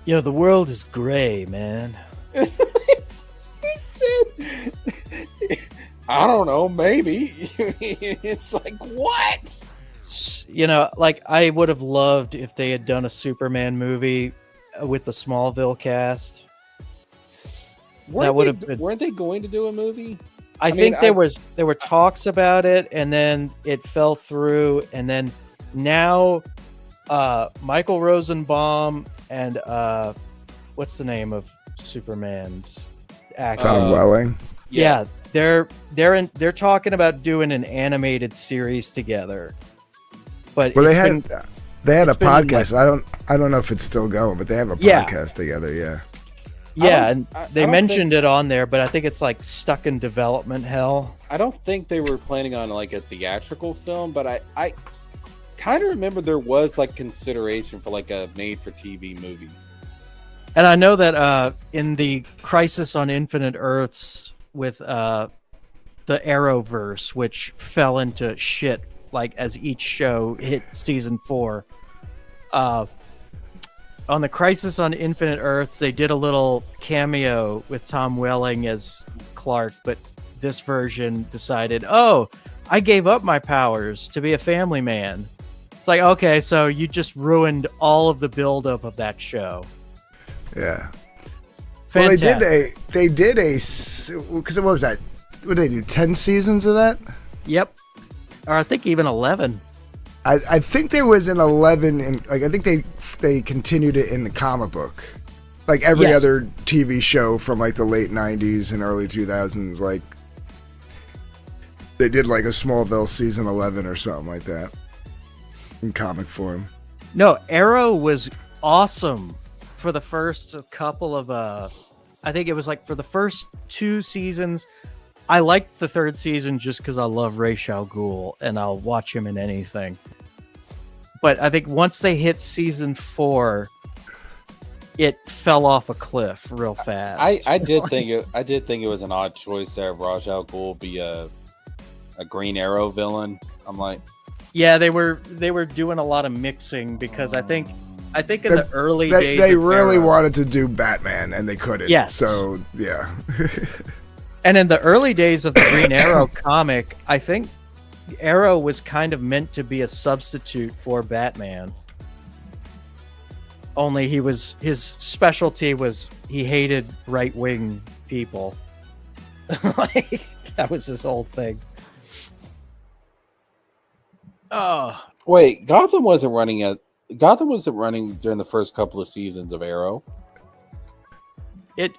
You know, the world is gray, man. He said, I don't know, maybe. It's like, what? You know, like, I would have loved if they had done a Superman movie with the Smallville cast. Weren't they going to do a movie? I think there were talks about it, and then it fell through, and then now Michael Rosenbaum and what's the name of Superman's actor? Tom Welling. Yeah, they're talking about doing an animated series together. But well, they had a podcast. I don't know if it's still going, but they have a podcast together. Yeah. Yeah, and they mentioned it on there, but I think it's like stuck in development hell. I don't think they were planning on like a theatrical film, but I kind of remember there was like consideration for like a made-for-TV movie. And I know that in the Crisis on Infinite Earths with the Arrowverse, which fell into shit like as each show hit season 4, on the Crisis on Infinite Earths, they did a little cameo with Tom Welling as Clark, but this version decided, oh, I gave up my powers to be a family man. It's like, okay, so you just ruined all of the buildup of that show. Yeah. Fantastic. Well, they did because what was that? What did they do? 10 seasons of that? Yep. Or I think even 11. I think there was an 11, and like I think they continued it in the comic book, like every other TV show from like the late 90s and early 2000s. Like they did like a Smallville season 11 or something like that in comic form. No, Arrow was awesome for the first couple of I think it was like for the first 2 seasons. I liked the 3rd season just because I love Ra's al Ghul and I'll watch him in anything. But I think once they hit season 4, it fell off a cliff real fast. I did think it was an odd choice to have Ra's al Ghul be a Green Arrow villain. I'm like, yeah, they were doing a lot of mixing because I think in the early days they really wanted to do Batman and they couldn't. Yes. So yeah. And in the early days of the Green Arrow comic, I think Arrow was kind of meant to be a substitute for Batman. Only his specialty was he hated right-wing people. Like, that was his whole thing. Oh, Wait, Gotham wasn't running during the first couple of seasons of Arrow. I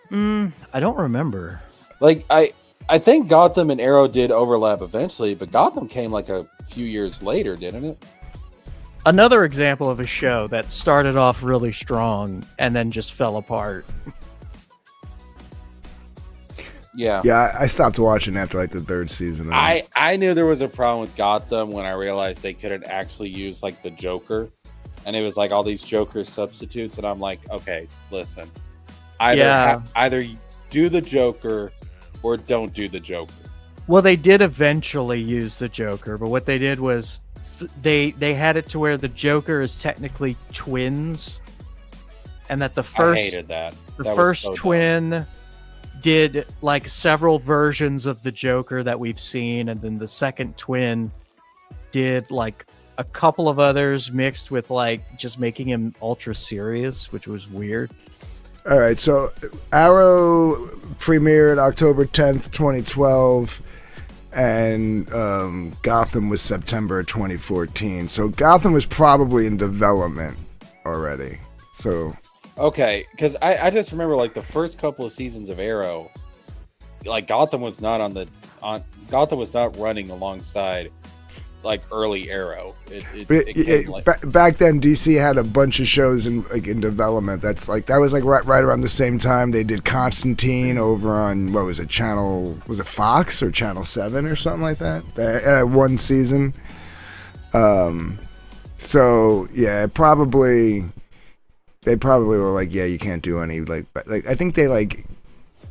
don't remember. Like I think Gotham and Arrow did overlap eventually, but Gotham came like a few years later, didn't it? Another example of a show that started off really strong and then just fell apart. Yeah. Yeah, I stopped watching after like the third season. I knew there was a problem with Gotham when I realized they couldn't actually use like the Joker, and it was like all these Joker substitutes, and I'm like, okay, listen, either do the Joker or don't do the Joker. Well, they did eventually use the Joker, but what they did was they had it to where the Joker is technically twins, and that the first I hated that. The That was first so twin dumb. did like several versions of the Joker that we've seen, and then the second twin did like a couple of others mixed with like just making him ultra serious, which was weird. All right, so Arrow premiered October 10th, 2012, and Gotham was September 2014. So Gotham was probably in development already. So Okay, because I just remember like the first couple of seasons of Arrow, like Gotham was not Gotham was not running alongside like early Arrow. It came like, back then, DC had a bunch of shows in development. That was like right around the same time they did Constantine over on what was it, was it Fox or Channel 7 or something like that? One season. So yeah, they probably were like, yeah, you can't do any like I think they like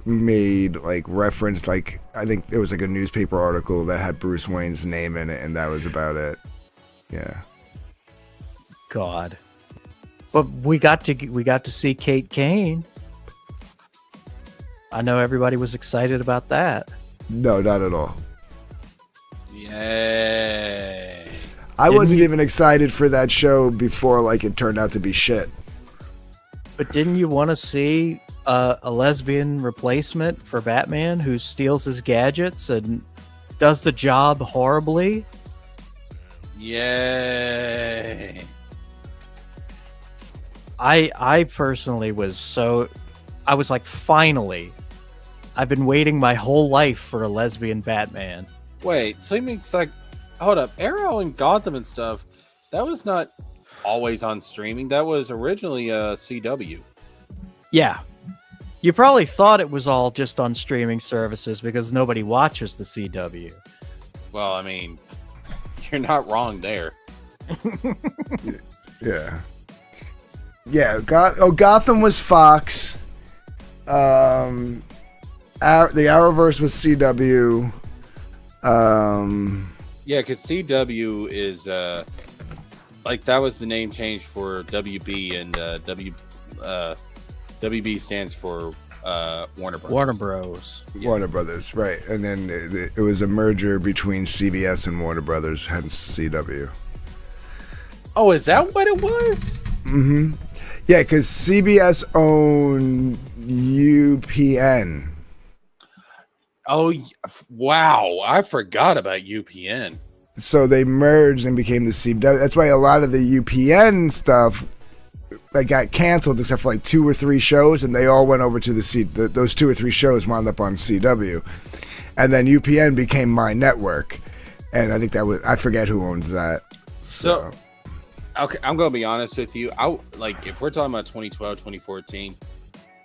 made like reference, like I think it was like a newspaper article that had Bruce Wayne's name in it, and that was about it. Yeah. God. But we got to see Kate Kane. I know everybody was excited about that. No, not at all. yay. I wasn't even excited for that show before like it turned out to be shit. But didn't you want to see a lesbian replacement for Batman who steals his gadgets and does the job horribly? Yay. I personally I was like, finally. I've been waiting my whole life for a lesbian Batman. Wait, so it makes like, hold up, Arrow and Gotham and stuff, that was not always on streaming. That was originally CW. Yeah. You probably thought it was all just on streaming services because nobody watches the CW. Well, I mean, you're not wrong there. Yeah. Yeah, Gotham was Fox. The Arrowverse was CW. Yeah, because CW is like that was the name change for WB, and WB stands for Warner Bros. Warner Bros. Yeah. Warner Brothers, right? And then it was a merger between CBS and Warner Brothers, hence CW. Oh, is that what it was? Mm-hmm. Yeah, because CBS owned UPN. Oh, wow! I forgot about UPN. So they merged and became the CW. That's why a lot of the UPN stuff got canceled, except for like 2 or 3 shows, and they all went over to those 2 or 3 shows wound up on CW, and then UPN became My Network, and I think I forget who owns that. So okay, I'm gonna be honest with you. If we're talking about 2012, 2014.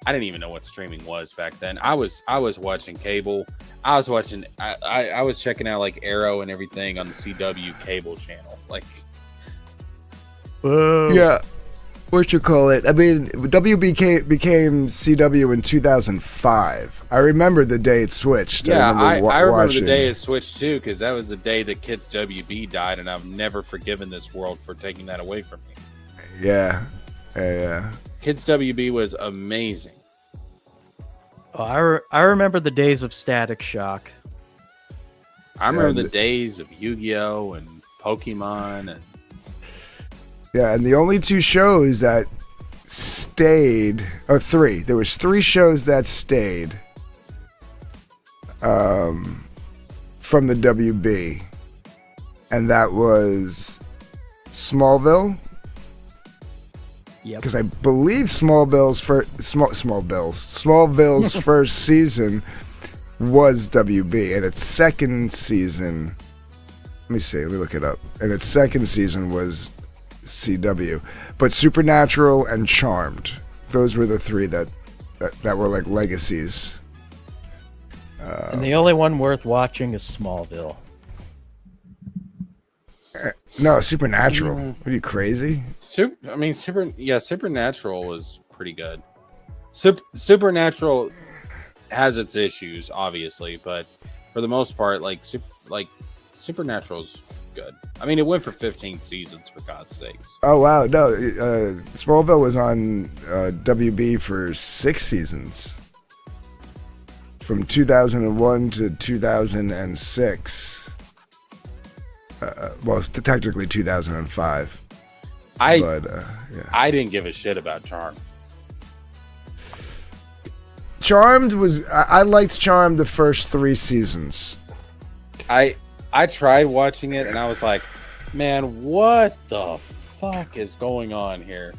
I didn't even know what streaming was back then. I was watching cable. I was checking out like Arrow and everything on the CW cable channel. Like, yeah, what you call it? I mean, WB became CW in 2005. I remember the day it switched. Yeah, I remember watching. the day it switched too, because that was the day that Kids WB died, and I've never forgiven this world for taking that away from me. Yeah. Kids WB was amazing. Oh, I remember the days of Static Shock. I remember the days of Yu-Gi-Oh! And Pokemon. Yeah, and the only 2 shows that stayed, or three. There was 3 shows that stayed from the WB, and that was Smallville. Yep. Because I believe Smallville's first season was WB, and its second season, let me look it up. And its second season was CW. But Supernatural and Charmed, those were the 3 that were like legacies. And the only one worth watching is Smallville. No, Supernatural. Are you crazy? Supernatural was pretty good. Supernatural has its issues, obviously, but for the most part, Supernatural's good. I mean, it went for 15 seasons, for God's sakes. Oh wow, no, Smallville was on WB for 6 seasons, from 2001 to 2006. Well, technically 2005. I didn't give a shit about Charmed. Charmed was, I liked Charmed the first 3 seasons. I tried watching it and I was like, man, what the fuck is going on here?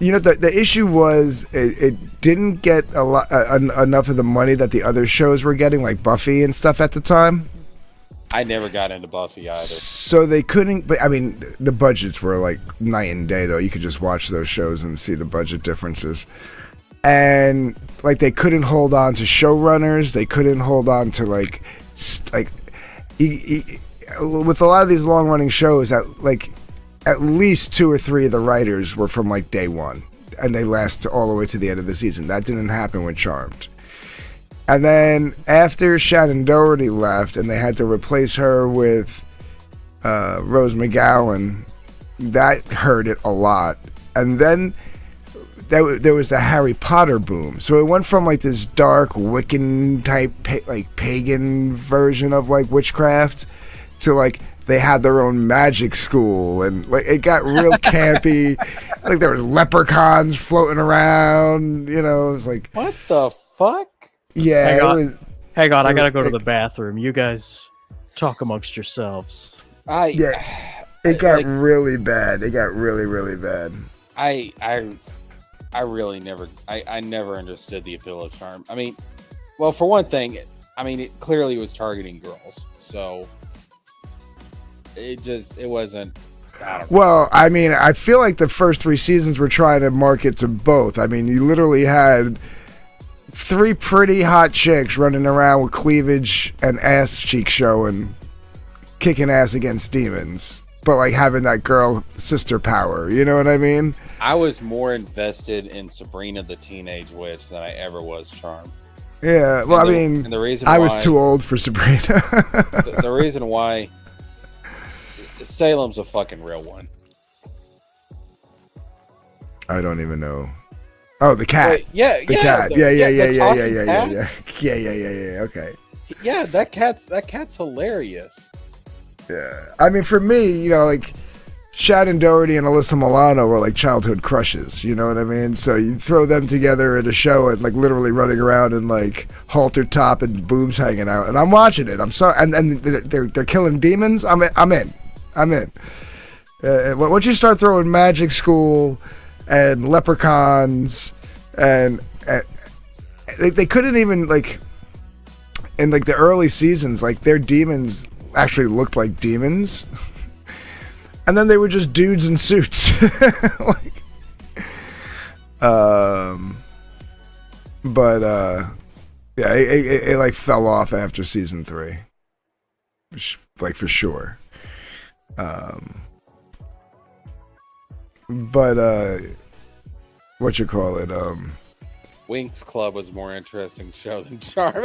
You know, the issue was it didn't get enough of the money that the other shows were getting, like Buffy and stuff at the time. I never got into Buffy either. So they couldn't, but I mean, the budgets were like night and day, though. You could just watch those shows and see the budget differences. And like, they couldn't hold on to showrunners. They couldn't hold on to with a lot of these long running shows, that like at least 2 or 3 of the writers were from like day one, and they last all the way to the end of the season. That didn't happen with Charmed. And then after Shannon Doherty left and they had to replace her with Rose McGowan, that hurt it a lot. And then there was the Harry Potter boom. So it went from like this dark Wiccan type pagan version of like witchcraft to like they had their own magic school, and like it got real campy. Like there was leprechauns floating around, you know. It was like, what the fuck? Yeah, hang on, I gotta go to the bathroom. You guys talk amongst yourselves. It got really bad. It got really, really bad. I really never understood the appeal of Charm. I mean, well, for one thing, I mean, it clearly was targeting girls, so it wasn't. I don't know. Well, I mean, I feel like the first 3 seasons were trying to market to both. I mean, you literally had 3 pretty hot chicks running around with cleavage and ass cheek showing, kicking ass against demons, but like having that girl sister power. You know what I mean? I was more invested in Sabrina the Teenage Witch than I ever was Charmed. Yeah, well, the reason I was too old for Sabrina. the reason why Salem's a fucking real one. I don't even know. Oh, the cat. The cat. Yeah. Okay. Yeah, that cat's hilarious. Yeah, I mean, for me, you know, like Shannon Doherty and Alyssa Milano were like childhood crushes. You know what I mean? So you throw them together in a show and like literally running around in like halter top and boobs hanging out, and I'm watching it. I'm sorry, and they're killing demons. I'm in. Once you start throwing magic school and leprechauns and they couldn't even like in like the early seasons, like their demons actually looked like demons, and then they were just dudes in suits. It like fell off after season 3, like for sure. What you call it? Winx Club was a more interesting show than Charm.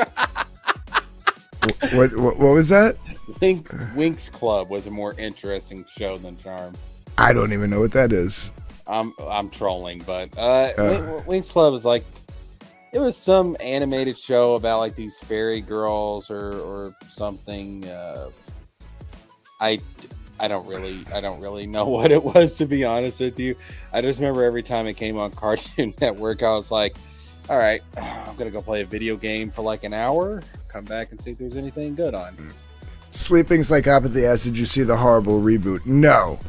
What was that? Winx Club was a more interesting show than Charm. I don't even know what that is. I'm trolling, but Winx Club is like, it was some animated show about like these fairy girls or something. I I don't really know what it was, to be honest with you. I just remember every time it came on Cartoon Network, I was like, all right, I'm gonna go play a video game for like an hour, come back and see if there's anything good on. Sleeping Psychopathy asked, did you see the horrible reboot? No.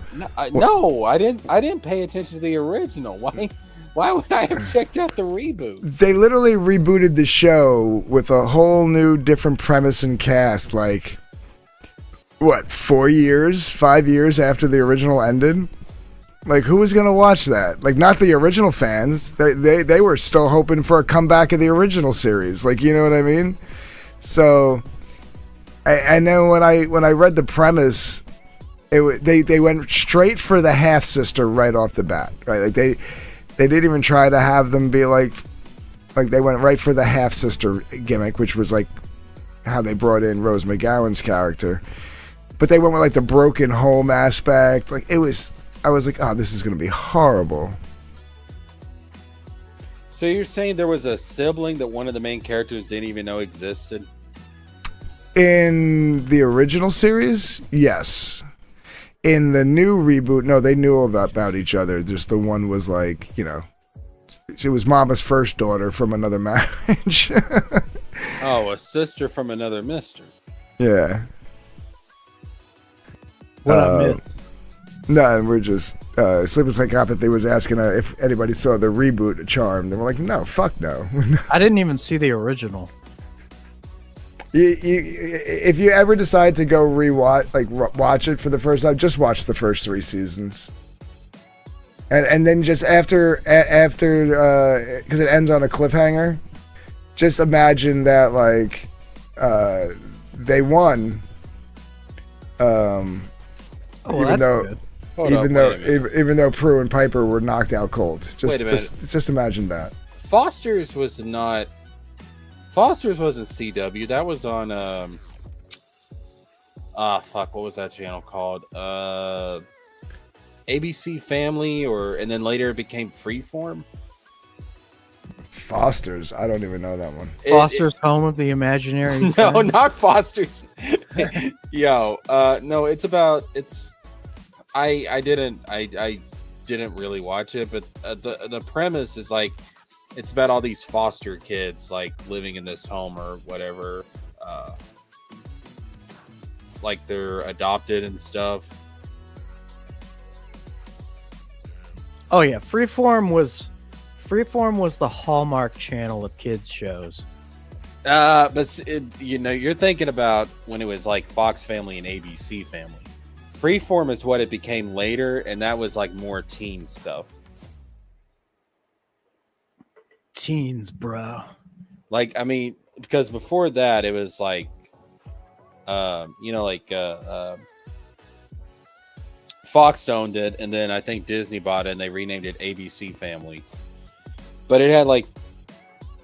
No, I didn't pay attention to the original. Why would I have checked out the reboot? They literally rebooted the show with a whole new different premise and cast, like, what, 5 years after the original ended? Like, who was going to watch that? Like, not the original fans. They were still hoping for a comeback of the original series. Like, you know what I mean? So, and then when I read the premise, they went straight for the half-sister right off the bat, right? Like, they didn't even try to have them be like they went right for the half-sister gimmick, which was like how they brought in Rose McGowan's character. But they went with like the broken home aspect. Like I was like, oh, this is going to be horrible. So you're saying there was a sibling that one of the main characters didn't even know existed? In the original series, yes. In the new reboot, no, they knew about each other. Just the one was like, you know, she was Mama's first daughter from another marriage. Oh, a sister from another mister. Yeah. What I missed? No, we're just Sleeping Psychopathy was asking if anybody saw the reboot Charmed. They were like, no, fuck no. I didn't even see the original. If you ever decide to go watch it for the first time, just watch the first 3 seasons, and then just after because it ends on a cliffhanger. Just imagine that like they won. Even though Prue and Piper were knocked out cold. Just imagine that. Foster's wasn't CW. That was on what was that channel called? ABC Family, and then later it became Freeform. Foster's, I don't even know that one. Foster's Home of the Imaginary. No, Friend? Not Foster's. No, I didn't really watch it, but the premise is like it's about all these foster kids like living in this home or whatever, like they're adopted and stuff. Oh yeah, Freeform was the Hallmark Channel of kids shows. But you're thinking about when it was like Fox Family and ABC Family. Freeform is what it became later, and that was like more teen stuff. Teens, bro. Like, I mean, because before that, it was like, Fox owned it, and then I think Disney bought it, and they renamed it ABC Family. But it had like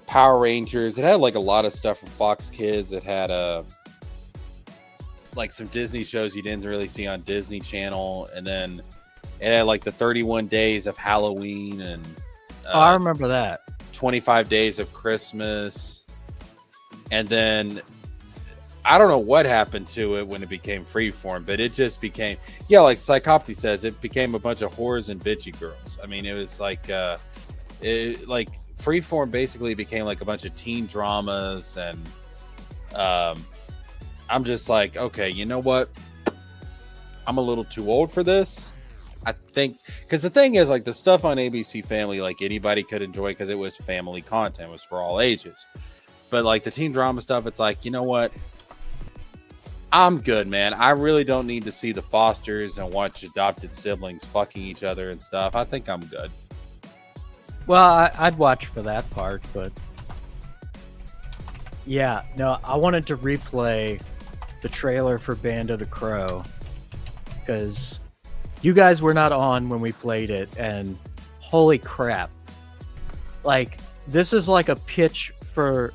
Power Rangers. It had like a lot of stuff from Fox Kids. It had like some Disney shows you didn't really see on Disney Channel, and then it had like the 31 Days of Halloween and I remember that. 25 Days of Christmas. And then I don't know what happened to it when it became Freeform, but it just became, like Psychopathy says, it became a bunch of whores and bitchy girls. I mean, it was like Freeform basically became like a bunch of teen dramas, and I'm just like, okay, you know what? I'm a little too old for this. I think, because the thing is, like, the stuff on ABC Family, like, anybody could enjoy because it was family content. It was for all ages. But, like, the teen drama stuff, it's like, you know what? I'm good, man. I really don't need to see the Fosters and watch adopted siblings fucking each other and stuff. I think I'm good. Well, I'd watch for that part, but yeah, no, I wanted to replay the trailer for Band of the Crow because you guys were not on when we played it, and holy crap. Like, this is like a pitch for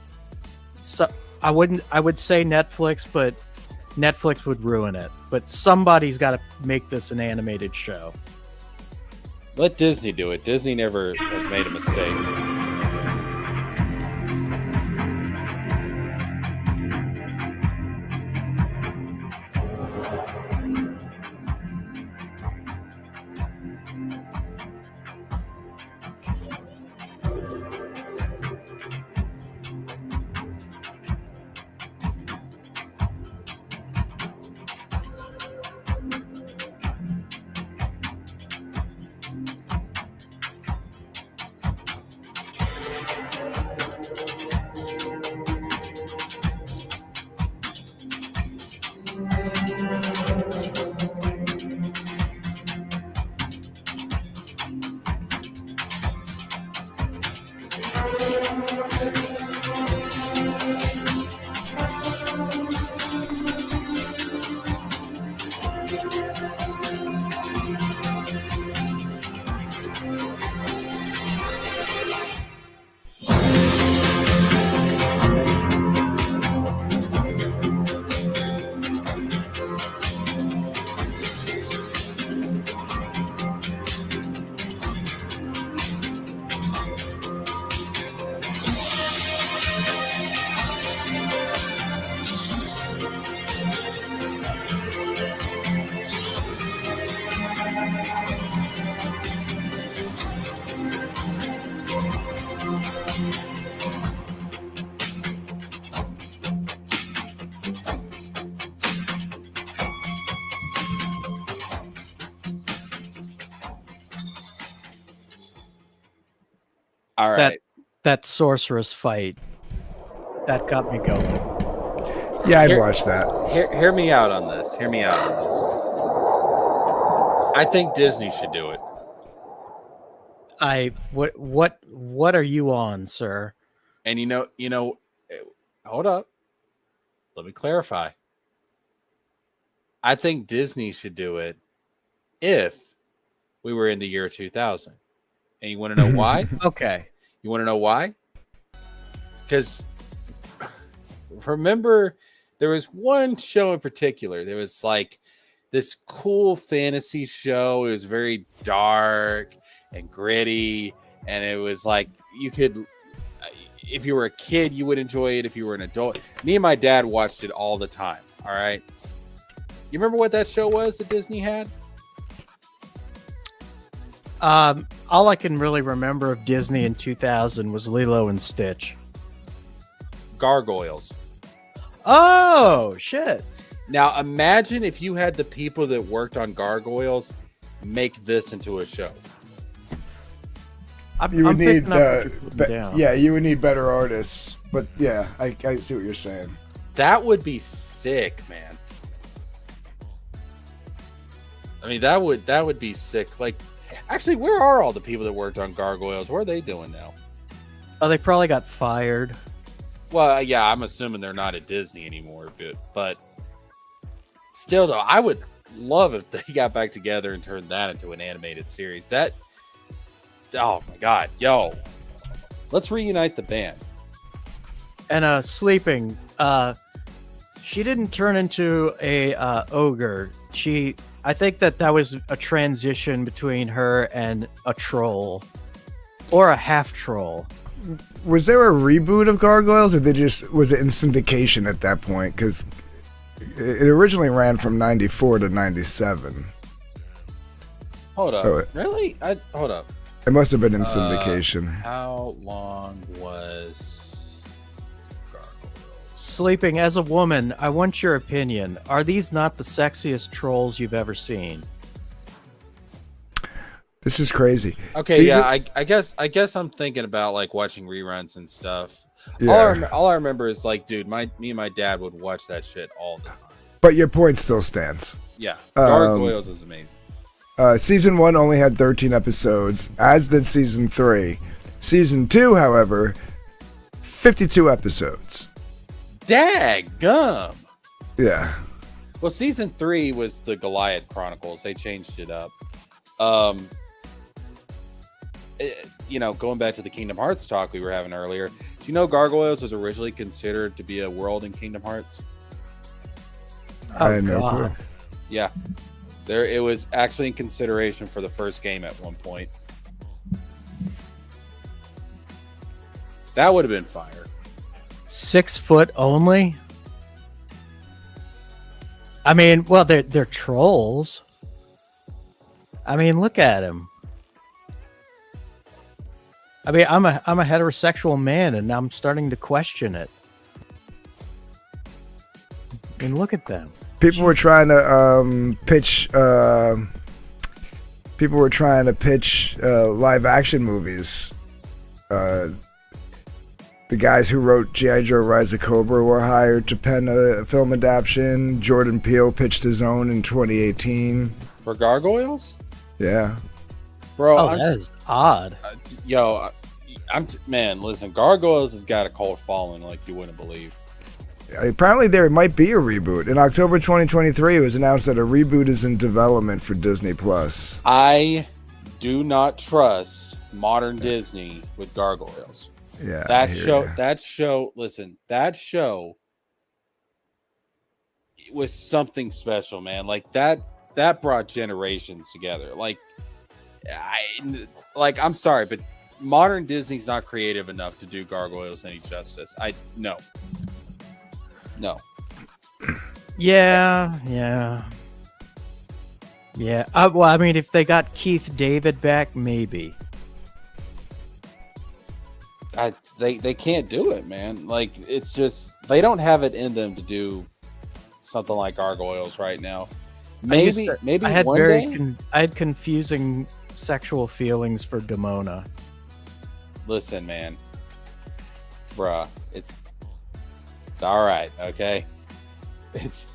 I would say Netflix, but Netflix would ruin it. But somebody's got to make this an animated show. Let Disney do it. Disney never has made a mistake. All right. That sorceress fight, that got me going. Yeah, I'd watch that. Hear me out on this. Hear me out on this. I think Disney should do it. What are you on, sir? And you know, hold up. Let me clarify. I think Disney should do it if we were in the year 2000. And you want to know why? Okay. You want to know why? Because remember, there was one show in particular. There was like this cool fantasy show. It was very dark and gritty. And it was like you could, if you were a kid, you would enjoy it. If you were an adult, me and my dad watched it all the time. All right. You remember what that show was that Disney had? All I can really remember of Disney in 2000 was Lilo and Stitch. Gargoyles. Oh, shit. Now, imagine if you had the people that worked on Gargoyles make this into a show. You would need, down. yeah, you would need better artists. But yeah, I see what you're saying. That would be sick, man. I mean, that would be sick. Like, actually, where are all the people that worked on Gargoyles? What are they doing now? Oh, they probably got fired. Well, yeah, I'm assuming they're not at Disney anymore, but still, though, I would love if they got back together and turned that into an animated series. That, oh my God, yo, let's reunite the band. And Sleeping, she didn't turn into a ogre. I think that was a transition between her and a troll, or a half troll. Was there a reboot of Gargoyles, or was it in syndication at that point? Because it originally ran from 94 to 97. Hold up. Really? Hold up. It must have been in syndication. How long was Gargoyles? Sleeping, as a woman, I want your opinion. Are these not the sexiest trolls you've ever seen? This is crazy. Okay, yeah, I guess I'm thinking about like watching reruns and stuff. Yeah. All I remember is like, dude, me and my dad would watch that shit all the time. But your point still stands. Yeah, Gargoyles is amazing. Season 1 only had 13 episodes, as did Season 3. Season 2, however, 52 episodes. Daggum. Yeah. Well, Season 3 was the Goliath Chronicles. They changed it up. Going back to the Kingdom Hearts talk we were having earlier, do you know Gargoyles was originally considered to be a world in Kingdom Hearts? I had no clue. Yeah. It was actually in consideration for the first game at one point. That would have been fire. 6 foot only? I mean, well, they're trolls. I mean, look at him. I mean, I'm a heterosexual man, and I'm starting to question it. I mean, look at them. People were trying to pitch. People were trying to pitch live action movies. The guys who wrote G.I. Joe: Rise of Cobra were hired to pen a film adaptation. Jordan Peele pitched his own in 2018 for Gargoyles. Yeah, bro, that is odd. Man, listen, Gargoyles has got a cult following like you wouldn't believe. apparently there might be a reboot. In October 2023, it was announced that a reboot is in development for Disney Plus. I do not trust modern Disney with Gargoyles. Yeah, that show. Listen, that show was something special, man. Like that brought generations together. I'm sorry, but modern Disney's not creative enough to do Gargoyles any justice. No. Yeah. Well, I mean, if they got Keith David back, maybe. They can't do it, man. Like, it's just they don't have it in them to do something like Gargoyles right now. Maybe I had one day. I had confusing sexual feelings for Demona. Listen, man, bruh, it's all right, okay. It's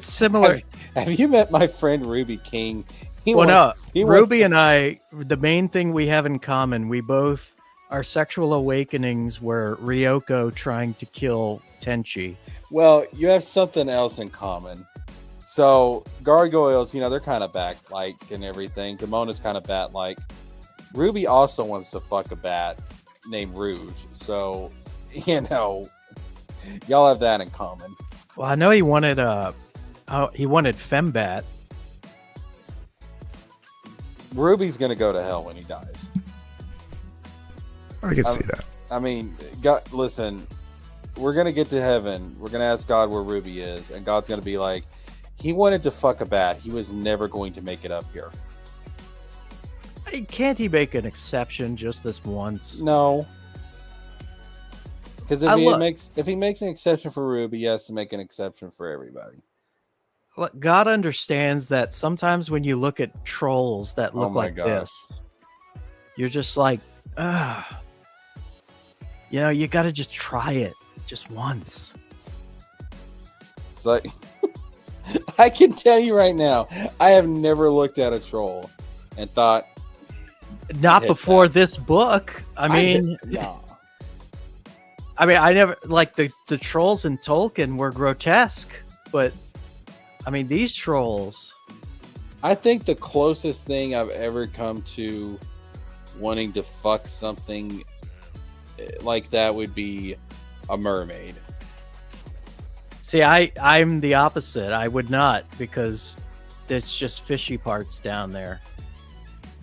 similar. Have you met my friend Ruby King? Ruby and I, the main thing we have in common, our sexual awakenings were Ryoko trying to kill Tenchi. Well, you have something else in common. So Gargoyles, they're kind of bat-like and everything. Demona's kind of bat-like. Ruby also wants to fuck a bat named Rouge. So, y'all have that in common. Well, I know he wanted Fembat. Ruby's gonna go to hell when he dies. I can see that. I mean, God, listen, we're gonna get to heaven. We're gonna ask God where Ruby is, and God's gonna be like, he wanted to fuck a bat. He was never going to make it up here. Can't he make an exception just this once? No. Because if he makes an exception for Ruby, he has to make an exception for everybody. Look, God understands that sometimes when you look at trolls that look like this, you're just like, you got to just try it just once. It's like, I can tell you right now, I have never looked at a troll and thought, not before this book. I mean, I never, like, the trolls in Tolkien were grotesque, but I mean, these trolls. I think the closest thing I've ever come to wanting to fuck something like that would be a mermaid. See, I'm the opposite. I would not, because there's just fishy parts down there.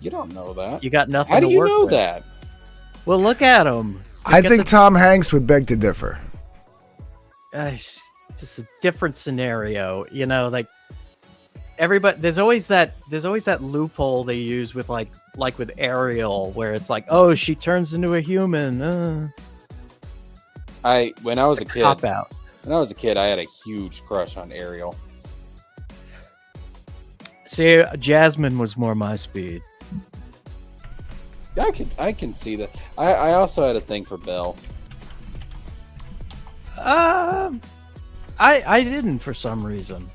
You don't know that. You got nothing. How do you know with. that? Well, look at them. I think Tom Hanks would beg to differ. It's just a different scenario, like everybody. There's always that loophole they use with like with Ariel, where it's like, oh, she turns into a human. When I was a kid, cop out. When I was a kid, I had a huge crush on Ariel. See, Jasmine was more my speed. I can see that. I also had a thing for Belle. I didn't, for some reason.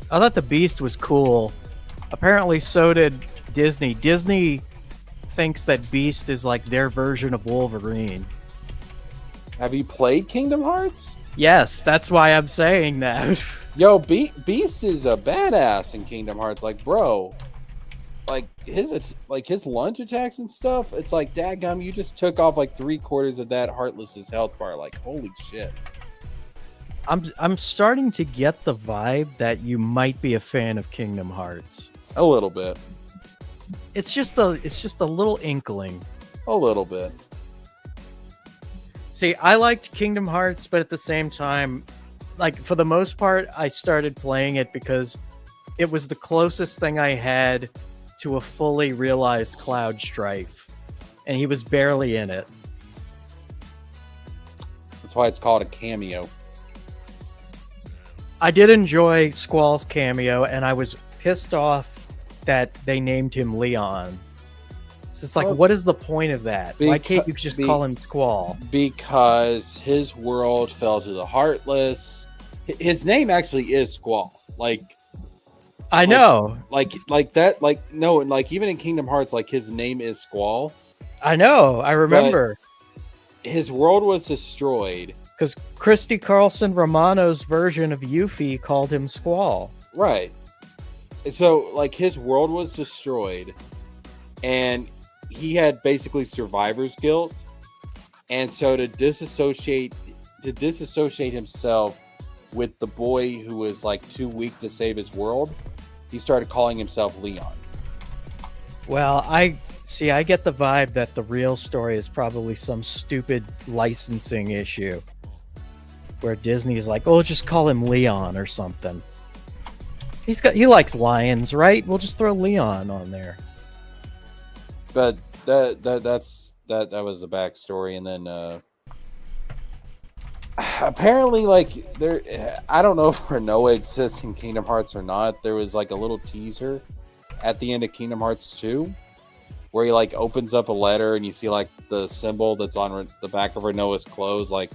I thought the Beast was cool. Apparently, so did Disney. Disney thinks that Beast is like their version of Wolverine. Have you played Kingdom Hearts? Yes, that's why I'm saying that. Yo, Beast is a badass in Kingdom Hearts. Like, bro, it's like his lunge attacks and stuff. It's like, dadgum, you just took off like 3/4 of that Heartless's health bar. Like, holy shit. I'm starting to get the vibe that you might be a fan of Kingdom Hearts. A little bit. It's just a little inkling. A little bit. See, I liked Kingdom Hearts, but at the same time, like, for the most part, I started playing it because it was the closest thing I had to a fully realized Cloud Strife, and he was barely in it. That's why it's called a cameo. I did enjoy Squall's cameo, and I was pissed off that they named him Leon. So it's like, what is the point of that? Why can't you just call him Squall? Because his world fell to the Heartless. His name actually is Squall. I know. Even in Kingdom Hearts, his name is Squall. I know. I remember. his world was destroyed. Because Christy Carlson Romano's version of Yuffie called him Squall. Right. So, like, his world was destroyed, and he had basically survivor's guilt. And so to disassociate himself with the boy who was like too weak to save his world, he started calling himself Leon. Well, I get the vibe that the real story is probably some stupid licensing issue where Disney's like, oh, just call him Leon or something. He likes lions, right? We'll just throw Leon on there. But that was the backstory, and then apparently, like, there, I don't know if Renoa exists in Kingdom Hearts or not. There was like a little teaser at the end of Kingdom Hearts 2 where he like opens up a letter and you see like the symbol that's on the back of Renoa's clothes like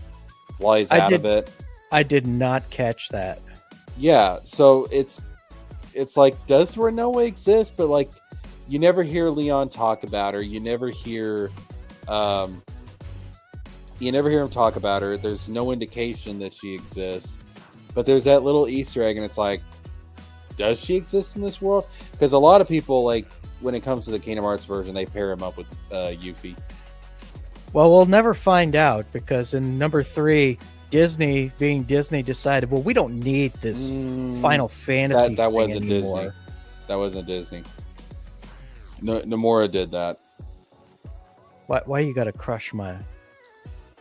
flies out of it. I did not catch that. Yeah, so it's like, does Renoa exist? But like, you never hear Leon talk about her. You never hear him talk about her. There's no indication that she exists. But there's that little Easter egg, and it's like, does she exist in this world? Because a lot of people, like, when it comes to the Kingdom Hearts version, they pair him up with Yuffie. Well, we'll never find out, because in number 3, Disney, being Disney, decided, well, we don't need this Final Fantasy that thing wasn't anymore. Disney. That wasn't Disney. No, Nomura did that. Why you gotta crush my...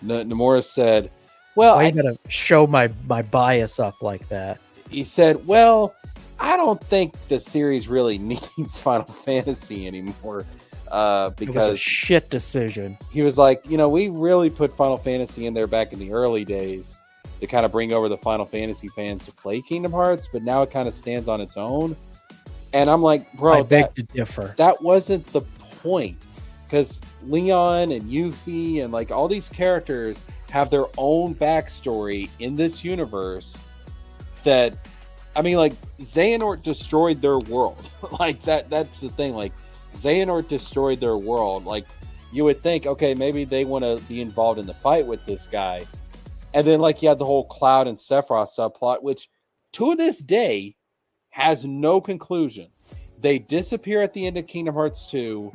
Nomura said, well, Why you gotta show my bias up like that? He said, well, I don't think the series really needs Final Fantasy anymore. Because it was a shit decision. He was like, we really put Final Fantasy in there back in the early days to kind of bring over the Final Fantasy fans to play Kingdom Hearts, but now it kind of stands on its own. And I'm like, bro, I beg to differ. That wasn't the point. Because Leon and Yuffie and like all these characters have their own backstory in this universe that, I mean, like, Xehanort destroyed their world. Like, that's the thing. Like, Xehanort destroyed their world. Like, you would think, okay, maybe they want to be involved in the fight with this guy. And then, like, you had the whole Cloud and Sephiroth subplot, which to this day has no conclusion. They disappear at the end of Kingdom Hearts 2,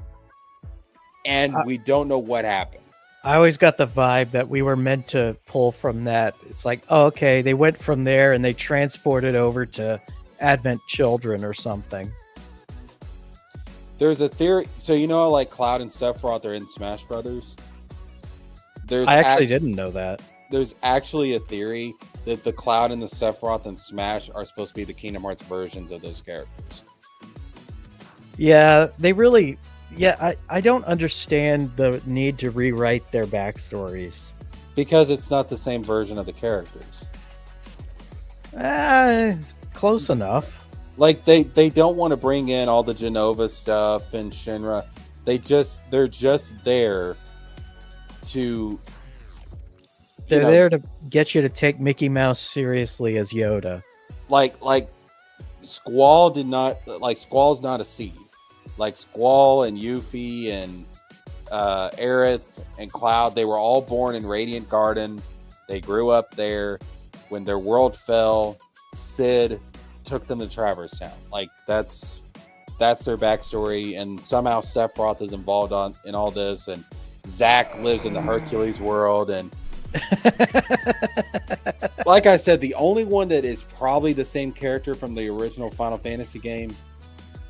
and we don't know what happened. I always got the vibe that we were meant to pull from that. It's like, oh, okay, they went from there and they transported over to Advent Children or something. There's a theory. So you know how, like, Cloud and Sephiroth are in Smash Brothers? I actually didn't know that. There's actually a theory that the Cloud and the Sephiroth and Smash are supposed to be the Kingdom Hearts versions of those characters. Yeah, they really... Yeah, I don't understand the need to rewrite their backstories. Because it's not the same version of the characters. Close enough. Like, they don't want to bring in all the Genova stuff and Shinra. They're just there to... They're there to get you to take Mickey Mouse seriously as Yoda. Like Squall did not... Like, Squall's not a seed. Like, Squall and Yuffie and Aerith and Cloud, they were all born in Radiant Garden. They grew up there. When their world fell, Sid took them to Traverse Town. Like, that's their backstory. And somehow Sephiroth is involved in all this. And Zack lives in the Hercules world. And like I said, the only one that is probably the same character from the original Final Fantasy game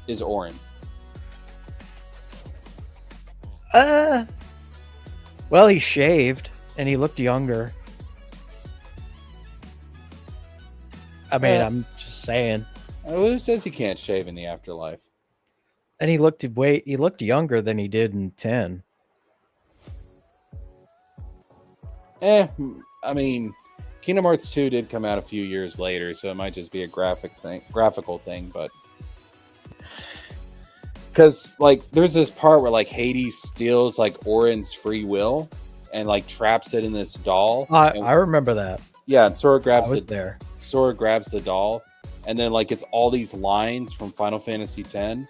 is Auron. Well, he shaved and he looked younger. I mean, I'm just saying. Who says he can't shave in the afterlife? And he looked younger than he did in 10. I mean, Kingdom Hearts 2 did come out a few years later, so it might just be a graphical thing, but because, like, there's this part where, like, Hades steals, like, Auron's free will and, like, traps it in this doll. I remember that. Yeah, and Sora grabs I was there. Sora grabs the doll, and then, like, it's all these lines from Final Fantasy X.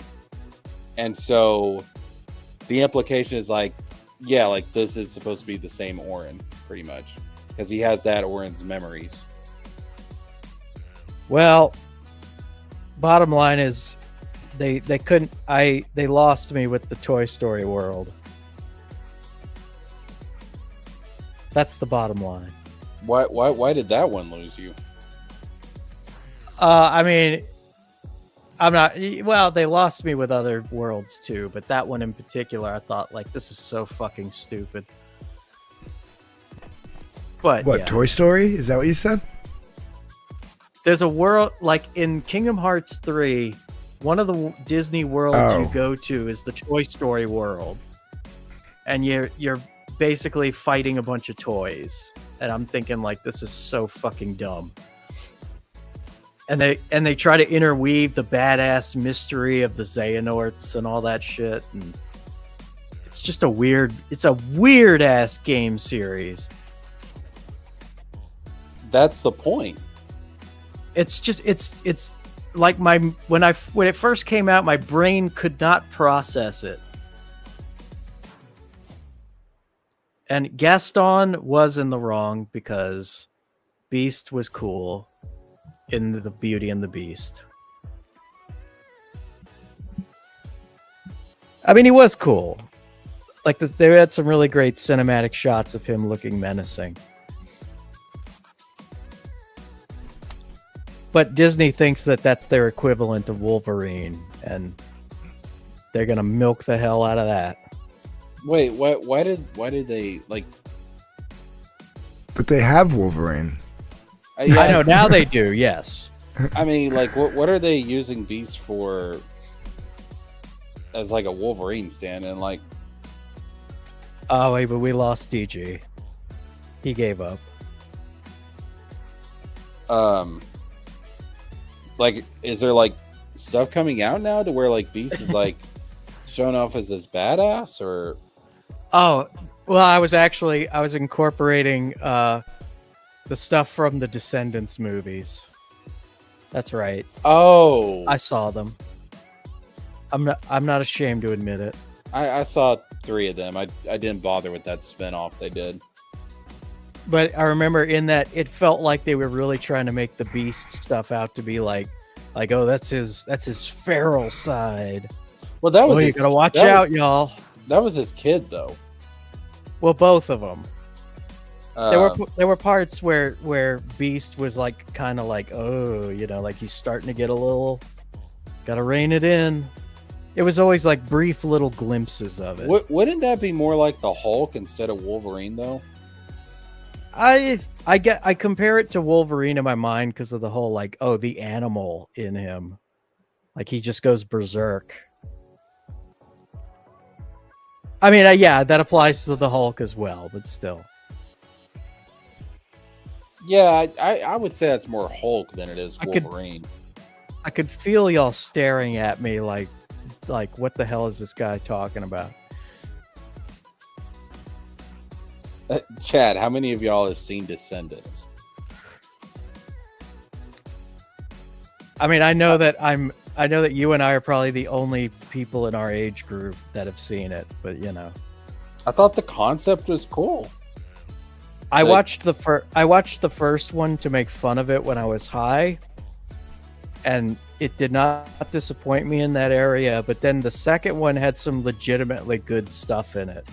And so the implication is, like, Yeah, like this is supposed to be the same Orin, pretty much, because he has that Orin's memories. Well, bottom line is they couldn't. They lost me with the Toy Story world. That's the bottom line. Why did that one lose you? I mean, I'm not. Well, they lost me with other worlds too, but that one in particular, I thought like this is so fucking stupid. But What, yeah. Toy Story? Is that what you said? There's a world like in Kingdom Hearts 3. One of the Disney worlds you go to is the Toy Story world, and you're basically fighting a bunch of toys. And I'm thinking like this is so fucking dumb. And they try to interweave the badass mystery of the Xehanorts and all that shit, and it's just a weird ass game series. That's the point. It's like when it first came out, my brain could not process it. And Gaston was in the wrong because Beast was cool in the Beauty and the Beast. I mean, he was cool. Like they had some really great cinematic shots of him looking menacing. But Disney thinks that that's their equivalent of Wolverine, and they're gonna milk the hell out of that. Wait, why did they like? But they have Wolverine. I know now they do. Yes. I mean, like, what are they using Beast for? As like a Wolverine stand, and like, oh wait, but we lost DG. He gave up. Like, is there like stuff coming out now to where like Beast is like showing off as this badass, or? Oh, well, I was incorporating the stuff from the Descendants movies. That's right. Oh, I saw them. I'm not ashamed to admit it. I saw 3 of them. I didn't bother with that spinoff they did. But I remember in that it felt like they were really trying to make the Beast stuff out to be like oh, that's his feral side. Well, that was you gotta watch out, y'all. That was his kid, though. Well, both of them. There were parts where Beast was like kind of like, oh, like he's starting to get a little, gotta rein it in. It was always like brief little glimpses of it. Wouldn't that be more like the Hulk instead of Wolverine, though? I compare it to Wolverine in my mind because of the whole like, oh, the animal in him, like he just goes berserk. I mean, yeah, that applies to the Hulk as well, but still. Yeah, I would say that's more Hulk than it is Wolverine. I could feel y'all staring at me like what the hell is this guy talking about? Chad, how many of y'all have seen Descendants? I mean, I know that you and I are probably the only people in our age group that have seen it, but I thought the concept was cool. I watched the first one to make fun of it when I was high, and it did not disappoint me in that area. But then the second one had some legitimately good stuff in it.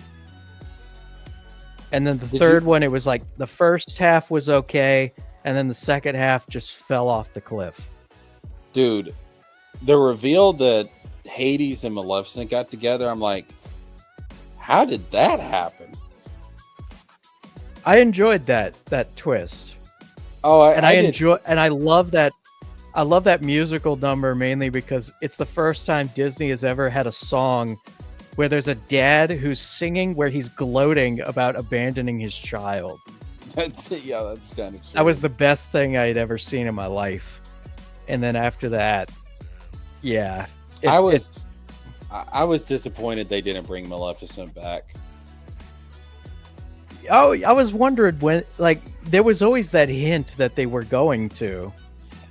And then the third one, it was like the first half was okay, and then the second half just fell off the cliff. Dude, the reveal that Hades and Maleficent got together, I'm like, how did that happen? I enjoyed that twist. Oh, I love that. I love that musical number mainly because it's the first time Disney has ever had a song where there's a dad who's singing where he's gloating about abandoning his child. That's kind of true. That was the best thing I'd ever seen in my life. And then after that, yeah. I was disappointed they didn't bring Maleficent back. Oh, I was wondering when, like, there was always that hint that they were going to.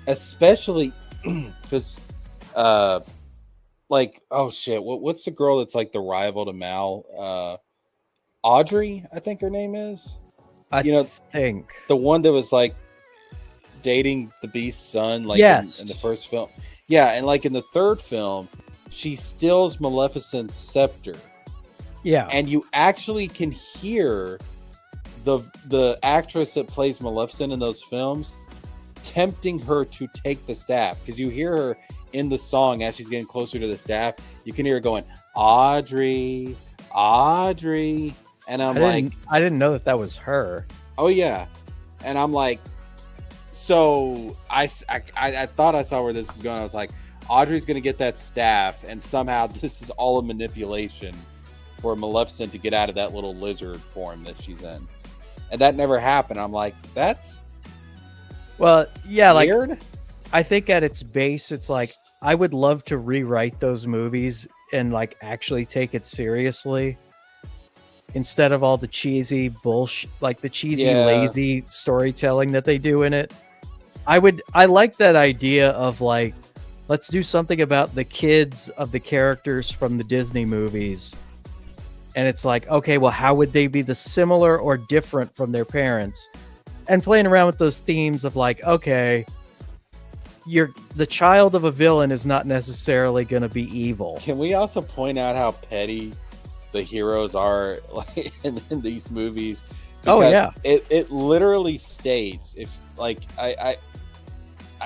Especially because, like, oh shit, what's the girl that's like the rival to Mal? Audrey, I think her name is. I think the one that was like dating the Beast's son, like yes. in the first film. Yeah, and like in the third film, she steals Maleficent's scepter. Yeah. And you actually can hear the actress that plays Maleficent in those films tempting her to take the staff, because you hear her in the song as she's getting closer to the staff. You can hear her going, Audrey, Audrey. And I didn't know that was her. Oh yeah. And I'm like, so I thought I saw where this was going. I was like, Audrey's going to get that staff, and somehow this is all a manipulation for Maleficent to get out of that little lizard form that she's in. And that never happened. I'm like, that's well, yeah, weird. Like I think at its base, it's like I would love to rewrite those movies and like actually take it seriously instead of all the cheesy bullshit, like the cheesy, lazy storytelling that they do in it. I like that idea of like, let's do something about the kids of the characters from the Disney movies. And it's like, okay, well, how would they be the similar or different from their parents? And playing around with those themes of like, okay, the child of a villain is not necessarily going to be evil. Can we also point out how petty the heroes are like in these movies? Because it literally states, if like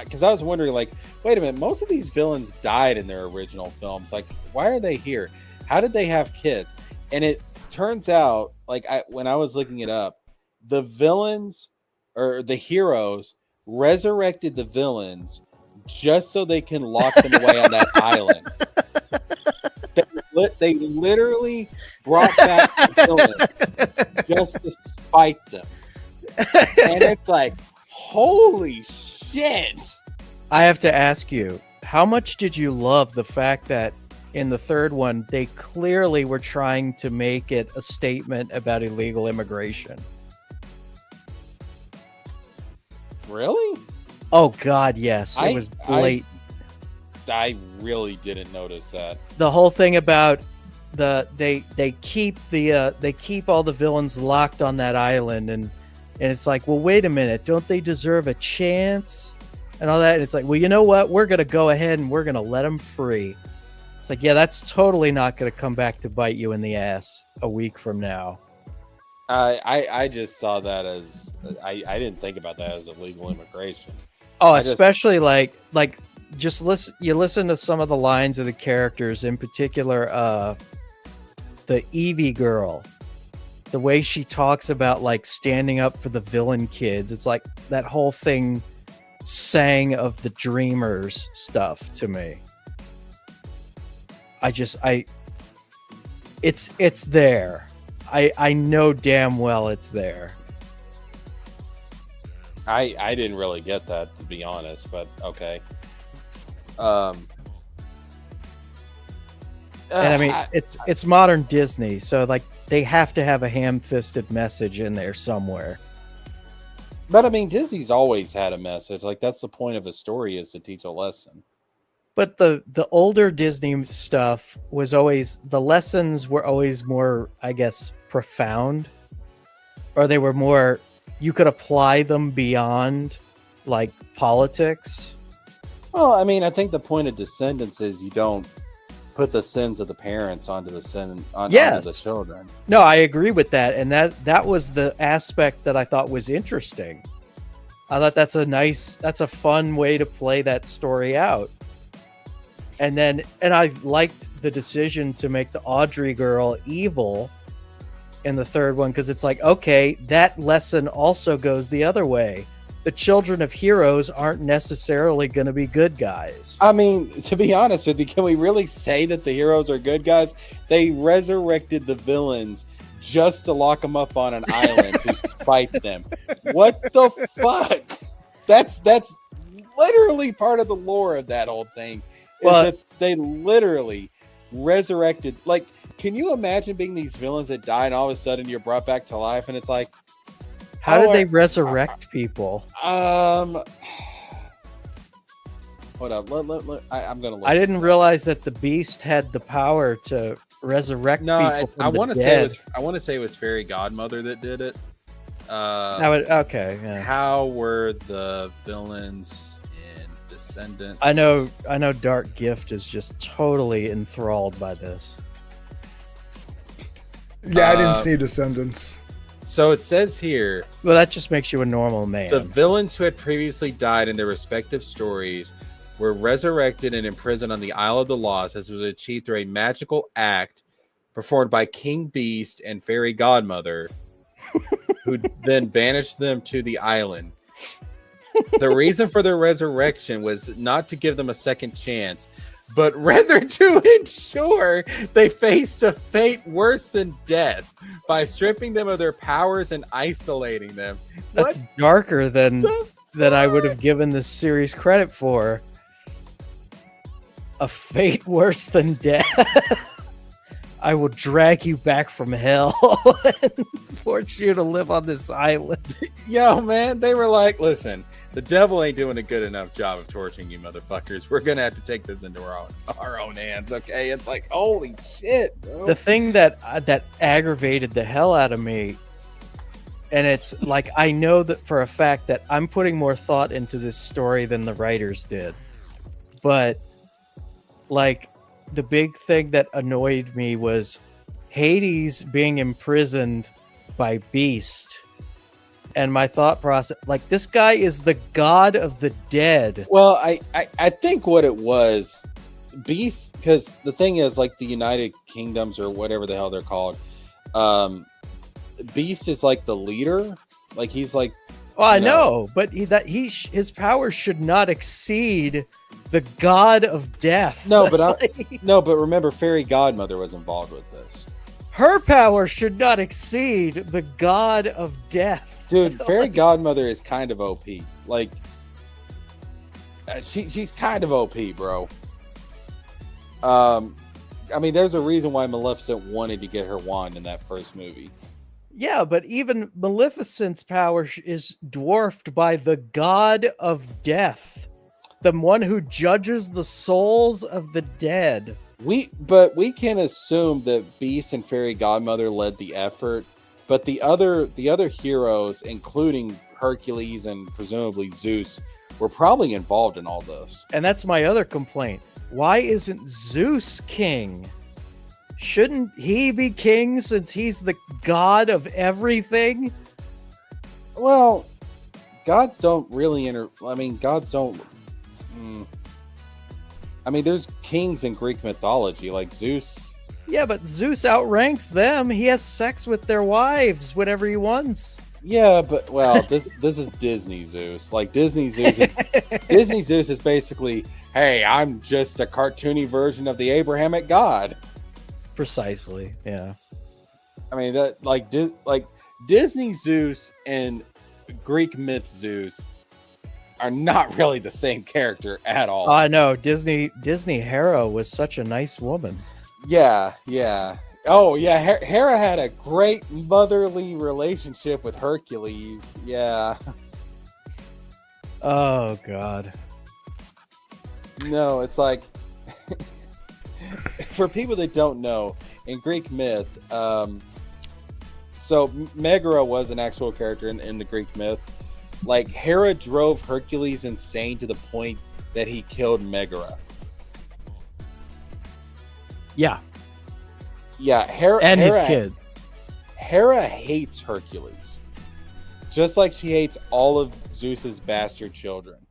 because I was wondering, like, wait a minute, most of these villains died in their original films. Like, why are they here? How did they have kids? And it turns out, like, when I was looking it up, the villains or the heroes resurrected the villains just so they can lock them away on that island. They literally brought back the villains just to spite them. And it's like, holy shit. I have to ask you, how much did you love the fact that in the third one, they clearly were trying to make it a statement about illegal immigration? Really? Oh God, yes. It was blatant. I really didn't notice that. The whole thing about they keep all the villains locked on that island, and it's like, well, wait a minute, don't they deserve a chance and all that? And it's like, well, you know what? We're gonna go ahead and we're gonna let them free. It's like, yeah, that's totally not gonna come back to bite you in the ass a week from now. I just saw that as I didn't think about that as illegal immigration. Oh, especially like just listen to some of the lines of the characters, in particular the Evie girl, the way she talks about like standing up for the villain kids. It's like that whole thing sang of the Dreamers stuff to me. It's there. I know damn well it's there. I didn't really get that, to be honest, but okay. And I mean, it's modern Disney, so like they have to have a ham-fisted message in there somewhere. But I mean, Disney's always had a message. Like, that's the point of a story, is to teach a lesson. But the older Disney stuff was always, the lessons were always more, I guess, profound, or they were more, you could apply them beyond like politics. Well, I mean, I think the point of Descendants is you don't put the sins of the parents onto the children. No, I agree with that, and that was the aspect that I thought was interesting. I thought that's a fun way to play that story out. And I liked the decision to make the Audrey girl evil in the third one, because it's like, okay, that lesson also goes the other way. The children of heroes aren't necessarily going to be good guys. I mean, to be honest with you, can we really say that the heroes are good guys? They resurrected the villains just to lock them up on an island to spite them. What the fuck? That's literally part of the lore of that whole thing. That they literally resurrected. Like, can you imagine being these villains that die and all of a sudden you're brought back to life, and it's like, how did they resurrect people? Hold up. I'm gonna look. I didn't realize that the Beast had the power to resurrect No, people from I the want to dead. say it was Fairy Godmother that did it. Okay, yeah. How were the villains in Descendants? I know Dark Gift is just totally enthralled by this. Yeah, I didn't see Descendants. So it says here, Well, that just makes you a normal man. the villains who had previously died in their respective stories were resurrected and imprisoned on the Isle of the Lost, as was achieved through a magical act performed by King Beast and Fairy Godmother, who then banished them to the island. The reason for their resurrection was not to give them a second chance, but rather to ensure they faced a fate worse than death by stripping them of their powers and isolating them. That's darker than I would have given this series credit for. A fate worse than death. I will drag you back from hell and force you to live on this island. Yo, man, they were like, listen, the devil ain't doing a good enough job of torturing you motherfuckers. We're going to have to take this into our own hands, okay? It's like, holy shit, bro. The thing that aggravated the hell out of me, and it's like, I know that for a fact that I'm putting more thought into this story than the writers did. But, like, the big thing that annoyed me was Hades being imprisoned by Beast. And my thought process, like, this guy is the god of the dead. Well, I think what it was, Beast, because the thing is, like, the United Kingdoms or whatever the hell they're called, Beast is like the leader. Like, he's like, well, I know, but his powers should not exceed the god of death. No, but but remember, Fairy Godmother was involved with this. Her power should not exceed the god of death. Dude, Fairy Godmother is kind of OP. Like, she's kind of OP, bro. I mean, there's a reason why Maleficent wanted to get her wand in that first movie. Yeah, but even Maleficent's power is dwarfed by the god of death, the one who judges the souls of the dead. But we can assume that Beast and Fairy Godmother led the effort, but the other heroes, including Hercules and presumably Zeus, were probably involved in all this. And that's my other complaint. Why isn't Zeus king? Shouldn't he be king since he's the god of everything? Well, gods don't really gods don't... I mean, there's kings in Greek mythology, like Zeus. Yeah, but Zeus outranks them. He has sex with their wives whenever he wants. Yeah, but, well, this is Disney Zeus. Like, Disney Zeus is basically, hey, I'm just a cartoony version of the Abrahamic god. Precisely, yeah. I mean, that like Disney Zeus and Greek myth Zeus are not really the same character at all. I know. Disney Hera was such a nice woman. Yeah. Oh, yeah. Hera had a great motherly relationship with Hercules. Yeah. Oh, God. No, it's like... For people that don't know, in Greek myth, so Megara was an actual character in the Greek myth. Like, Hera drove Hercules insane to the point that he killed Megara. Yeah. Yeah, Hera his kids. Hera hates Hercules, just like she hates all of Zeus's bastard children.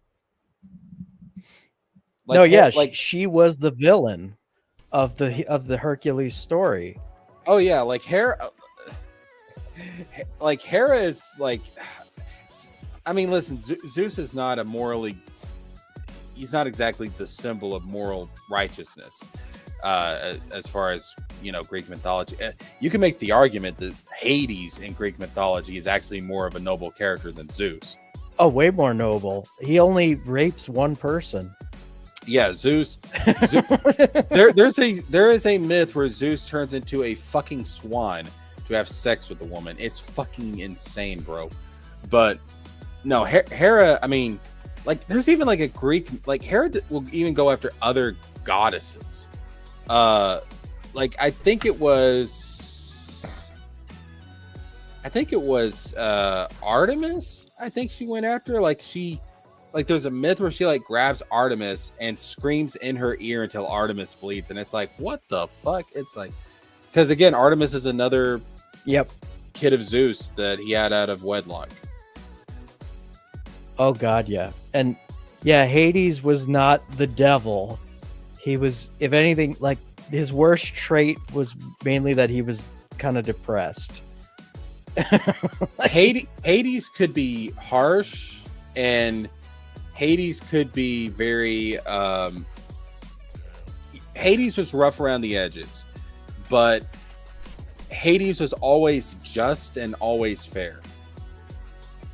Like, she was the villain of the Hercules story. Oh yeah, like Hera is like, I mean, listen, Zeus is not he's not exactly the symbol of moral righteousness, as far as, Greek mythology. You can make the argument that Hades in Greek mythology is actually more of a noble character than Zeus. Oh, way more noble. He only rapes one person. Yeah, Zeus. There is a myth where Zeus turns into a fucking swan to have sex with a woman. It's fucking insane, bro. But no, Hera. I mean, like, there's even like a Greek, like, Hera will even go after other goddesses. like I think it was Artemis. I think she went after, like there's a myth where she like grabs Artemis and screams in her ear until Artemis bleeds, and it's like, what the fuck? It's like, because again, Artemis is another kid of Zeus that he had out of wedlock. Oh god, yeah. And yeah, Hades was not the devil. He was, if anything, like his worst trait was mainly that he was kind of depressed. Hades could be harsh, and Hades could be very Hades was rough around the edges, but Hades was always just and always fair.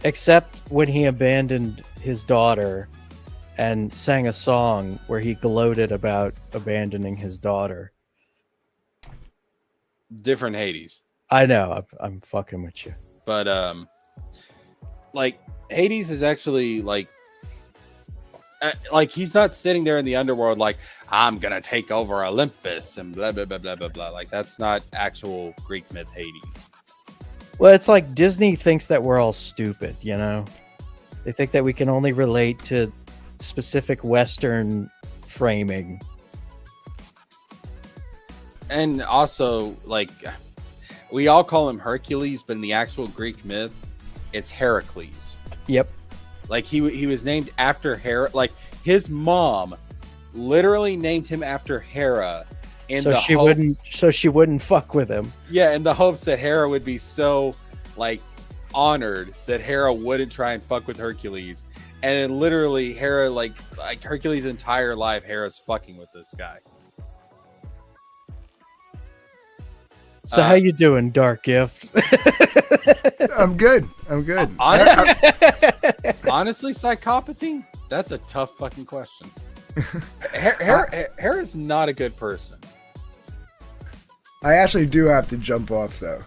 Except when he abandoned his daughter and sang a song where he gloated about abandoning his daughter. Different Hades. I know, I'm fucking with you. But like Hades is actually like he's not sitting there in the underworld like, I'm gonna take over Olympus and blah blah blah blah blah blah. Like that's not actual Greek myth Hades. Well, it's like Disney thinks that we're all stupid, you know? They think that we can only relate to specific Western framing. And also, like, we all call him Hercules, but in the actual Greek myth, it's Heracles. Yep. Like, he was named after Hera. Like, his mom literally named him after Hera. So she wouldn't fuck with him. Yeah, in the hopes that Hera would be so, like, honored that Hera wouldn't try and fuck with Hercules. And then literally Hera, like Hercules' entire life, Hera's fucking with this guy. So how you doing, Dark Gift? I'm good. Honestly, psychopathy? That's a tough fucking question. Hera's not a good person. I actually do have to jump off, though.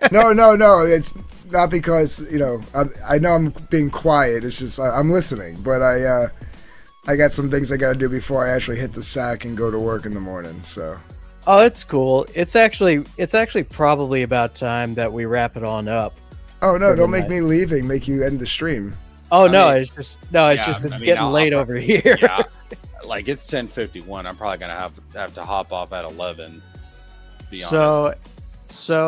No. It's not because, you know, I know I'm being quiet. It's just I'm listening. But I got some things I got to do before I actually hit the sack and go to work in the morning. So. Oh, it's cool. It's actually probably about time that we wrap it on up. Oh, no, don't make me leaving. Make you end the stream. Oh, it's getting late over here. Yeah. Like it's 10:51. I'm probably gonna have to hop off at 11. So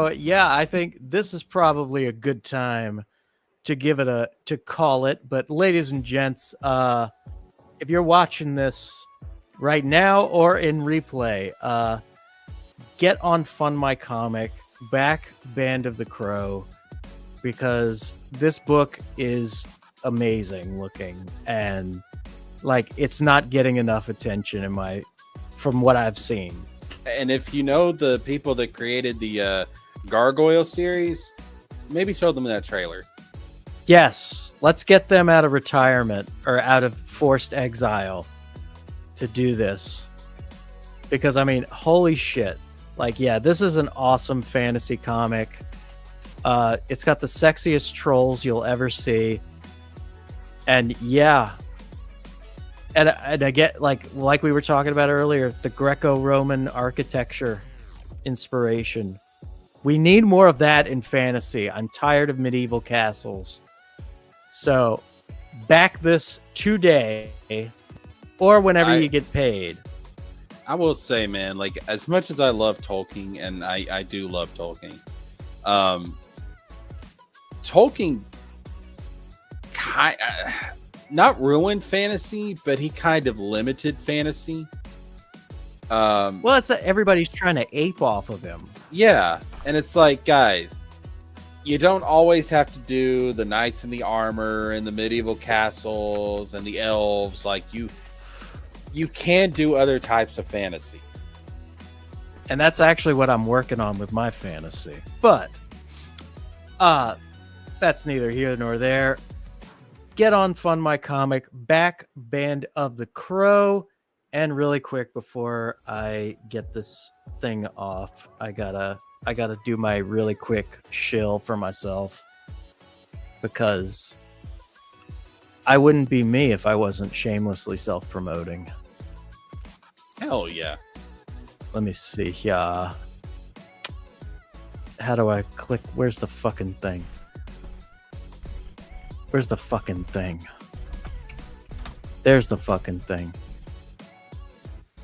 yeah, I think this is probably a good time to call it. But ladies and gents, if you're watching this right now or in replay, get on Fund My Comic, back Band of the Crow, because this book is amazing looking and. Like, it's not getting enough attention from what I've seen. And if you know the people that created the Gargoyle series, maybe show them that trailer. Yes, let's get them out of retirement or out of forced exile to do this. Because, I mean, holy shit. Like, yeah, this is an awesome fantasy comic. It's got the sexiest trolls you'll ever see. And, yeah... And I get like we were talking about earlier, the Greco-Roman architecture inspiration. We need more of that in fantasy. I'm tired of medieval castles. So back this today or whenever you get paid. I will say, man, like as much as I love Tolkien, and I do love Tolkien, Tolkien not ruined fantasy, but he kind of limited fantasy. Well, it's that everybody's trying to ape off of him. Yeah, and it's like, guys, you don't always have to do the knights in the armor and the medieval castles and the elves. Like you can do other types of fantasy. And that's actually what I'm working on with my fantasy. But that's neither here nor there. Get on Fund My Comic, back Band of the Crow, and really quick before I get this thing off, I gotta do my really quick shill for myself, because I wouldn't be me if I wasn't shamelessly self-promoting. Hell yeah! Let me see here. How do I click? Where's the fucking thing? Where's the fucking thing? There's the fucking thing.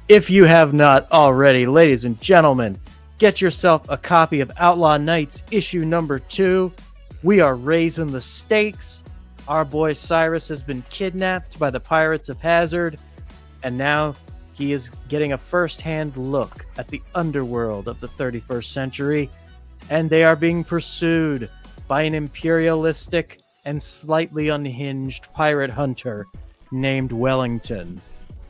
If you have not already, ladies and gentlemen, get yourself a copy of Outlaw Nights issue number 2. We are raising the stakes. Our boy Cyrus has been kidnapped by the Pirates of Hazard, and now he is getting a first-hand look at the underworld of the 31st century, and they are being pursued by an imperialistic and slightly unhinged pirate hunter named Wellington.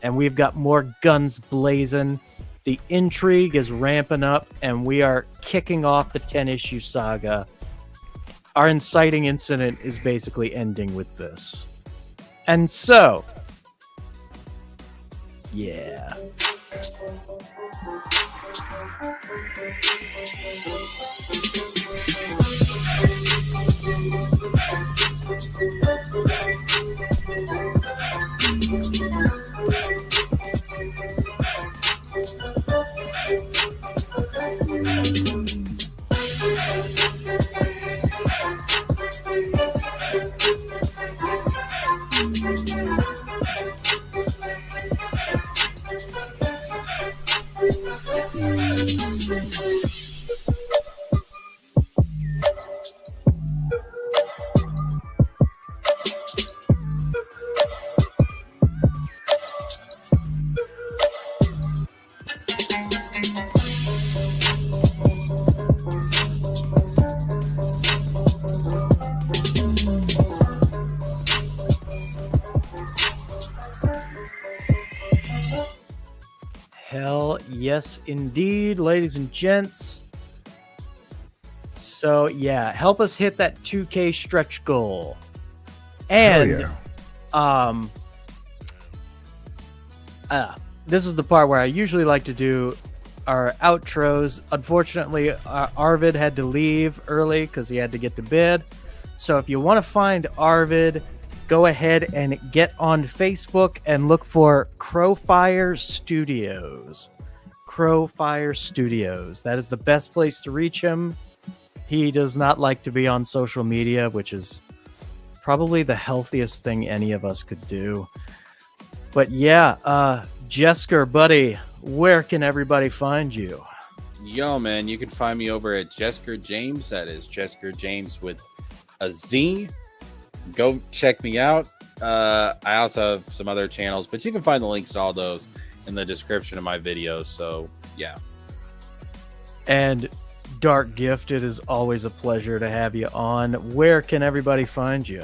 And we've got more guns blazing. The intrigue is ramping up, and we are kicking off the 10-issue saga. Our inciting incident is basically ending with this. And so, yeah. Hell yes, indeed, ladies and gents. So yeah, help us hit that 2K stretch goal. And this is the part where I usually like to do our outros. Unfortunately, Arvid had to leave early because he had to get to bed. So if you want to find Arvid, go ahead and get on Facebook and look for Crowfire Studios. Crowfire Studios. That is the best place to reach him. He does not like to be on social media, which is probably the healthiest thing any of us could do. But yeah, Jesker, buddy, where can everybody find you? Yo, man, you can find me over at Jesker James. That is Jesker James with a Z. Go check me out. I also have some other channels, but you can find the links to all those in the description of my videos. So, yeah. And Dark Gift, it is always a pleasure to have you on. Where can everybody find you?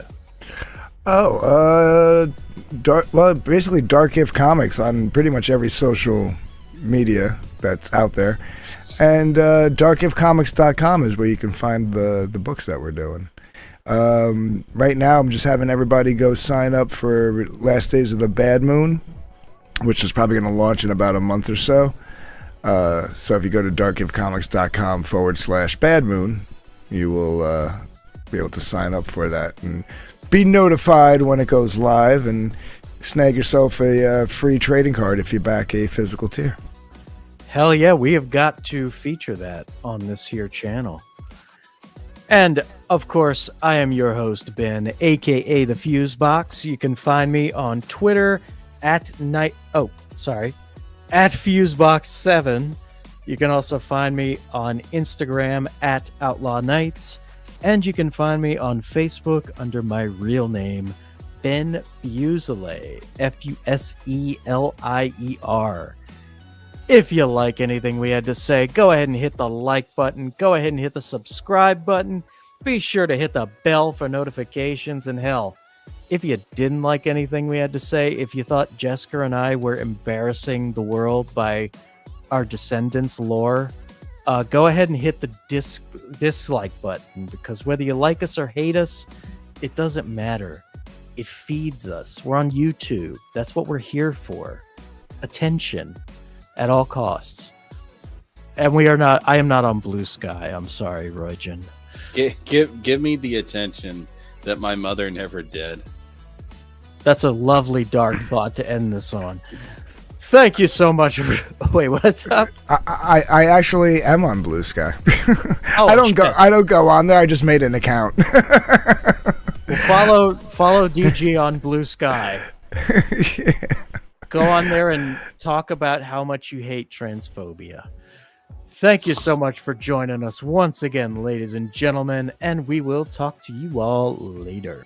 Basically Dark Gift Comics on pretty much every social media that's out there. And darkgiftcomics.com is where you can find the books that we're doing. Right now I'm just having everybody go sign up for Last Days of the Bad Moon, which is probably going to launch in about a month or so. So if you go to darkgiftcomics.com/Bad Moon, you will be able to sign up for that and be notified when it goes live, and snag yourself a free trading card if you back a physical tier. Hell yeah, we have got to feature that on this here channel. And of course, I am your host, Ben, aka the Fusebox. You can find me on Twitter at Fusebox7. You can also find me on Instagram at Outlaw Nights, and you can find me on Facebook under my real name, Ben Fuselier, Fuselier. If you like anything we had to say, go ahead and hit the like button. Go ahead and hit the subscribe button. Be sure to hit the bell for notifications. And hell, if you didn't like anything we had to say, if you thought Jesker and I were embarrassing the world by our Descendants lore, go ahead and hit the dislike button, because whether you like us or hate us, it doesn't matter. It feeds us. We're on YouTube. That's what we're here for. Attention at all costs. And I am not on Blue Sky. I'm sorry, Roygen. Give me the attention that my mother never did. That's a lovely dark thought to end this on. Thank you so much. Wait, what's up? I actually am on Blue Sky. Oh, I don't shit. go on there. I just made an account. Well, follow DG on Blue Sky. Yeah. Go on there and talk about how much you hate transphobia. Thank you so much for joining us once again, ladies and gentlemen, and we will talk to you all later.